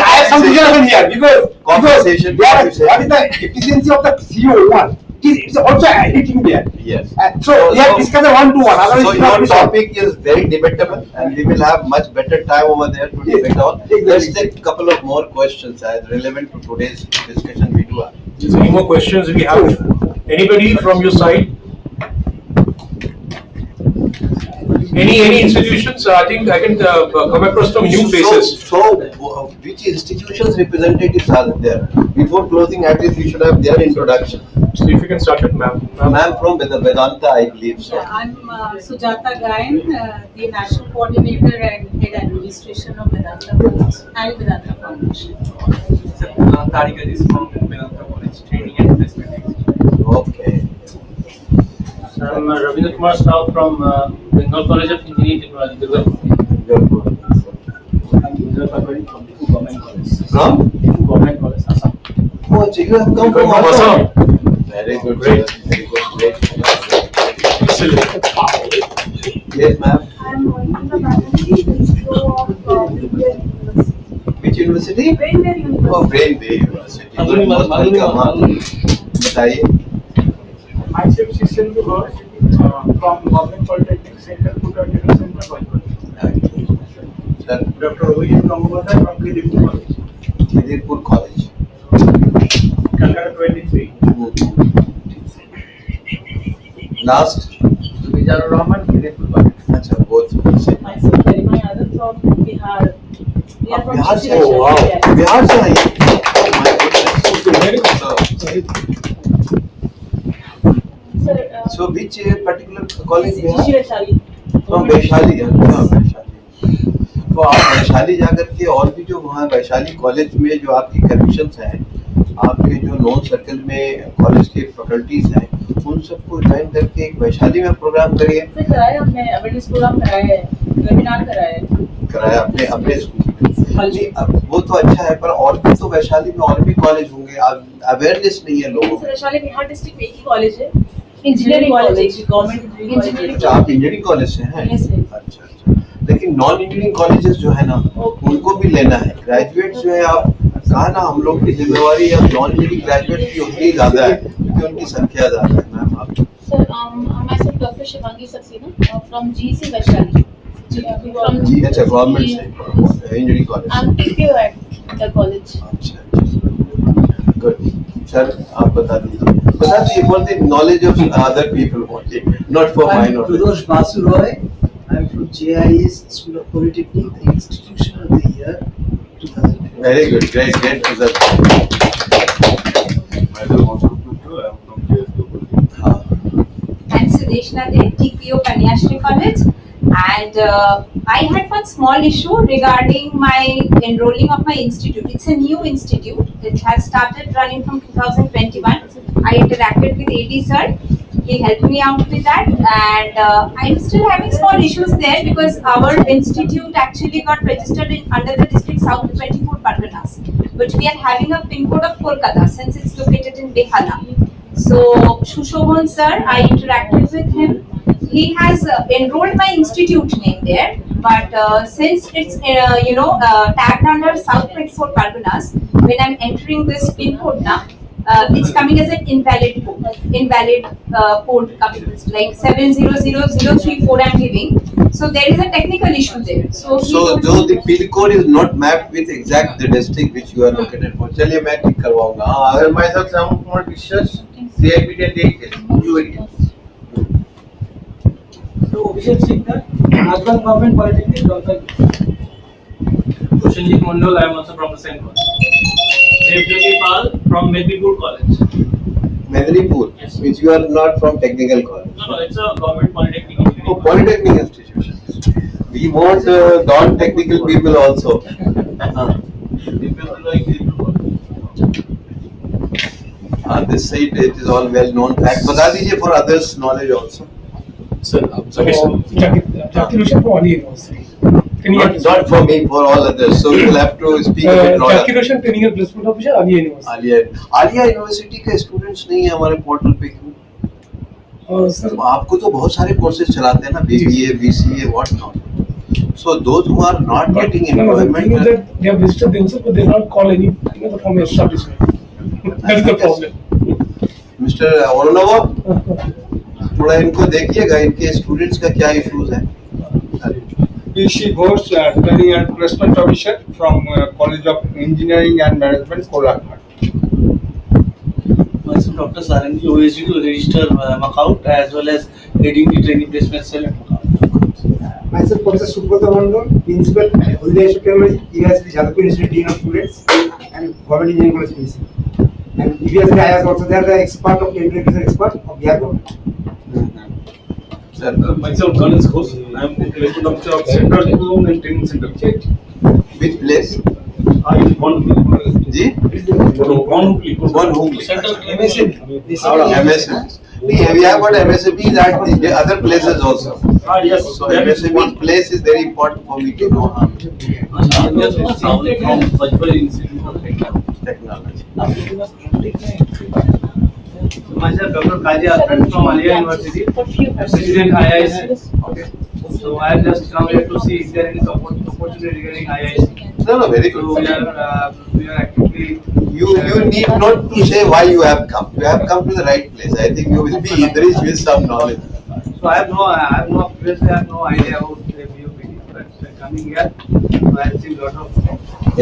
have some suggestion here because conversation. what is the efficiency of the CO1? It's also editing there. Yes. So we have discussed a one-to-one. So your topic is very debatable, and we will have much better time over there to debate on. Let's take a couple of more questions as relevant to today's discussion we do have. Any more questions we have? Anybody from your side? Any institutions? I think I can come across some new faces. So, which institutions representatives are there? Before closing, at least we should have their introduction. So if you can start with ma'am. Ma'am from Vedanta, I believe so. Yeah, I'm Sujata Gayan, the National Coordinator and Head Administration of Vedanta College and Vedanta Foundation. Tarika is from Vedanta College, Training and Placement. Okay. I'm Ravindra Kumar Rao from Bengal College of Engineering Technology, Durgapur. I'm Indra Patwari from Difu Government College. From? Difu Government College, Assam. Oh, so you have come from Assam. Very good, great. Very good, great. Yes, ma'am. I'm working the management of Which university? Brainwave University. Oh, Brainwave University. Good, most welcome. बताइए. Myself Cecil Ghosh from Government Polytechnic Center, Puttur Center, Bajpur. Sir, Dr. Rohit Gangwar from Kidipur College. Kidipur College. Calcutta 23. Last? Vijay Rahman, Kidipur College. Achha, both. Myself, Karima Yadav from Bihar. We are from Bihar se? Chitral. Oh, wow. Yes. Bihar se aaye? Oh my goodness. Very good. Sir, So which particular college you Jishi have? Vaishali. From Vaishali, अच्छा वैशाली. तो आप वैशाली जाकर के और भी जो वहाँ Vaishali college में जो आपकी कनेक्शंस हैं, आपके जो नॉन सर्कल में कॉलेज के फैकल्टीज हैं, उन सबको ज्वाइन करके एक वैशाली में प्रोग्राम करिए. सर कराया हमने अवेयरनेस प्रोग्राम कराया है, वेबिनार कराया है. कराया अपने अपने स्कूल में. अब वो तो अच्छा है, पर और भी तो वैशाली में और भी कॉलेज होंगे. अवेयरनेस नहीं है लोगों सर में. वैशाली बिहार डिस्ट्रिक्ट में एक ही कॉलेज है, इंजीनियरिंग कॉलेज, गवर्नमेंट इंजीनियरिंग. अच्छा, आप इंजीनियरिंग कॉलेज से हैं? अच्छा अच्छा. लेकिन नॉन इंजीनियरिंग कॉलेजेस जो है ना, उनको भी लेना है. ग्रेजुएट जो है, आप कहा ना, हम लोग की जिम्मेवारी अब नॉन इंजीनियरिंग ग्रेजुएट की उतनी ज्यादा है क्योंकि उनकी संख्या ज्यादा है. मैम आप? Sir, myself Dr. Shivangi Saxena from GC Vaishali. जी, अच्छा, गवर्नमेंट से engineering college. I'm TPO at the college. अच्छा, गुड. सर, आप बता दीजिए for the knowledge of other people only, not for my knowledge. Firoz Basu Roy. I'm from JIS School of Polytechnic, the institution of the year 2000. Very good, great, great result. I'm Sudeshna De, TPO Kanyashri College, and I had one small issue regarding my enrolling of my institute. It's a new institute. It has started running from 2021. I interacted with AD sir. He helped me out with that, and I'm still having small issues there because our institute actually got registered under the district South 24 Parganas, but we are having a pin code of Kolkata since it's located in Behala. So Shushovan sir, I interacted with him. He has enrolled my institute name there, but since it's tagged under South 24 Parganas, when I'm entering this pin code now, it's coming as an invalid code. Code coming like 7000034 I'm giving. So there is a technical issue there. So though the pin code is not mapped with exact the district which you are located for. चलिए मैं ठीक करवाऊंगा. हाँ, अगर myself some more discuss CIPT date is So Abhishek Sikdar, Rajban Government Polytechnic, Jodhpur. Prashanjit Mondal, I am also from the same college. Devjyoti Pal from Mednipur College. Mednipur, Yes. which you are not from technical college. No, it's a government polytechnic engineering. Oh, polytechnic institutions. We want non-technical people also. This site, it is all well known fact. बता दीजिए for others knowledge also. Sir, Jackie Roshan from Ali University. Not for me, for all others. So we will have to speak a bit louder. Jackie Roshan training and placement officer, Ali University. Alia university के students नहीं है हमारे portal पे क्यों? Sir आपको तो बहुत सारे कोर्सेज चलाते हैं ना, BBA, BCA, what not. So those who are not getting employment, the thing is that they have registered themselves, but they not call any from establishment. That's the problem. Mr. Orunava, थोड़ा इनको देखिएगा, इनके students का क्या issues है. PC Ghosh, training and placement officer from College of Engineering and Management, Kolkata. Myself, Dr. Sarangi, OSD to register Macaut as well as heading the training placement cell at Macaut. Myself, Professor Subrata Mandal, Principal, Holiday Technology, EVSD, Jadavpur Institute, Dean of Students, and Government Engineering College, PC. And EVSD, I was also there, the expert of education expert of Bihar government. Myself, Ganesh Ghosh, I am the placement officer of Central Diploma and Training Center. Which place? In Bonhupli. Ji? Bonhupli. Central MSME. We have got MSMEs at the other places also. Yes. So MSME place is very important for me to know. Yes, from Bajpur Institute of Technology. Myself, Dr. Kaji Asman from Alia University, President IIC. Okay. So I have just come here to see if there is any opportunity regarding IIC. No, very good. So we are actively. You need not to say why you have come. You have come to the right place. I think you will be enriched with some knowledge. So I have no idea about the BOPD, but coming here, so I have seen a lot of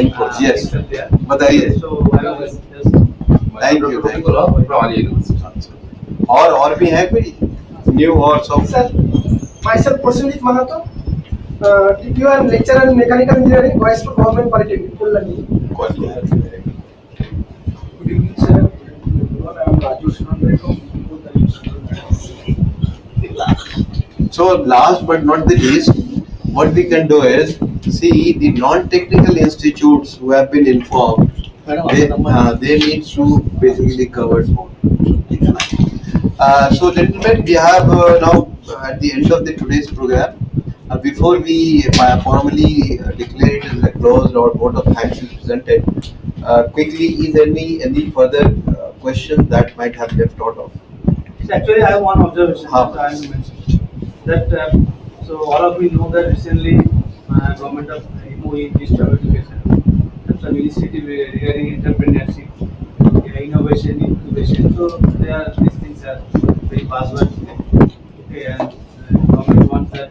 inputs. Yes. There. बताइए. So I was just. Thank you. और भी है कोई new or something? Myself, Prasenjit Mahato, TPO and lecturer in mechanical engineering, Vice for Government Polytechnic, Kulani. Good evening, sir. I am Raju Shanandre from So last but not the least, what we can do is see the non-technical institutes who have been informed. They need to basically cover more. So gentlemen, we have now at the end of today's program. Before we formally declare it as a closed or vote of thanks is presented, quickly, is there any further questions that might have left out of? Actually, I have one observation that I have to mention. That so all of you know that recently government of MOE Ministry of Education, that's a ministry regarding entrepreneurship, innovation, incubation. So these things are very buzzwords. Okay, and government wants that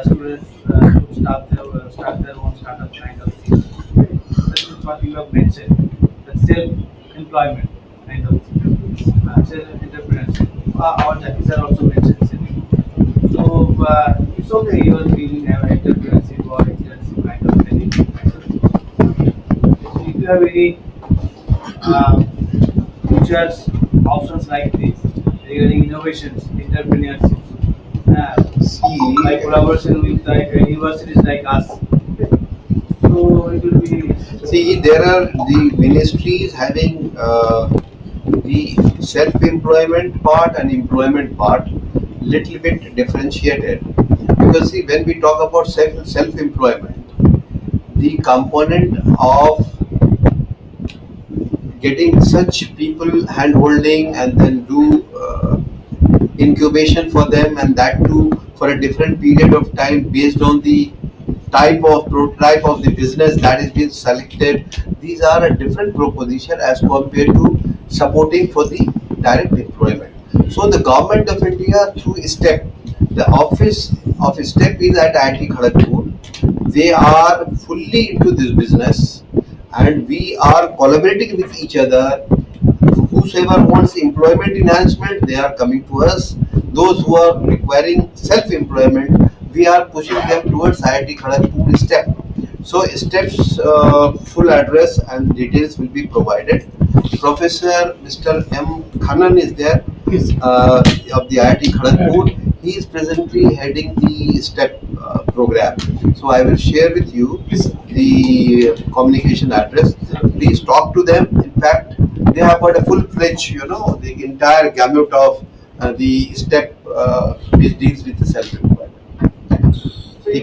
students should start their own startup kind of thing. Okay. That is what you have mentioned. That self-employment kind of thing. Self-entrepreneurship. Our Jackie sir also mentioned the same. So it's okay you are feeling entrepreneurship or entrepreneurship kind of thing. So if you have any futures options like this regarding innovations, entrepreneurship, like collaboration with like universities like us. So it will be. See, there are the ministries having the self-employment part and employment part little bit differentiated, because see, when we talk about self-employment, the component of getting such people hand-holding and then do incubation for them, and that too for a different period of time based on the type of prototype of the business that is being selected. These are a different proposition as compared to supporting for the direct employment. So the government of India through STEP, the office of STEP is at IIT Kharagpur. They are fully into this business and we are collaborating with each other. Whosoever wants employment enhancement, they are coming to us. Those who are requiring self-employment, we are pushing them towards IIT Kharagpur STEP. So STEP's full address and details will be provided. Professor Mr. M. Khannan is there of the IIT Kharagpur. He is presently heading the STEP program. So I will share with you the communication address. Please talk to them. In fact, they have got a full-fledged, the entire gamut of the step which deals with the self-employment. So you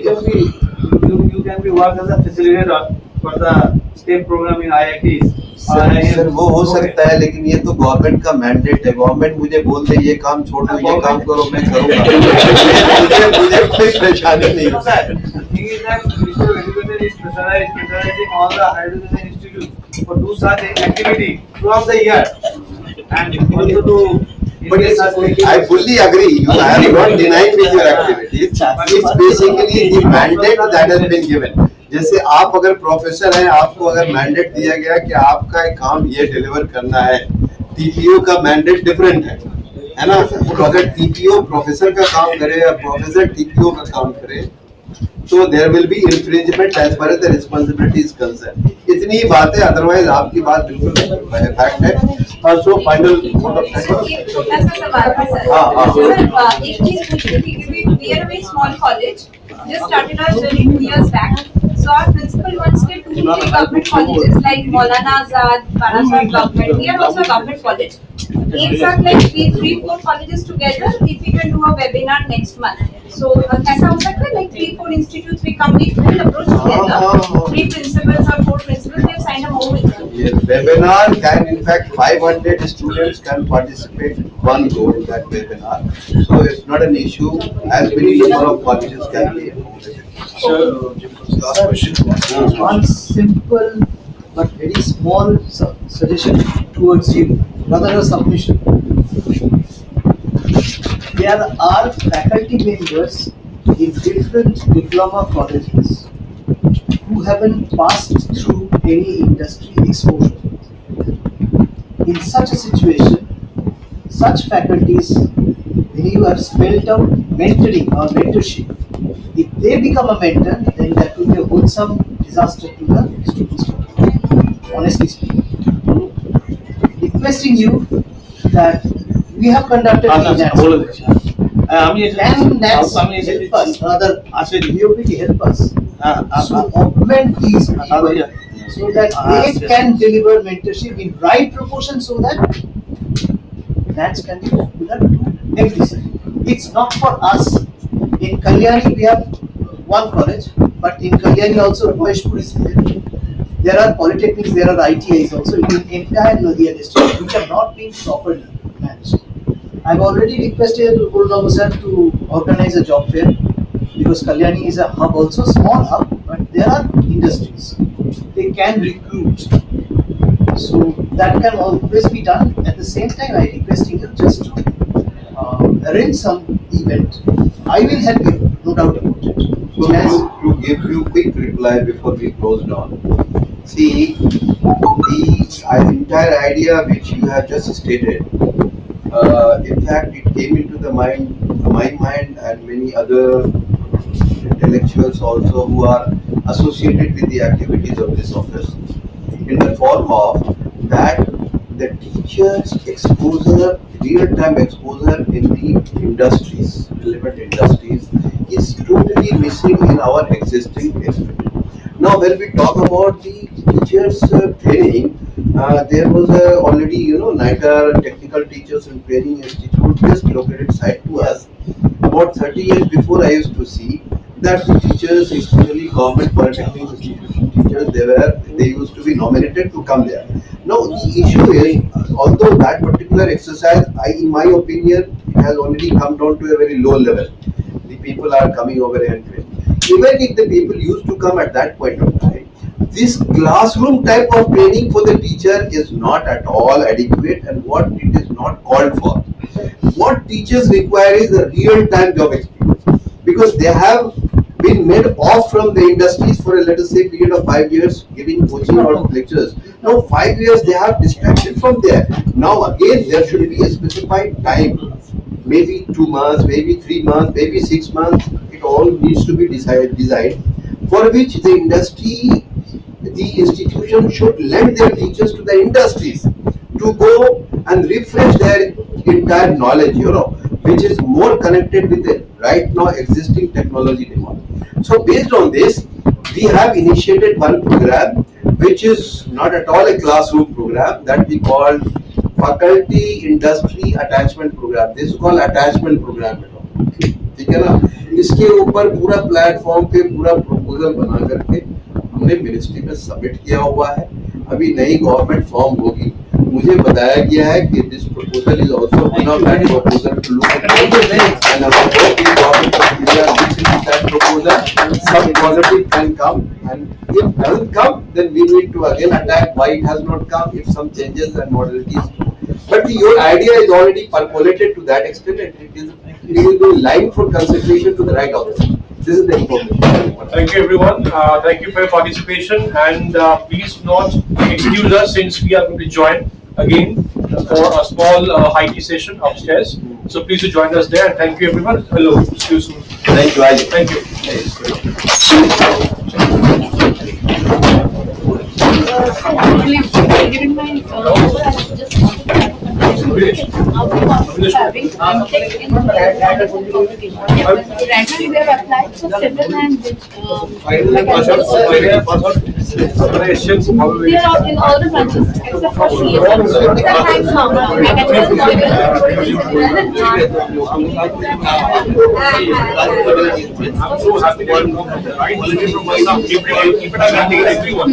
can be work as a facilitator for the STEM program in IITs. Sir वो हो सकता है, लेकिन ये तो government का mandate है. Government मुझे बोल दे ये काम छोड़ दो, ये काम करो, मैं करूँगा. मुझे कोई परेशानी नहीं. The thing is that Ministry of Education is specializing all the higher education institutes for do such activity throughout the year, and also to. But I fully agree. I am not denying with your activities. It's basically the mandate that has been given. जैसे आप अगर professor हैं, आपको अगर mandate दिया गया कि आपका काम ये डिलीवर करना है, टीपीओ का मैंडेट डिफरेंट है ना. तो अगर टीपीओ प्रोफेसर का काम करे या प्रोफेसर टीपीओ का काम करे, तो there will be infringement as far as the responsibility is concern. इतनी ही बात है, अदरवाइज आपकी बात बिल्कुल फैक्ट है. सो फाइनल छोटा सा सवाल है सर. एक चीज पूछनी थी क्योंकि we are a very small college, just started our journey 2 years back. So our principal wants to 2 government colleges like Maulana Azad, Parasat government. We are also a government college. एक साथ like 3-4 colleges together. If we can do a webinar next month. So ऐसा हो सकता है like 3-4 institutes we come, we will approach together. 3 principals or 4 principals, we have signed a MOU. Yes, webinar can, in fact, 500 students can participate one go in that webinar. So it's not an issue. As many number of colleges can be involved. Last question. One simple but very small suggestion towards you, rather a submission. There are faculty members in different diploma colleges who haven't passed through any industry exposure. In such a situation, such faculties, when you have spelled out mentoring or mentorship, if they become a mentor, then that will be a wholesome disaster to the students. Honestly speaking, requesting you that we have conducted help us, rather, BOPT help us to augment these people so that they can deliver mentorship in right proportion so that grants can be popular to every side. It's not for us. In Kalyani we have one college, but in Kalyani also Maheshpur is there. There are polytechnics, there are ITIs also in entire Nadia district which are not being properly managed. I've already requested Guru sir to organize a job fair because Kalyani is a hub also, small hub, but there are industries. They can recruit. So that can always be done. At the same time, I requesting you just to arrange some event. I will help you, no doubt about it. So to give you quick reply before we close down. See, the entire idea which you have just stated, in fact, it came into my mind and many other intellectuals also who are associated with the activities of this office, in the form of that the teachers' exposure, real-time exposure in the industries, relevant industries, is totally missing in our existing expertise. Now, when we talk about the teachers' training, there was already, NITER Technical Teachers and Training Institute just located side to us. About 30 years before, I used to see that the teachers, especially government polytechnic institution teachers, they used to be nominated to come there. Now, the issue is, although that particular exercise, in my opinion, it has already come down to a very low level. The people are coming over and train. Even if the people used to come at that point of time, this classroom type of training for the teacher is not at all adequate, and what it is not called for. What teachers require is a real-time job experience, because they have been made off from the industries for a, let us say, period of 5 years, giving coaching or lectures. Now 5 years they have distracted from there. Now again there should be a specified time, maybe 2 months, maybe 3 months, maybe 6 months. It all needs to be designed, for which the industry, the institution should lend their teachers to the industries to go and refresh their entire knowledge, which is more connected with the right now existing technology demand. So based on this, we have initiated one program which is not at all a classroom program, that we call faculty industry attachment program. This is called attachment program. ठीक है ना? इसके ऊपर पूरा platform पे पूरा proposal बना करके हमने मिनिस्ट्री में सबमिट किया हुआ है. अभी नई गवर्नमेंट फॉर्म होगी. मुझे बताया गया है कि this proposal is also one of that proposal to look at and our hope is government of India looks into that proposal. Some positive can come, and if doesn't come, then we need to again attack why it has not come, if some changes and modalities. But your idea is already percolated to that extent, and it will be lying for consideration to the right authority. This is the information. Thank you, everyone. Thank you for your participation, and please not excuse us since we are going to join again for a small high tea session upstairs. So please do join us there, and thank you, everyone. Hello, see you soon. Thank you, Ajay. Thank you. Given my just having contact in communication. Right now we have applied for civil and they are in all the branches except for I'm so happy that you keep it everyone.